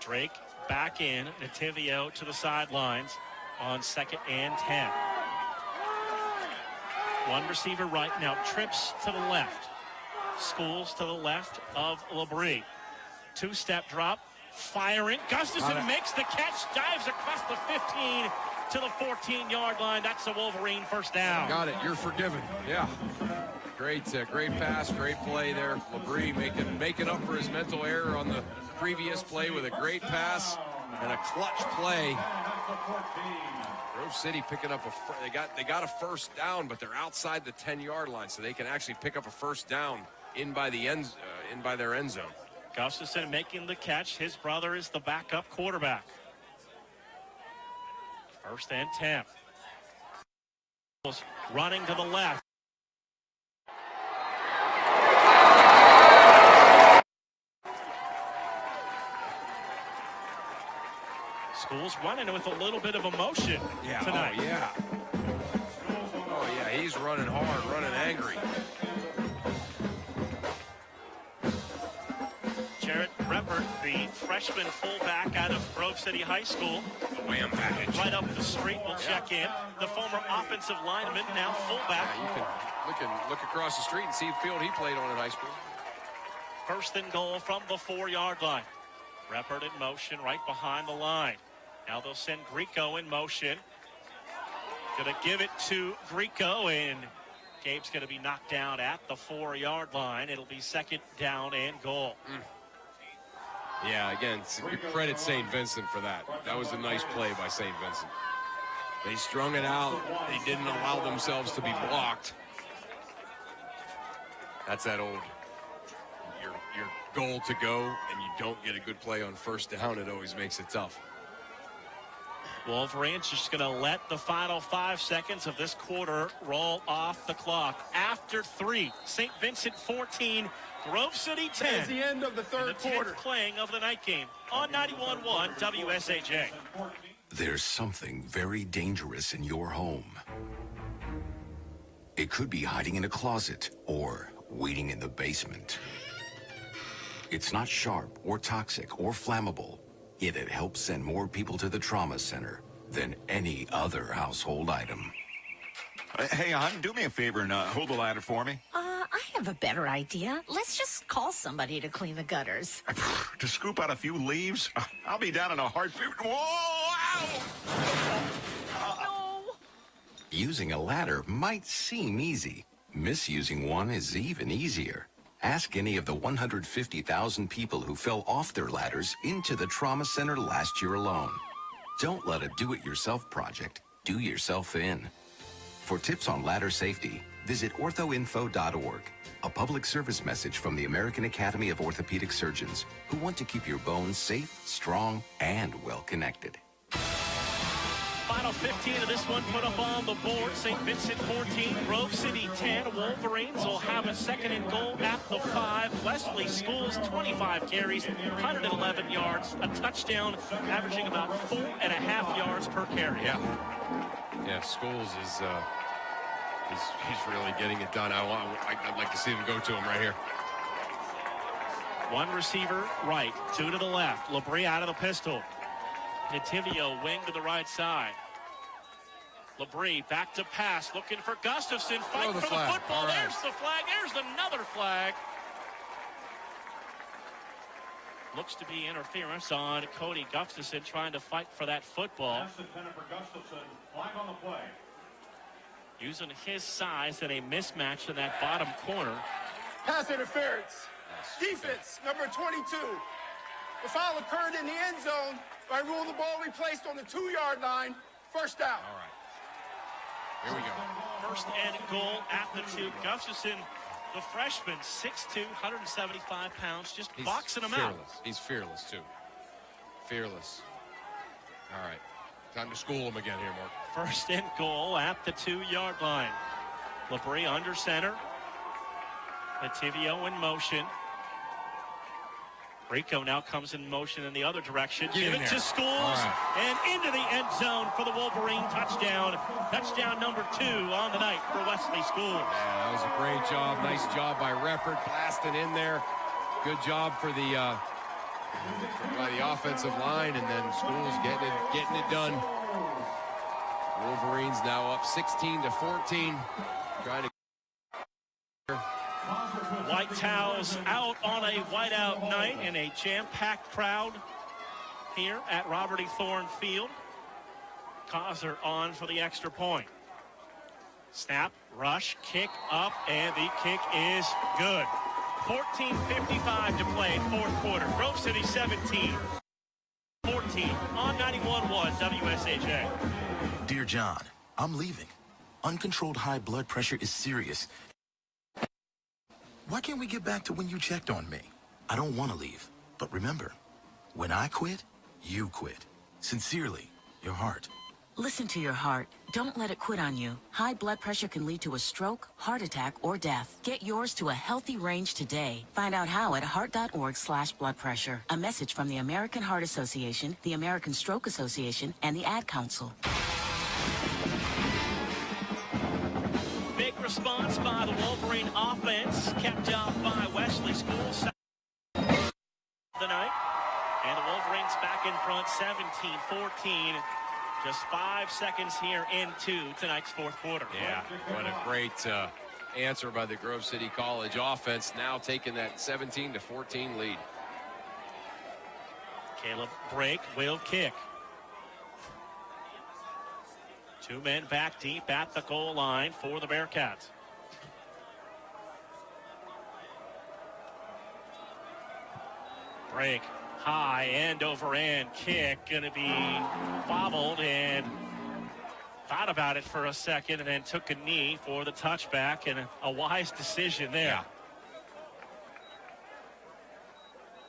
Drake back in. Nativio to the sidelines on 2nd and 10. 1 receiver right now. Trips to the left. Schools to the left of Labrie. Two-step drop, firing. Gustafson makes the catch, dives across the 15 to the 14-yard line. That's a Wolverine first down. Got it. You're forgiven. Yeah. Great pass, great play there. Labrie making up for his mental error on the previous play with a great pass and a clutch play. Grove City picking up they got a first down, but they're outside the 10-yard line, so they can actually pick up a first down in by their end zone. Gustafson making the catch. His brother is the backup quarterback. First and 10. Running to the left. School's running with a little bit of emotion tonight. Oh, yeah, he's running hard, running angry. Jarrett Reppert, the freshman fullback out of Grove City High School. The wham package. Right up the street will check in. The former offensive lineman, now fullback. Yeah, you can look across the street and see the field he played on in high school. First and goal from the 4-yard line. Reppert in motion right behind the line. Now they'll send Grieco in motion. Gonna give it to Grieco, and Gabe's gonna be knocked down at the 4-yard line. It'll be second down and goal. Yeah, again, credit St. Vincent for that. That was a nice play by St. Vincent. They strung it out. They didn't allow themselves to be blocked. That's that old, your goal to go, and you don't get a good play on first down. It always makes it tough. Wolverines just going to let the final 5 seconds of this quarter roll off the clock. After 3, St. Vincent 14, Grove City 10. It's the end of the third quarter. Playing of the night game on 91.1 WSAJ. There's something very dangerous in your home. It could be hiding in a closet or waiting in the basement. It's not sharp or toxic or flammable, yet it helps send more people to the trauma center than any other household item. Hey, hon, do me a favor and hold the ladder for me. I have a better idea. Let's just call somebody to clean the gutters. To scoop out a few leaves? I'll be down in a heartbeat. Whoa! Ow! No! Using a ladder might seem easy. Misusing one is even easier. Ask any of the 150,000 people who fell off their ladders into the trauma center last year alone. Don't let a do-it-yourself project do yourself in. For tips on ladder safety, visit orthoinfo.org, a public service message from the American Academy of Orthopedic Surgeons, who want to keep your bones safe, strong, and well-connected. Final 15 of this one put up on the board. St. Vincent 14, Grove City 10. Wolverines will have a second and goal at the 5. Wesley Schools 25 carries, 111 yards, a touchdown, averaging about 4.5 yards per carry. Yeah, Schools is he's really getting it done. I'd like to see them go to him right here. One receiver right, 2 to the left. Labrie out of the pistol. Nativio wing to the right side. Labrie back to pass, looking for Gustafson. Fight for the football. Right. There's the flag. There's another flag. Looks to be interference on Cody Gustafson trying to fight for that football. Flag on the play. Using his size and a mismatch in that bottom corner. Pass interference. Defense, number 22. The foul occurred in the end zone. By rule, the ball be placed on the 2-yard line. First down. All right. Here we go. First and goal at the 2. Gustafson, the freshman, 6'2", 175 pounds, just boxing him out. He's fearless, too. Fearless. All right. Time to school him again here, Mark. First and goal at the 2-yard line. Labrie under center. Nativio in motion. Rico now comes in motion in the other direction. Give it to Schools and into the end zone for the Wolverine touchdown. Touchdown number 2 on the night for Wesley Schools. Yeah, that was a great job. Nice job by Reppert, blasting in there. Good job for the by the offensive line, and then Schools getting it done. Wolverines now up 16-14. Trying to. White White towels out on a whiteout night in a jam-packed crowd here at Robert E. Thorne Field. Causer on for the extra point. Snap, rush, kick up, and the kick is good. 14:55 to play, fourth quarter. Grove City 17, 14 on 91.1 WSHA. Dear John, I'm leaving. Uncontrolled high blood pressure is serious. Why can't we get back to when you checked on me? I don't want to leave, but remember, when I quit, you quit. Sincerely, your heart. Listen to your heart. Don't let it quit on you. High blood pressure can lead to a stroke, heart attack, or death. Get yours to a healthy range today. Find out how at heart.org/blood pressure. A message from the American Heart Association, the American Stroke Association, and the Ad Council. Big response by the Wolverine offense, kept off by Wesley Schools the night. And the Wolverines back in front 17-14. Just 5 seconds here into tonight's fourth quarter. Yeah, what a great answer by the Grove City College offense, now taking that 17-14 lead. Caleb Brake will kick. Two men back deep at the goal line for the Bearcats. Brake. High end over end kick, going to be bobbled, and thought about it for a second and then took a knee for the touchback, and a wise decision there. Yeah.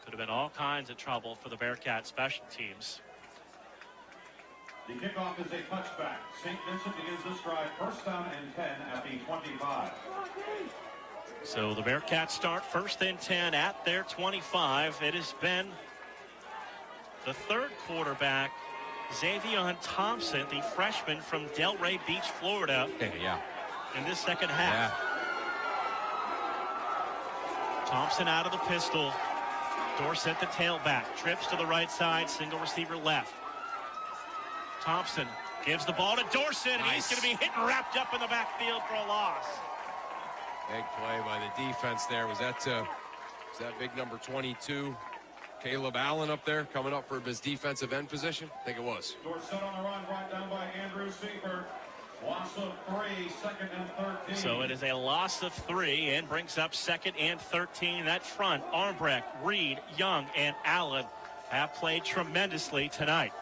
Could have been all kinds of trouble for the Bearcat special teams. The kickoff is a touchback. St. Vincent begins this drive first down and 10 at the 25. So the Bearcats start first and 10 at their 25. It has been the third quarterback, Xavier Thompson, the freshman from Delray Beach, Florida, in this second half. Thompson out of the pistol. Dorsett the tailback. Trips to the right side. Single receiver left. Thompson gives the ball to Dorsett, and he's going to be hit and wrapped up in the backfield for a loss. Big play by the defense there. Was that big number 22? Caleb Allen up there coming up for his defensive end position? I think it was. Dorsett on the run, brought down by Andrew Seifert. Loss of 3, second and 13. So it is a loss of 3 and brings up second and 13. That front, Armbrecht, Reed, Young, and Allen have played tremendously tonight.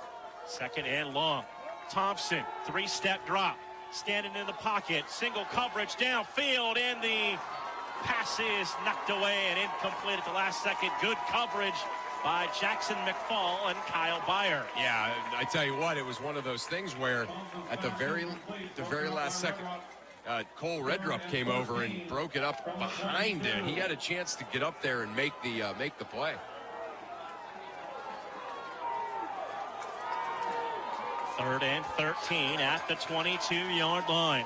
Second and long. Thompson, 3-step drop. Standing in the pocket. Single coverage downfield, and the pass is knocked away and incomplete at the last second. Good coverage by Jackson McFall and Kyle Byer. Yeah, I tell you what, it was one of those things where at the very last second, Cole Redrup came over and broke it up behind it. He had a chance to get up there and make the play. Third and 13 at the 22-yard line.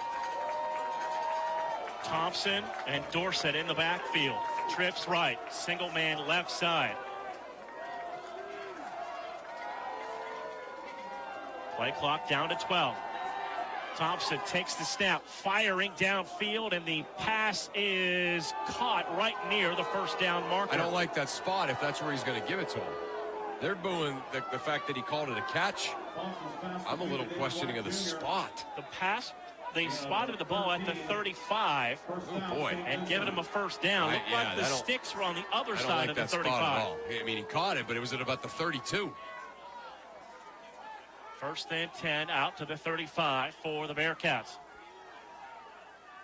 Thompson and Dorsett in the backfield. Trips right, single man left side. Play clock down to 12. Thompson takes the snap, firing downfield, and the pass is caught right near the first down marker. I don't like that spot if that's where he's going to give it to him. They're booing the fact that he called it a catch. I'm a little questioning of the spot. The pass, they spotted the ball at the 35. Oh, boy. And given him a first down. Looked like the sticks were on the other side of the 35. At all. I mean, he caught it, but it was at about the 32. First and 10 out to the 35 for the Bearcats.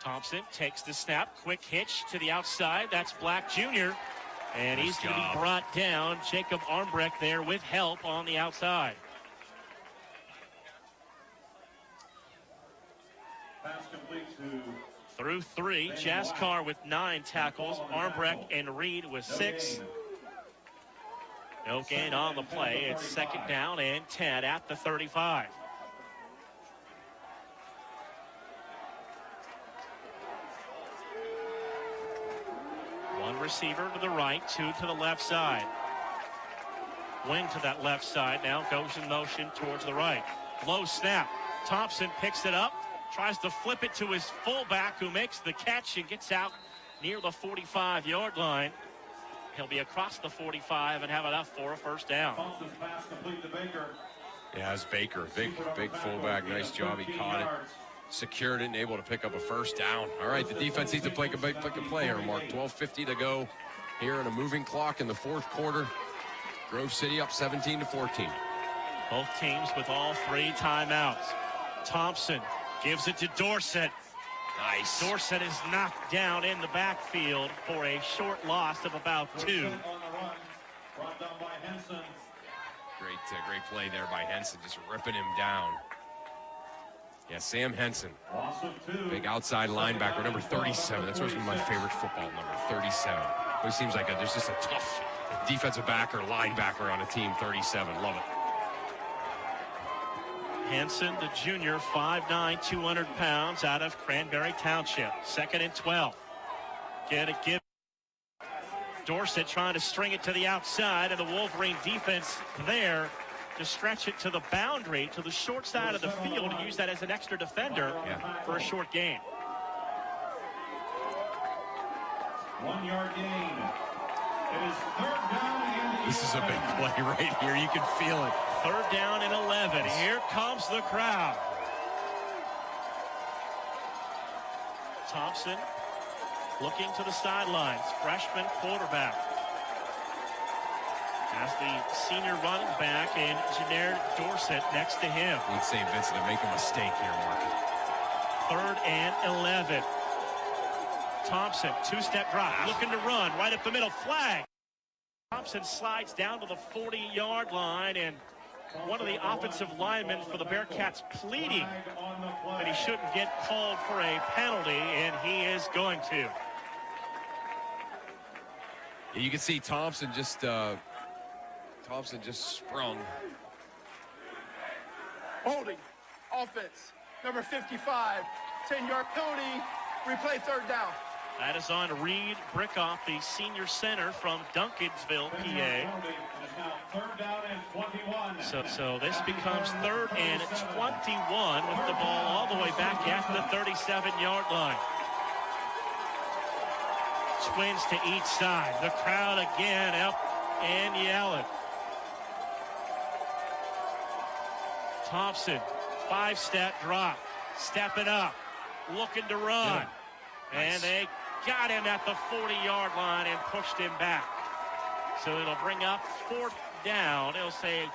Thompson takes the snap. Quick hitch to the outside. That's Black Jr. And he's going to be brought down. Jacob Armbrecht there with help on the outside. Pass complete to through 3. Jaskar with 9 tackles. Armbrecht and Reed with 6. No gain on the play. It's second down and 10 at the 35. One receiver to the right, 2 to the left side. Wing to that left side now, goes in motion towards the right. Low snap. Thompson picks it up, tries to flip it to his fullback, who makes the catch and gets out near the 45-yard line. He'll be across the 45 and have enough for a first down. Thompson's pass complete to Baker. Yeah, it's Baker. Big fullback. Nice job. He caught it. Secured it and able to pick up a first down. All right, the defense needs to play a play here, Mark. 12:50 to go here in a moving clock in the fourth quarter. Grove City up 17-14. Both teams with all 3 timeouts. Thompson gives it to Dorsett. Nice. Dorsett is knocked down in the backfield for a short loss of about 2. On the run, brought down by Henson. Great play there by Henson, just ripping him down. Yeah, Sam Henson. Loss of 2. Big outside linebacker, number 37. That's always been my favorite football number, 37. Always seems like there's just a tough defensive back or linebacker on a team, 37. Love it. Henson, the junior, 5'9", 200 pounds, out of Cranberry Township. 2nd and 12. Get a give. Dorsett trying to string it to the outside, and the Wolverine defense there to stretch it to the boundary, to the short side of the field, and use that as an extra defender for a short gain. 1 yard gain. It is 3rd down and This is a big play right here. You can feel it. 3rd down and 11. Here comes the crowd. Thompson looking to the sidelines. Freshman quarterback. As the senior running back and Janare Dorsett next to him. Need St. Vincent to make a mistake here, Mark. 3rd and 11. Thompson, 2-step drop, looking to run right up the middle. Flag. Thompson slides down to the 40-yard line, and one of the offensive linemen for the Bearcats pleading that he shouldn't get called for a penalty, and he is going to. Yeah, you can see Thompson just sprung. Holding. Offense. Number 55. 10-yard penalty. Replay 3rd down. That is on Reed Brickoff, the senior center from Duncansville, PA. So this becomes 3rd and 21 with the ball all the way back at the 37-yard line. Twins to each side. The crowd again up and yelling. Thompson, 5-step drop, stepping up, looking to run. Yeah. And they got him at the 40-yard line and pushed him back. So it'll bring up 4th down. It'll say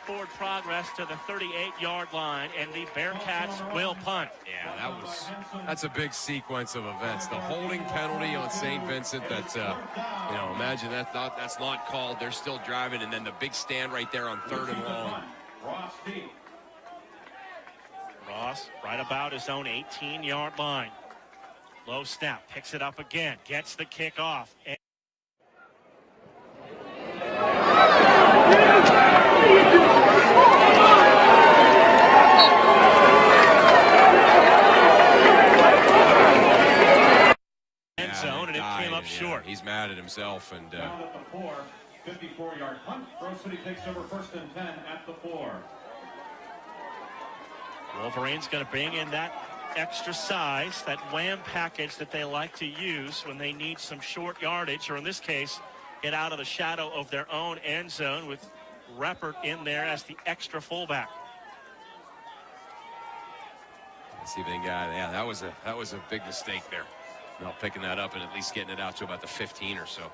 forward progress to the 38-yard line, and the Bearcats will punt. Yeah, that's a big sequence of events. The holding penalty on St. Vincent, that's imagine that's not called. They're still driving, and then the big stand right there on 3rd and long. Ross right about his own 18-yard line. Low snap, picks it up again, gets the kick off. End zone, and it came up short. He's mad at himself. And down at the 4, 54-yard punt. Grove City takes over 1st and 10 at the 4. Wolverine's going to bring in that extra size, that wham package that they like to use when they need some short yardage, or in this case, get out of the shadow of their own end zone, with Reppert in there as the extra fullback. Let's see if they got it. Yeah, that was a big mistake there. Not picking that up and at least getting it out to about the 15 or so.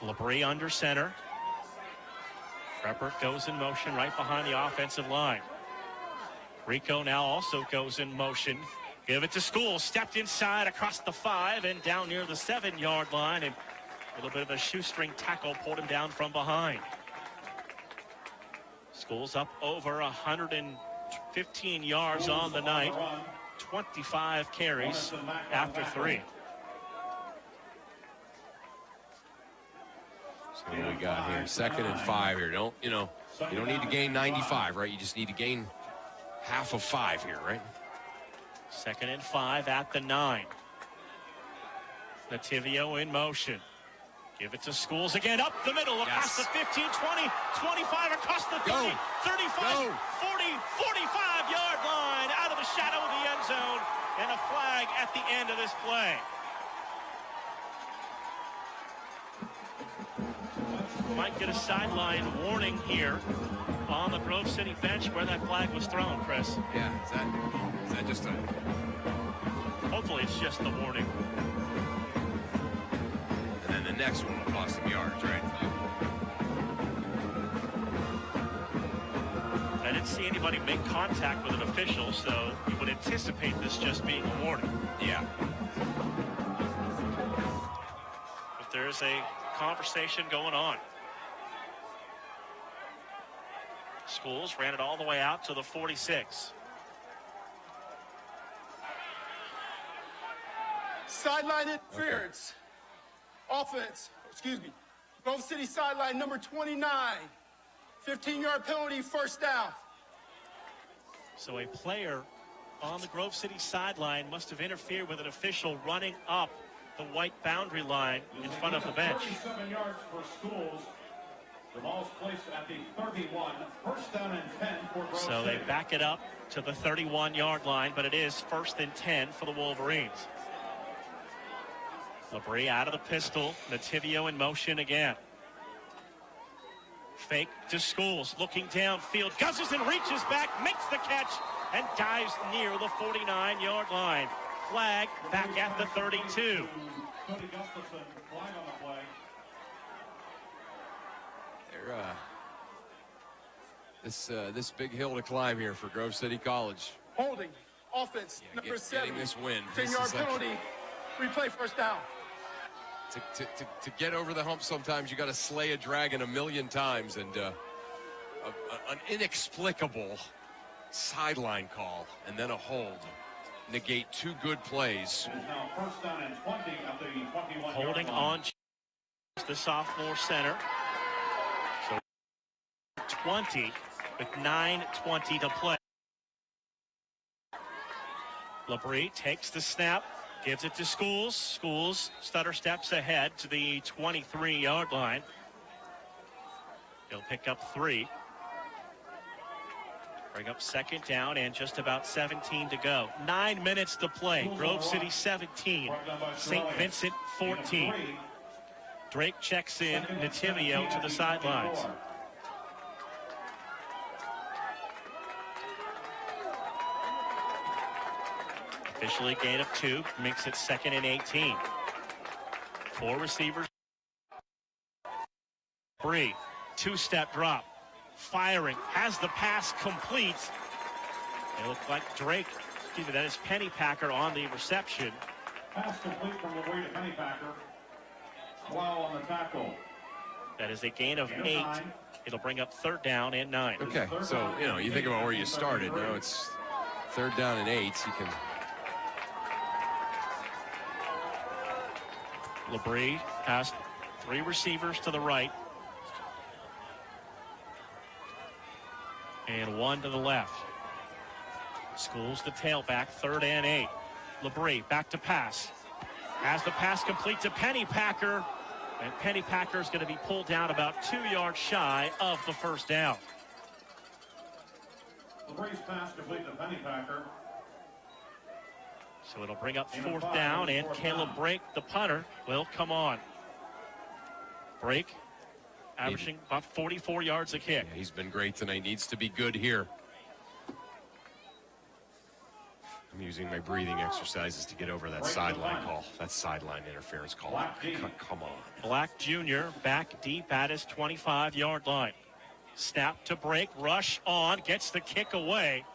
Labrie under center. Reppert goes in motion right behind the offensive line. Rico now also goes in motion. Give it to School. Stepped inside across the 5 and down near the 7-yard line. And a little bit of a shoestring tackle pulled him down from behind. School's up over 115 yards on the night. 25 carries after 3. So what do we got here? 2nd and 5 here. You don't need to gain 95, right? You just need to gain half of 5 here, right? 2nd and 5 at the 9. Nativio in motion. Give it to Schools again, up the middle, across the 15, 20, 25, across the 30, 35, 40, 45-yard line, out of the shadow of the end zone, and a flag at the end of this play. might get a sideline warning here on the Grove City bench where that flag was thrown, Chris. Yeah, is that just a... Hopefully it's just the warning. And then the next one will cost them yards, right? I didn't see anybody make contact with an official, so you would anticipate this just being a warning. Yeah. But there's a conversation going on. Schools ran it all the way out to the 46. Sideline interference. Offense, Grove City sideline number 29. 15-yard penalty, first down. So a player on the Grove City sideline must have interfered with an official running up the white boundary line in front of the bench. 37 yards for Schools. The ball's placed at the 31. First down and 10 for Grove City. So they back it up to the 31-yard line, but it is first and 10 for the Wolverines. Labrie out of the pistol. Nativio in motion again. Fake to Schools, looking downfield, guzzles and reaches back, makes the catch, and dives near the 49-yard line. Flag back at the 32. This big hill to climb here for Grove City College. Holding. Offense, number 7. Getting this win. 10-yard penalty. Replay, first down. To get over the hump, sometimes you got to slay a dragon a million times, and an inexplicable sideline call and then a hold negate 2 good plays. Now first down and 20 at the 21. Holding on the sophomore center. So 20 with 9:20 to play. Labrie takes the snap. Gives it to Schools. Schools stutter steps ahead to the 23-yard line. He'll pick up 3. Bring up second down and just about 17 to go. 9 minutes to play. Grove City 17. St. Vincent 14. Drake checks in. Nativio to the sidelines. Officially gain of 2, makes it 2nd and 18. 4 receivers. Bree, 2-step drop. Firing, has the pass complete. It looked like Drake, that is Pennypacker on the reception. Pass complete from Labrie to Pennypacker. Wow on the tackle. That is a gain of 8. It'll bring up 3rd down and 9. Okay, so, you think about where you started. Now it's 3rd down and 8. You can... Labrie has 3 receivers to the right and 1 to the left. Schools the tailback, 3rd and 8. Labrie back to pass. Has the pass complete to Pennypacker, and Pennypacker is going to be pulled down about 2 yards shy of the first down. Labrie's pass complete to Pennypacker. So it'll bring up 4th down, and Caleb Brake, the punter, will come on. Brake averaging about 44 yards a kick. Yeah, he's been great tonight. Needs to be good here. I'm using my breathing exercises to get over that sideline call. That sideline interference call. Come on. Black Jr. back deep at his 25-yard line. Snap to Brake, rush on, gets the kick away.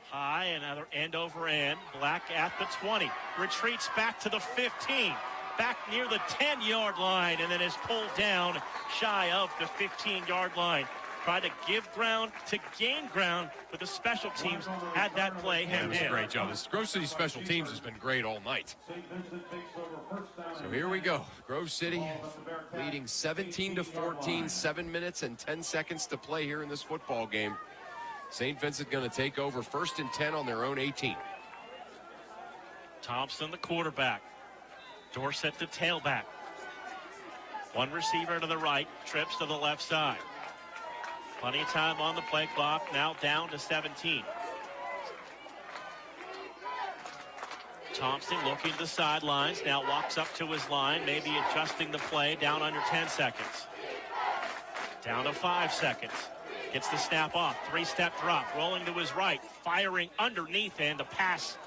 High, another end over end. Black at the 20. Retreats back to the 15. Back near the 10-yard line, and then is pulled down shy of the 15-yard line. Tried to give ground to gain ground, but the special teams had that play hemmed in. Great job. This Grove City special teams has been great all night. So here we go. Grove City leading 17-14, 7 minutes and 10 seconds to play here in this football game. St. Vincent going to take over 1st and 10 on their own 18. Thompson, the quarterback. Dorsett, the tailback. 1 receiver to the right, trips to the left side. Plenty of time on the play clock, now down to 17. Thompson looking to the sidelines, now walks up to his line, maybe adjusting the play, down under 10 seconds. Down to 5 seconds. Gets the snap off. 3-step drop. Rolling to his right. Firing underneath, and the pass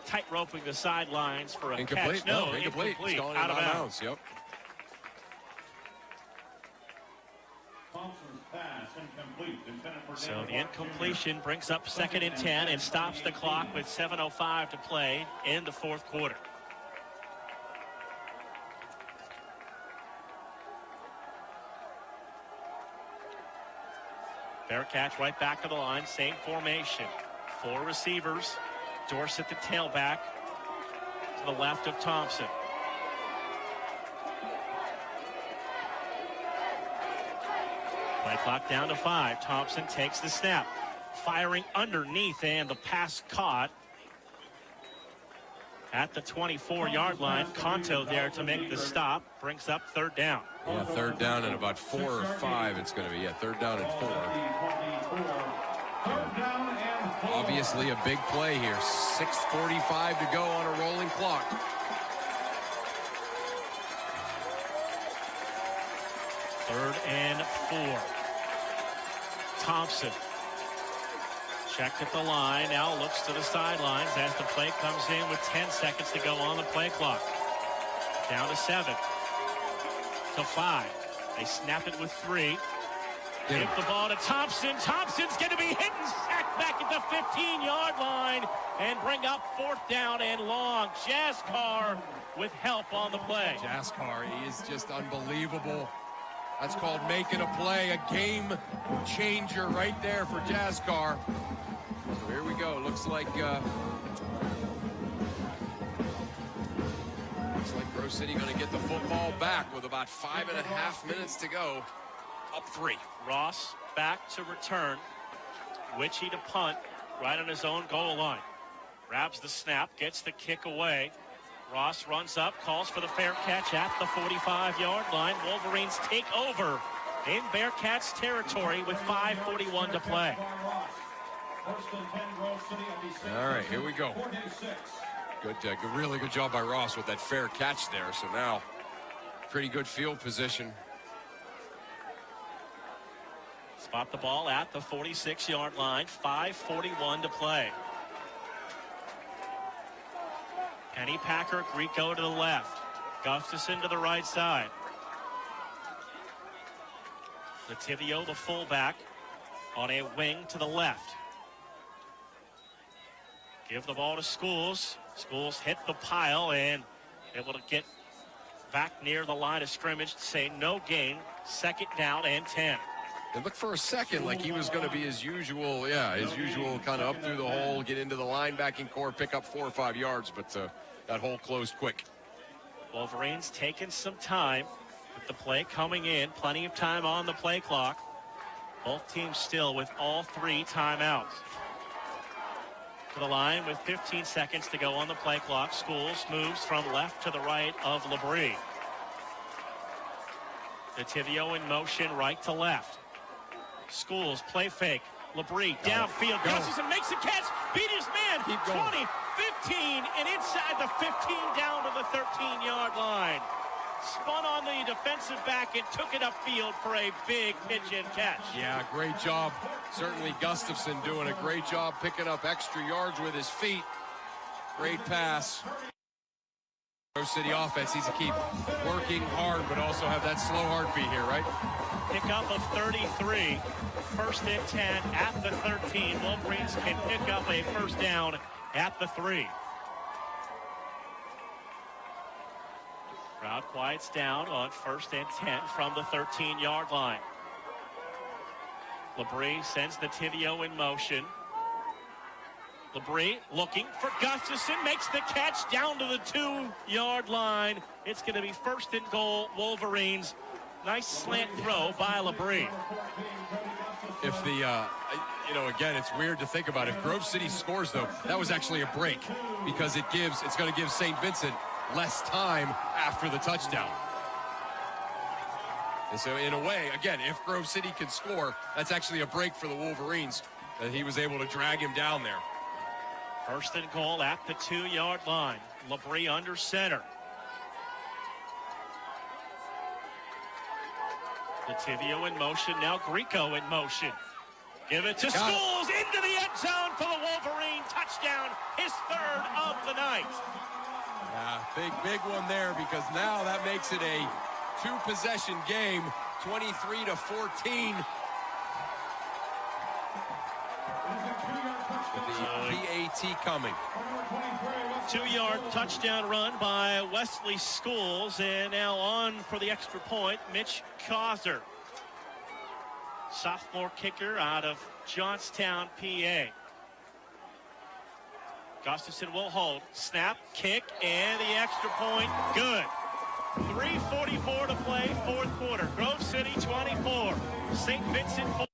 tight roping the sidelines for a Incomplete. catch. No, incomplete. It's going out of bounds. bounds. Yep. Thompson's pass incomplete. Intended for So David the incompletion brings up 2nd and 10 and stops the clock with 7:05 to play in the 4th quarter. Bearcats right back to the line, same formation. 4 receivers. Dorsett the tailback to the left of Thompson. Play clock down to 5. Thompson takes the snap. Firing underneath, and the pass caught at the 24-yard line. Conto there to make the stop. Brings up 3rd down. Yeah, 3rd down and about 4 or 5 it's going to be. Yeah, 3rd down and 4. Obviously a big play here. 6:45 to go on a rolling clock. Third and 4. Thompson checked at the line, now looks to the sidelines as the play comes in with 10 seconds to go on the play clock. Down to 7. To 5. They snap it with 3. Give the ball to Thompson. Thompson's going to be hit and sacked back at the 15-yard line and bring up 4th down and long. Jaskar with help on the play. Jaskar, he is just unbelievable. That's called making a play, a game changer right there for Jaskar. So here we go. Looks like Grove City going to get the football back with about 5.5 minutes to go. Up 3. Ross back to return. Witchy to punt right on his own goal line. Grabs the snap, gets the kick away. Ross runs up, calls for the fair catch at the 45-yard line. Wolverines take over in Bearcats territory with 5:41 to play. All right, here we go. Good, really good job by Ross with that fair catch there. So now, pretty good field position. Spot the ball at the 46-yard line. 5:41 to play. Penny Packer, Grieco to the left. Gustafson to the right side. Lativio, the fullback, on a wing to the left. Give the ball to Schools. Schools hit the pile and able to get back near the line of scrimmage to say no gain. 2nd down and 10. It looked for a second like he was going to be his usual kind of up through the hole, get into the linebacking core, pick up 4 or 5 yards, but that hole closed quick. Wolverines taking some time with the play coming in. Plenty of time on the play clock. Both teams still with all 3 timeouts. To the line with 15 seconds to go on the play clock. Schools moves from left to the right of Labrie. Nativio in motion right to left. Schools play fake. Labrie downfield. Gustafson makes the catch. Beat his man. 20, 15, and inside the 15 down to the 13-yard line. Spun on the defensive back and took it upfield for a big pitch and catch. Yeah, great job. Certainly Gustafson doing a great job picking up extra yards with his feet. Great pass. Grove City offense needs to keep working hard, but also have that slow heartbeat here, right? Pickup of 33. 1st and 10 at the 13. Wolverines can pick up a 1st down at the 3. Crowd quiets down on 1st and 10 from the 13-yard line. Labrie sends Nativio in motion. Labrie looking for Gustafson, makes the catch down to the 2-yard line. It's going to be 1st and goal, Wolverines. Nice slant throw by Labrie. If the, again, it's weird to think about. If Grove City scores, though, that was actually a break because it's going to give St. Vincent less time after the touchdown. And so, in a way, again, if Grove City can score, that's actually a break for the Wolverines that he was able to drag him down there. 1st and goal at the 2-yard line. Labrie under center. Lativio in motion, now Grieco in motion. Give it to Got it. Schools, into the end zone for the Wolverine. Touchdown, his third of the night. Yeah, big one there, because now that makes it a two-possession game, 23-14. With the PAT coming. 2-yard touchdown run by Wesley Schools, and now on for the extra point, Mitch Causer. Sophomore kicker out of Johnstown, PA. Gustafson will hold. Snap, kick, and the extra point. Good. 3:44 to play, fourth quarter. Grove City 24. St. Vincent 1.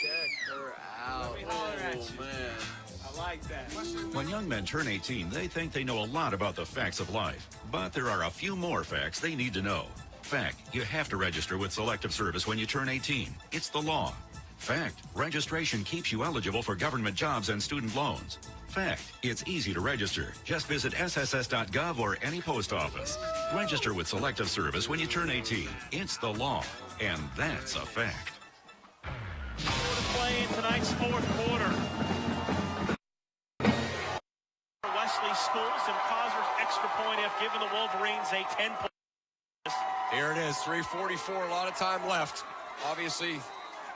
Check her out. Oh, man. I like that. When young men turn 18, they think they know a lot about the facts of life. But there are a few more facts they need to know. Fact, you have to register with Selective Service when you turn 18. It's the law. Fact, registration keeps you eligible for government jobs and student loans. Fact, it's easy to register. Just visit sss.gov or any post office. Register with Selective Service when you turn 18. It's the law. And that's a fact. Play in tonight's fourth quarter. Wesley Schools and Causer's extra point have given the Wolverines a 10-point. Here it is, 3:44, a lot of time left. Obviously,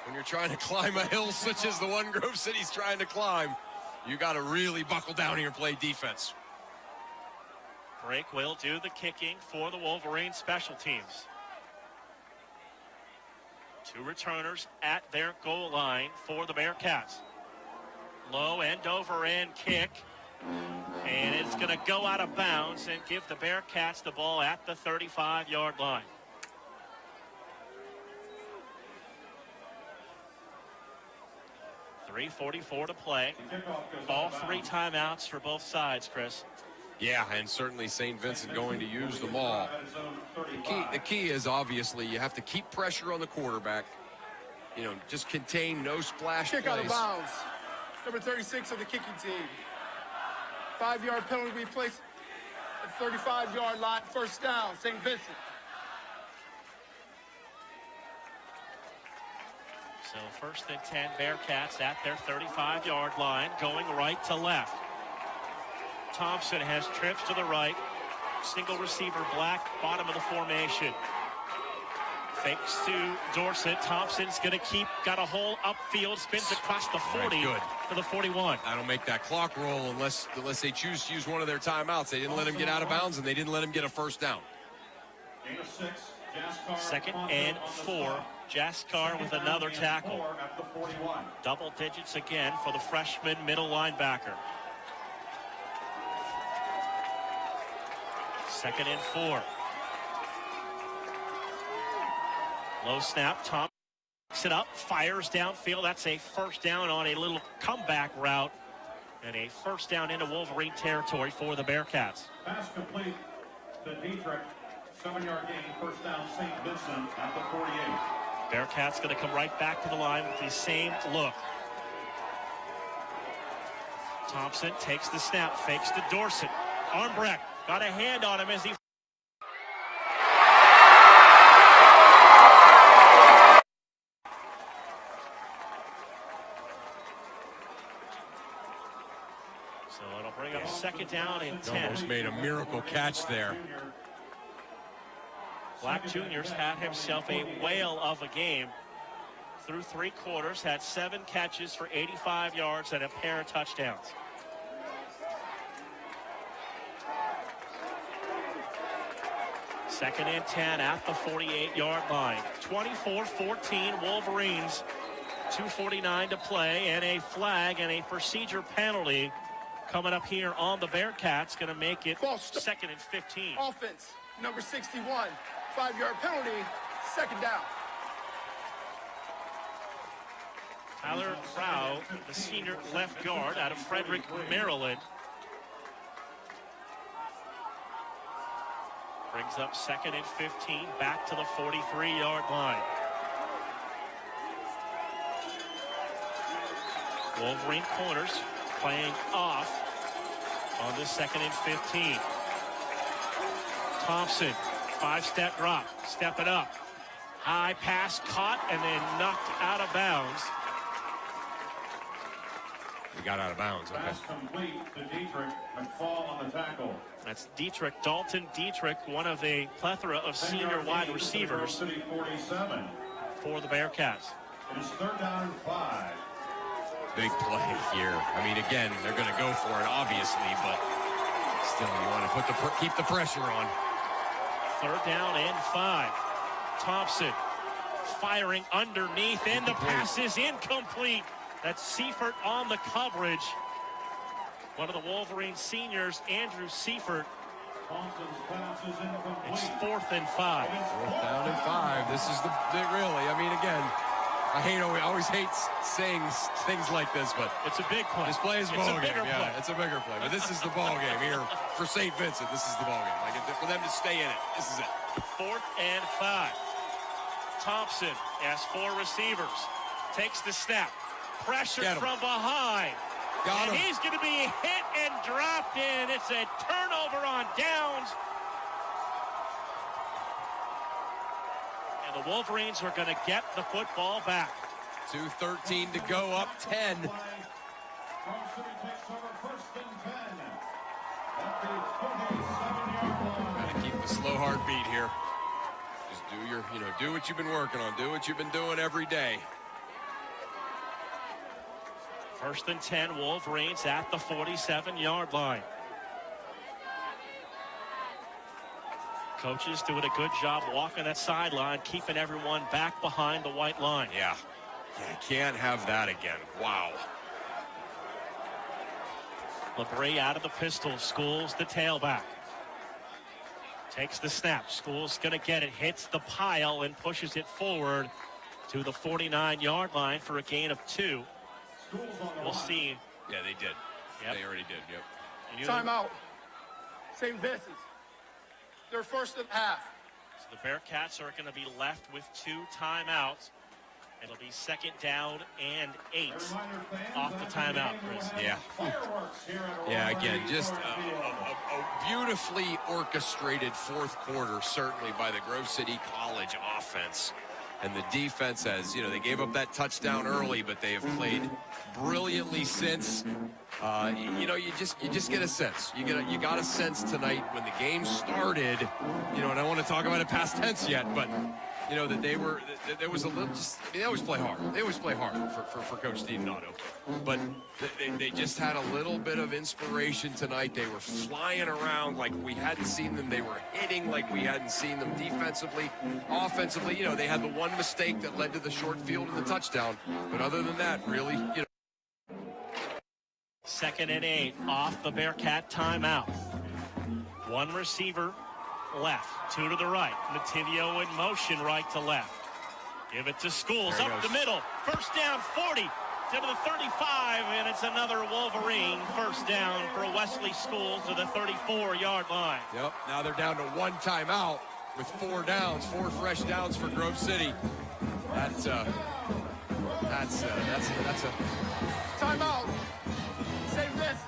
when you're trying to climb a hill such as the one Grove City's trying to climb, you got to really buckle down here and play defense. Drake will do the kicking for the Wolverines special teams. Two returners at their goal line for the Bearcats. Low end over end kick. And it's going to go out of bounds and give the Bearcats the ball at the 35-yard line. .344 to play. All three timeouts for both sides, Chris. Yeah, and certainly St. Vincent going to use them all. The key is obviously you have to keep pressure on the quarterback. You know, just contain no splash Kick plays. out of bounds. Number 36 of the kicking team. 5-yard penalty we placed at 35-yard line. First down, St. Vincent. So first and 10 Bearcats at their 35-yard line, going right to left. Thompson has trips to the right. Single receiver black, bottom of the formation. Fakes to Dorsett. Thompson's going to got a hole upfield, spins across the 40 to the 41. That'll make that clock roll unless they choose to use one of their timeouts. They didn't let him get out of bounds, and they didn't let him get a first down. Second and 4. Jaskar with another tackle. Double digits again for the freshman middle linebacker. Second and 4. Low snap. Tom picks it up, fires downfield. That's a first down on a little comeback route. And a first down into Wolverine territory for the Bearcats. Pass complete to Dietrich. 7-yard gain, first down, St. Vincent at the 48. Bearcats going to come right back to the line with the same look. Thompson takes the snap, fakes to Dorsett. Armbrecht got a hand on him as he... So it'll bring up second down and 10. Almost made a miracle catch there. Black Juniors had himself a whale of a game. Through 3 quarters, had 7 catches for 85 yards and a pair of touchdowns. Second and 10 at the 48-yard line. 24-14 Wolverines. 2:49 to play, and a flag and a procedure penalty coming up here on the Bearcats. Going to make it second and 15. Offense, number 61. 5-yard penalty, second down. Tyler Rao, the senior left guard out of Frederick, Maryland. Brings up second and 15, back to the 43-yard line. Wolverine corners playing off on this second and 15. Thompson, 5-step drop, step it up. High pass caught and then knocked out of bounds. We got out of bounds. Okay. Pass complete to Dietrich. McFall on the tackle. That's Dietrich, Dalton Dietrich, one of a plethora of senior wide receivers 47. for the Bearcats. It is 3rd down and 5. Big play here. I mean, again, they're going to go for it, obviously, but still, you want to keep the pressure on. 3rd down and 5. Thompson firing underneath, and the pass is incomplete. That's Seifert on the coverage. One of the Wolverine seniors, Andrew Seifert. Thompson's pass is incomplete. It's 4th and 5. 4th down and 5. This is the really, I mean, again, I always hate saying things like this, but it's a big play. This play is a ball game. Play. Yeah, it's a bigger play. But this is the ball game here for St. Vincent. This is the ball game. Like for them to stay in it, this is it. 4th and 5. Thompson has 4 receivers. Takes the snap. Pressure from behind. Got him. He's going to be hit and dropped in. It's a turnover on downs. And the Wolverines are going to get the football back. 2:13 to go, up 10. City takes over 1st and 10. At the 47-yard line. Gotta keep the slow heartbeat here. Just do what you've been working on. Do what you've been doing every day. 1st and 10, Wolverines at the 47-yard line. Coaches doing a good job walking that sideline, keeping everyone back behind the white line. Yeah, you can't have that again. Wow. LeBray out of the pistol, Schools the tailback. Takes the snap, Schools gonna get it, hits the pile and pushes it forward to the 49-yard line for a gain of 2. We'll see. Yeah, they did. Yep. They already did, yep. Timeout. St. Vincent. They're 1st and half. So the Bearcats are going to be left with 2 timeouts. It'll be 2nd down and 8 off the timeout, Chris. Yeah. Yeah, again, just a beautifully orchestrated 4th quarter, certainly by the Grove City College offense. And the defense has, they gave up that touchdown early, but they have played brilliantly since. You just get a sense. You got a sense tonight when the game started. And I don't want to talk about it past tense yet, but that there was a little. They always play hard. They always play hard for Coach DiDonato, but they just had a little bit of inspiration tonight. They were flying around like we hadn't seen them. They were hitting like we hadn't seen them defensively, offensively. They had the one mistake that led to the short field and the touchdown, but other than that, really, 2nd and 8 off the Bearcat timeout. 1 receiver left, 2 to the right. Nativio in motion right to left. Give it to Schools up the middle. 1st down, 40 to the 35, and it's another Wolverine 1st down for Wesley Schools to the 34-yard line. Yep. Now they're down to 1 timeout with 4 downs, 4 fresh downs for Grove City. That's a timeout. St. Vincent.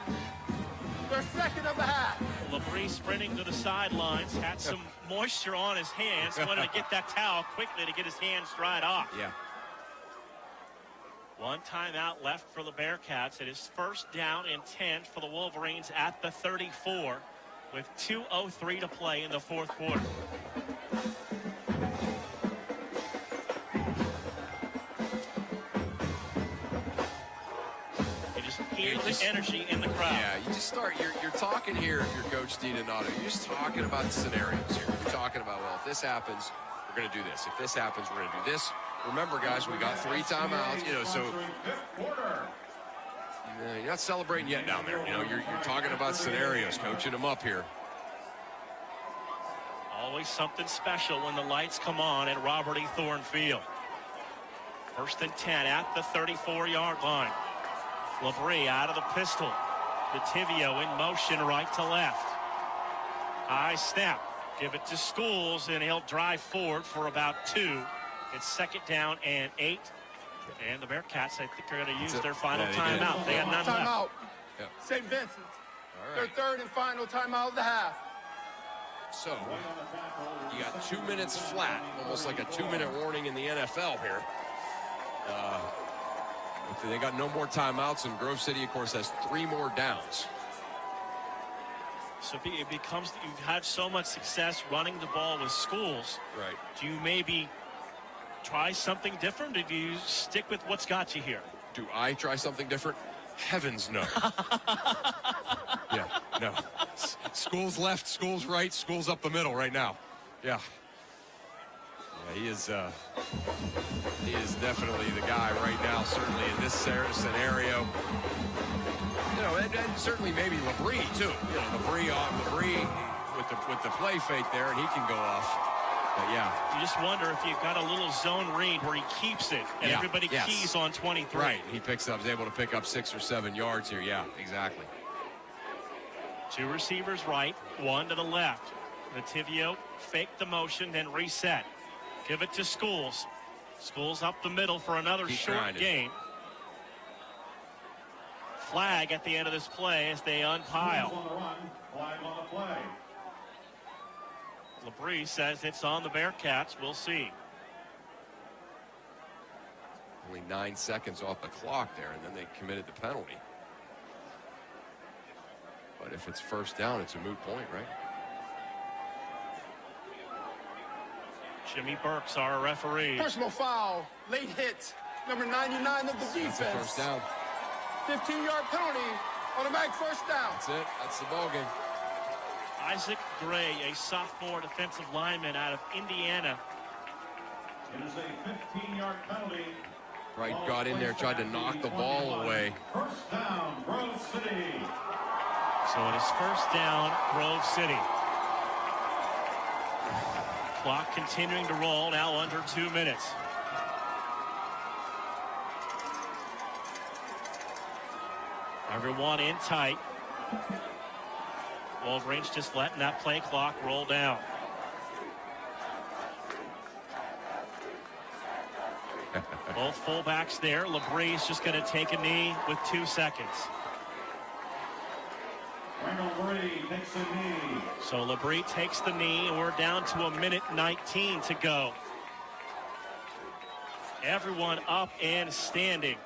They're 2nd of the half. LeBray sprinting to the sidelines, had some moisture on his hands, wanted to get that towel quickly to get his hands dried off. Yeah. 1 timeout left for the Bearcats. It is 1st down and 10 for the Wolverines at the 34 with 2:03 to play in the 4th quarter. You just hear the energy in the crowd. Yeah, you just start, you're talking here if you're Coach DiDonato. You're just talking about scenarios here. You're talking about, well, if this happens, we're going to do this. If this happens, we're going to do this. Remember, guys, we got 3 timeouts, so you're not celebrating yet down there. You're talking about scenarios, coaching them up here. Always something special when the lights come on at Robert E. Thorne Field. 1st and 10 at the 34-yard line. LeBray out of the pistol. Nativio in motion right to left. High snap. Give it to Schools, and he'll drive forward for about 2. It's 2nd down and 8. And the Bearcats, I think, are going to use their final timeout. They have none left. Timeout. St. Vincent. Their 3rd and final timeout of the half. So, you got 2 minutes flat, almost like a 2-minute warning in the NFL here. They got no more timeouts, and Grove City, of course, has 3 more downs. So it becomes, you've had so much success running the ball with Schools. Right. Do you maybe try something different, or do you stick with what's got you here? Do I try something different? Heavens no. Yeah, no. Schools left, Schools right, Schools up the middle right now. Yeah. Yeah, he is definitely the guy right now, certainly in this scenario. You know, and certainly maybe Labrie too. You know, Labrie with the play fake there, and he can go off. But yeah, you just wonder if you've got a little zone read where he keeps it, and everybody keys on 23. Right, he is able to pick up 6 or 7 yards here. Yeah, exactly. 2 receivers right, 1 to the left. Nativio fake the motion, then reset. Give it to Schools. Schools up the middle for another short gain. Flag at the end of this play as they unpile. Flag on the play. Labrie says it's on the Bearcats. We'll see. Only 9 seconds off the clock there, and then they committed the penalty. But if it's first down, it's a moot point, right? Jimmy Burks, our referee. Personal foul, late hit, number 99 of the defense. That's a first down. 15-yard penalty, automatic first down. That's it. That's the ball game. Isaac Gray, a sophomore defensive lineman out of Indiana. It is a 15-yard penalty. Right, got in there, tried to knock the ball away. First down, Grove City. So it is first down, Grove City. Clock continuing to roll, now under 2 minutes. Everyone in tight. Wolverines just letting that play clock roll down. Both fullbacks there. Labrie's just going to take a knee with 2 seconds. Labrie takes a knee. So Labrie takes the knee, and we're down to 1:19 to go. Everyone up and standing.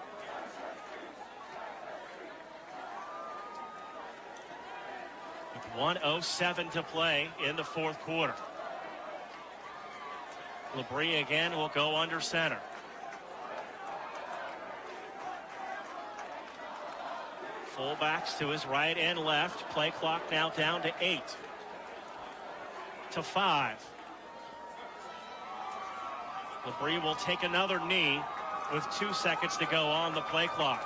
With 1:07 to play in the fourth quarter. Labrie again will go under center. Fullbacks to his right and left. Play clock now down to 8. To 5. Labrie will take another knee with 2 seconds to go on the play clock.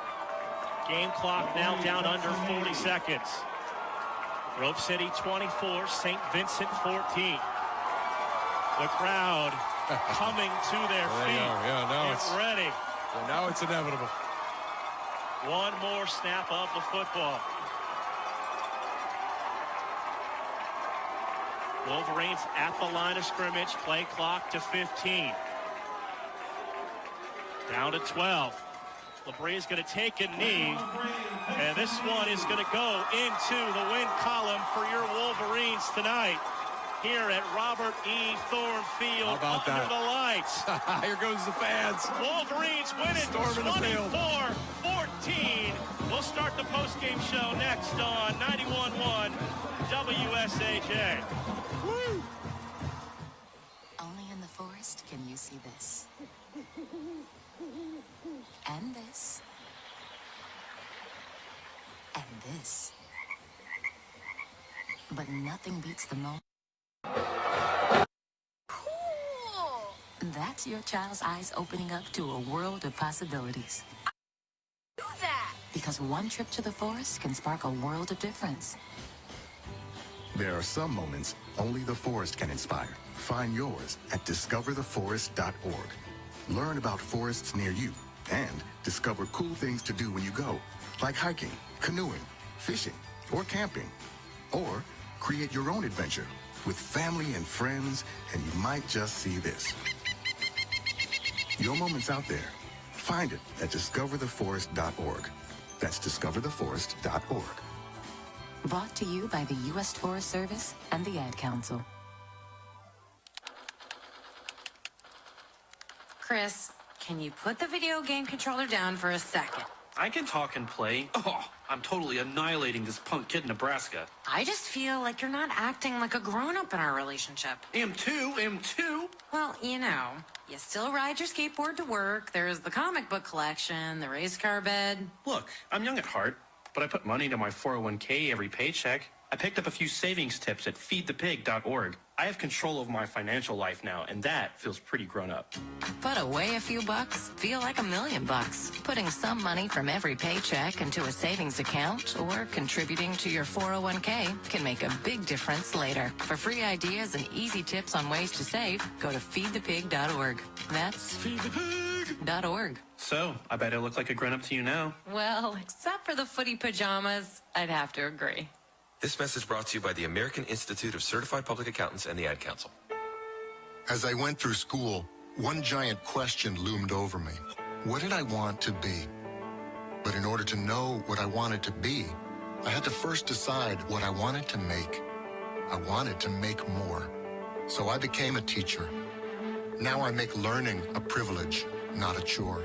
Game clock now down under 40 seconds. Grove City 24, St. Vincent 14. The crowd coming to their feet. Yeah, now it's ready. Well, now it's inevitable. One more snap of the football. Wolverines at the line of scrimmage. Play clock to 15. Down to 12. Labrie is going to take a knee. And this one is going to go into the win column for your Wolverines tonight. Here at Robert E. Thorne Field. How about under the lights. Here goes the fans. Wolverines win it 24-14. We'll start the postgame show next on 91.1 WSAJ. Woo! Only in the forest can you see this. And this. And this. But nothing beats the moment. Cool! That's your child's eyes opening up to a world of possibilities. Do that! Because one trip to the forest can spark a world of difference. There are some moments only the forest can inspire. Find yours at discovertheforest.org. Learn about forests near you and discover cool things to do when you go, like hiking, canoeing, fishing, or camping. Or create your own adventure with family and friends, and you might just see this. Your moment's out there. Find it at discovertheforest.org. That's discovertheforest.org. Brought to you by the U.S. Forest Service and the Ad Council. Chris, can you put the video game controller down for a second? I can talk and play. Oh, I'm totally annihilating this punk kid in Nebraska. I just feel like you're not acting like a grown-up in our relationship. Am too. Well, you know, you still ride your skateboard to work. There's the comic book collection, the race car bed. Look, I'm young at heart, but I put money into my 401k every paycheck. I picked up a few savings tips at feedthepig.org. I have control of my financial life now, and that feels pretty grown up. Put away a few bucks, feel like $1 million. Putting some money from every paycheck into a savings account or contributing to your 401k can make a big difference later. For free ideas and easy tips on ways to save, go to feedthepig.org. That's feedthepig.org. So, I bet I look like a grown-up to you now. Well, except for the footy pajamas, I'd have to agree. This message brought to you by the American Institute of Certified Public Accountants and the Ad Council. As I went through school, one giant question loomed over me. What did I want to be? But in order to know what I wanted to be, I had to first decide what I wanted to make. I wanted to make more. So I became a teacher. Now I make learning a privilege, not a chore.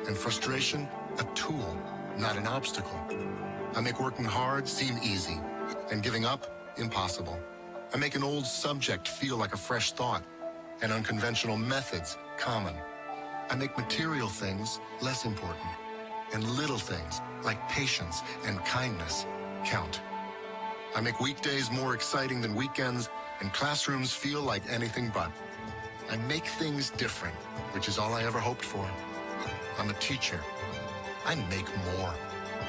And frustration a tool, not an obstacle. I make working hard seem easy, and giving up impossible. I make an old subject feel like a fresh thought, and unconventional methods common. I make material things less important, and little things like patience and kindness count. I make weekdays more exciting than weekends, and classrooms feel like anything but. I make things different, which is all I ever hoped for. I'm a teacher. I make more.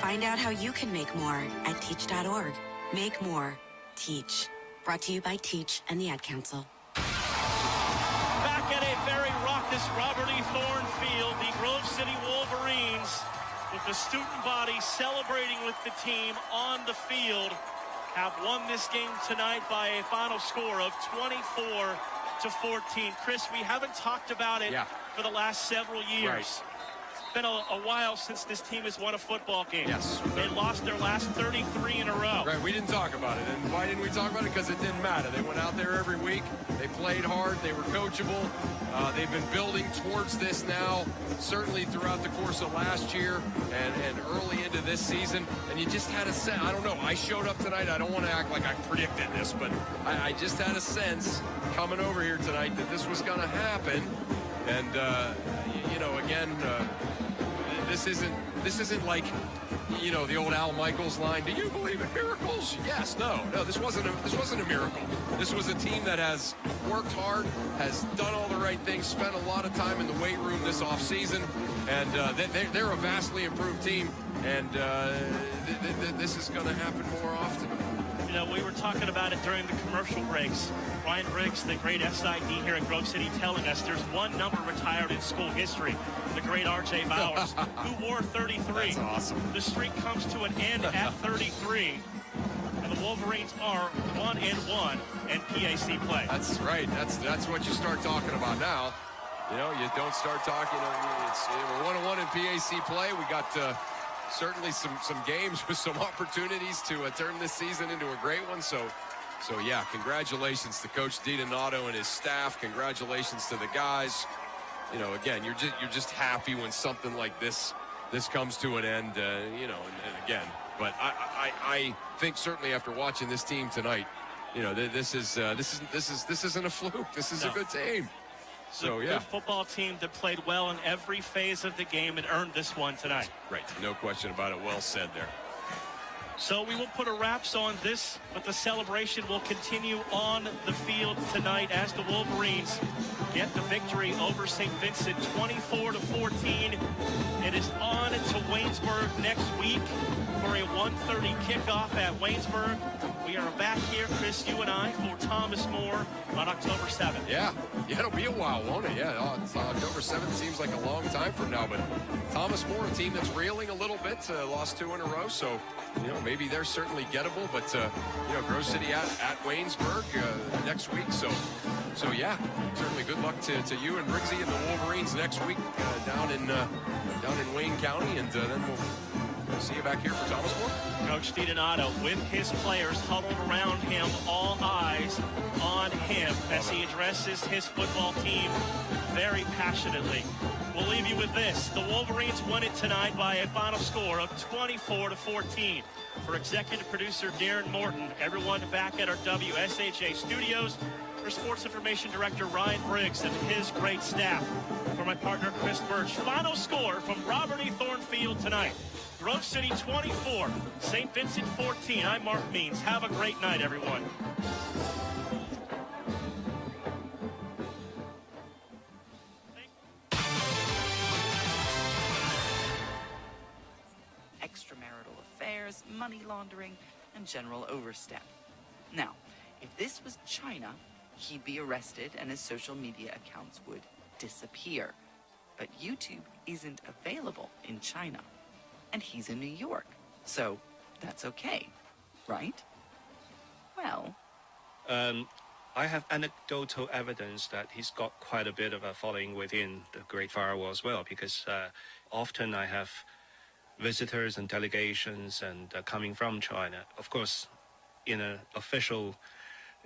Find out how you can make more at teach.org. Make more. Teach. Brought to you by Teach and the Ad Council. Back at a very raucous Robert E. Thorne Field, the Grove City Wolverines, with the student body celebrating with the team on the field, have won this game tonight by a final score of 24-14. Chris, we haven't talked about it for the last several years. Right. It's been a while since this team has won a football game. Yes. They lost their last 33 in a row. Right, we didn't talk about it. And why didn't we talk about it? Because it didn't matter. They went out there every week. They played hard. They were coachable. They've been building towards this now, certainly throughout the course of last year and early into this season. And you just had a sense, I don't know, I showed up tonight. I don't want to act like I predicted this, but I just had a sense coming over here tonight that this was going to happen. And, you know, again, this isn't like, you know, the old Al Michaels line. Do you believe in miracles? Yes. No. This wasn't a miracle. This was a team that has worked hard, has done all the right things, spent a lot of time in the weight room this offseason, and they're a vastly improved team. And this is going to happen more often. You know, we were talking about it during the commercial breaks. Ryan Briggs, the great SID here at Grove City, telling us there's one number retired in school history, the great R.J. Bowers, who wore 33. That's awesome. The streak comes to an end at 33. And the Wolverines are 1-1 in PAC play. That's right. That's what you start talking about now. You know, you don't start talking. We're 1-1 in PAC play. We got certainly some games with some opportunities to turn this season into a great one. So yeah, congratulations to Coach DiDonato and his staff. Congratulations to the guys. You know, again, you're just happy when something like this comes to an end. You know, and again, but I think certainly after watching this team tonight, you know, this isn't a fluke. This is a good team. So yeah, good football team that played well in every phase of the game and earned this one tonight. Right, no question about it. Well said there. So we will put a wraps on this, but the celebration will continue on the field tonight as the Wolverines get the victory over St. Vincent 24-14. It is on to Waynesburg next week for a 1:30 kickoff at Waynesburg. We are back here, Chris, you and I, for Thomas More on October 7th. Yeah, it'll be a while, won't it? Yeah, October 7th seems like a long time from now, but Thomas More, a team that's reeling a little bit, lost 2 in a row, so, you know, maybe they're certainly gettable, but, you know, Grove City at Waynesburg next week, so yeah, certainly good luck to you and Briggsy and the Wolverines next week down in Wayne County, and then See you back here for Thomas More. Coach DiDonato with his players huddled around him, all eyes on him as he addresses his football team very passionately. We'll leave you with this. The Wolverines won it tonight by a final score of 24-14. For executive producer Darren Morton, everyone back at our WSHA studios, for sports information director Ryan Briggs and his great staff, for my partner Chris Birch. Final score from Robert E. Thornfield tonight. Grove City 24, St. Vincent 14. I'm Mark Means. Have a great night, everyone. Extramarital affairs, money laundering, and general overstep. Now, if this was China, he'd be arrested and his social media accounts would disappear. But YouTube isn't available in China. And he's in New York. So that's okay, right? Well, I have anecdotal evidence that he's got quite a bit of a following within the Great Firewall as well, because often I have visitors and delegations and coming from China. Of course, in an official,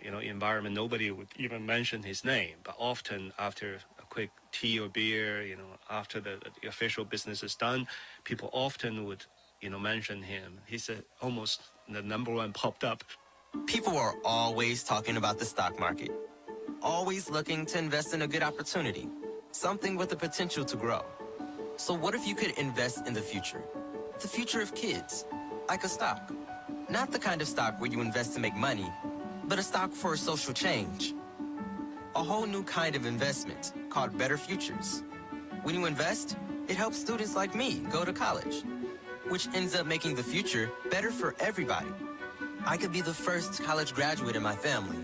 environment, nobody would even mention his name. But often after a quick tea or beer, after the official business is done, people often would, mention him. He's almost the number one popped up. People are always talking about the stock market, always looking to invest in a good opportunity, something with the potential to grow. So what if you could invest in the future of kids, like a stock? Not the kind of stock where you invest to make money, but a stock for a social change. A whole new kind of investment called Better Futures. When you invest, it helps students like me go to college, which ends up making the future better for everybody. I could be the first college graduate in my family,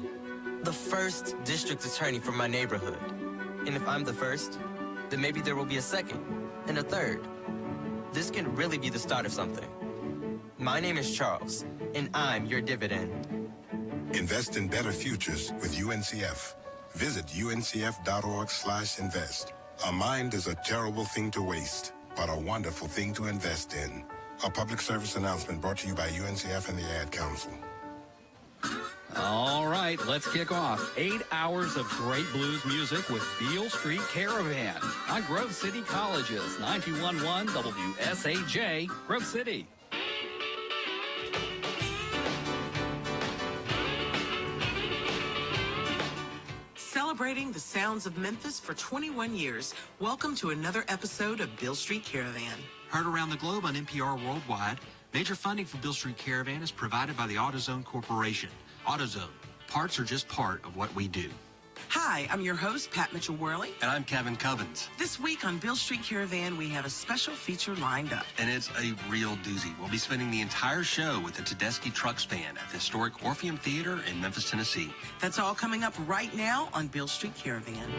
the first district attorney from my neighborhood. And if I'm the first, then maybe there will be a second and a third. This can really be the start of something. My name is Charles, and I'm your dividend. Invest in better futures with UNCF. Visit uncf.org/invest. A mind is a terrible thing to waste, but a wonderful thing to invest in. A public service announcement brought to you by UNCF and the Ad Council. All right, let's kick off 8 hours of great blues music with Beale Street Caravan on Grove City College's 91.1 WSAJ, Grove City. Celebrating the sounds of Memphis for 21 years, welcome to another episode of Beale Street Caravan. Heard around the globe on NPR Worldwide, major funding for Beale Street Caravan is provided by the AutoZone Corporation. AutoZone, parts are just part of what we do. Hi, I'm your host, Pat Mitchell-Worley. And I'm Kevin Covens. This week on Beale Street Caravan, we have a special feature lined up. And it's a real doozy. We'll be spending the entire show with the Tedeschi Trucks Band at the historic Orpheum Theater in Memphis, Tennessee. That's all coming up right now on Beale Street Caravan.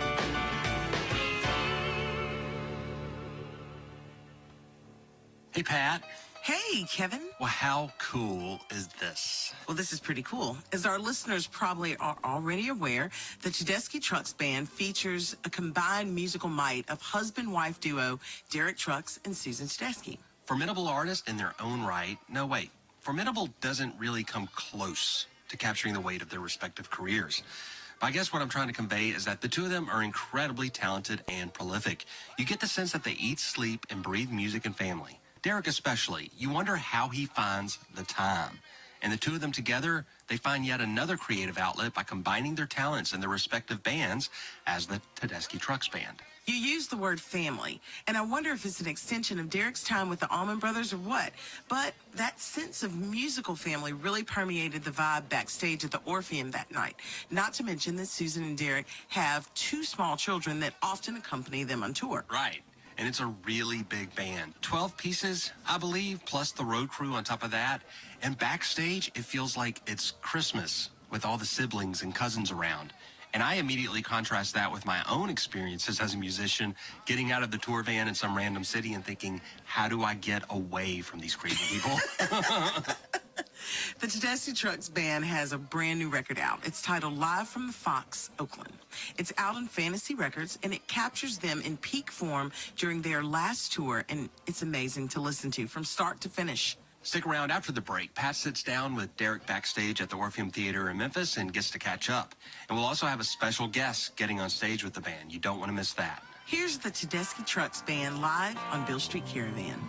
Hey, Pat. Hey, Kevin. Well, how cool is this? Well, this is pretty cool. As our listeners probably are already aware, the Tedeschi Trucks Band features a combined musical might of husband-wife duo Derek Trucks and Susan Tedeschi. Formidable artists in their own right. No, wait. Formidable doesn't really come close to capturing the weight of their respective careers. But I guess what I'm trying to convey is that the two of them are incredibly talented and prolific. You get the sense that they eat, sleep, and breathe music and family. Derek especially, you wonder how he finds the time. And the two of them together, they find yet another creative outlet by combining their talents in their respective bands as the Tedeschi Trucks Band. You use the word family, and I wonder if it's an extension of Derek's time with the Allman Brothers or what. But that sense of musical family really permeated the vibe backstage at the Orpheum that night. Not to mention that Susan and Derek have two small children that often accompany them on tour. Right. And it's a really big band. 12 pieces, I believe, plus the road crew on top of that. And backstage, it feels like it's Christmas with all the siblings and cousins around. And I immediately contrast that with my own experiences as a musician, getting out of the tour van in some random city and thinking, how do I get away from these crazy people? The Tedeschi Trucks Band has a brand new record out. It's titled Live from the Fox, Oakland. It's out on Fantasy Records, and it captures them in peak form during their last tour, and it's amazing to listen to from start to finish. Stick around after the break. Pat sits down with Derek backstage at the Orpheum Theater in Memphis and gets to catch up. And we'll also have a special guest getting on stage with the band. You don't want to miss that. Here's the Tedeschi Trucks Band live on Beale Street Caravan.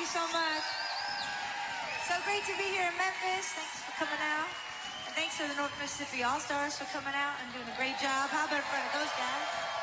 so much. So great to be here in Memphis. Thanks for coming out. And thanks to the North Mississippi All-Stars for coming out and doing a great job. How about in front of those guys?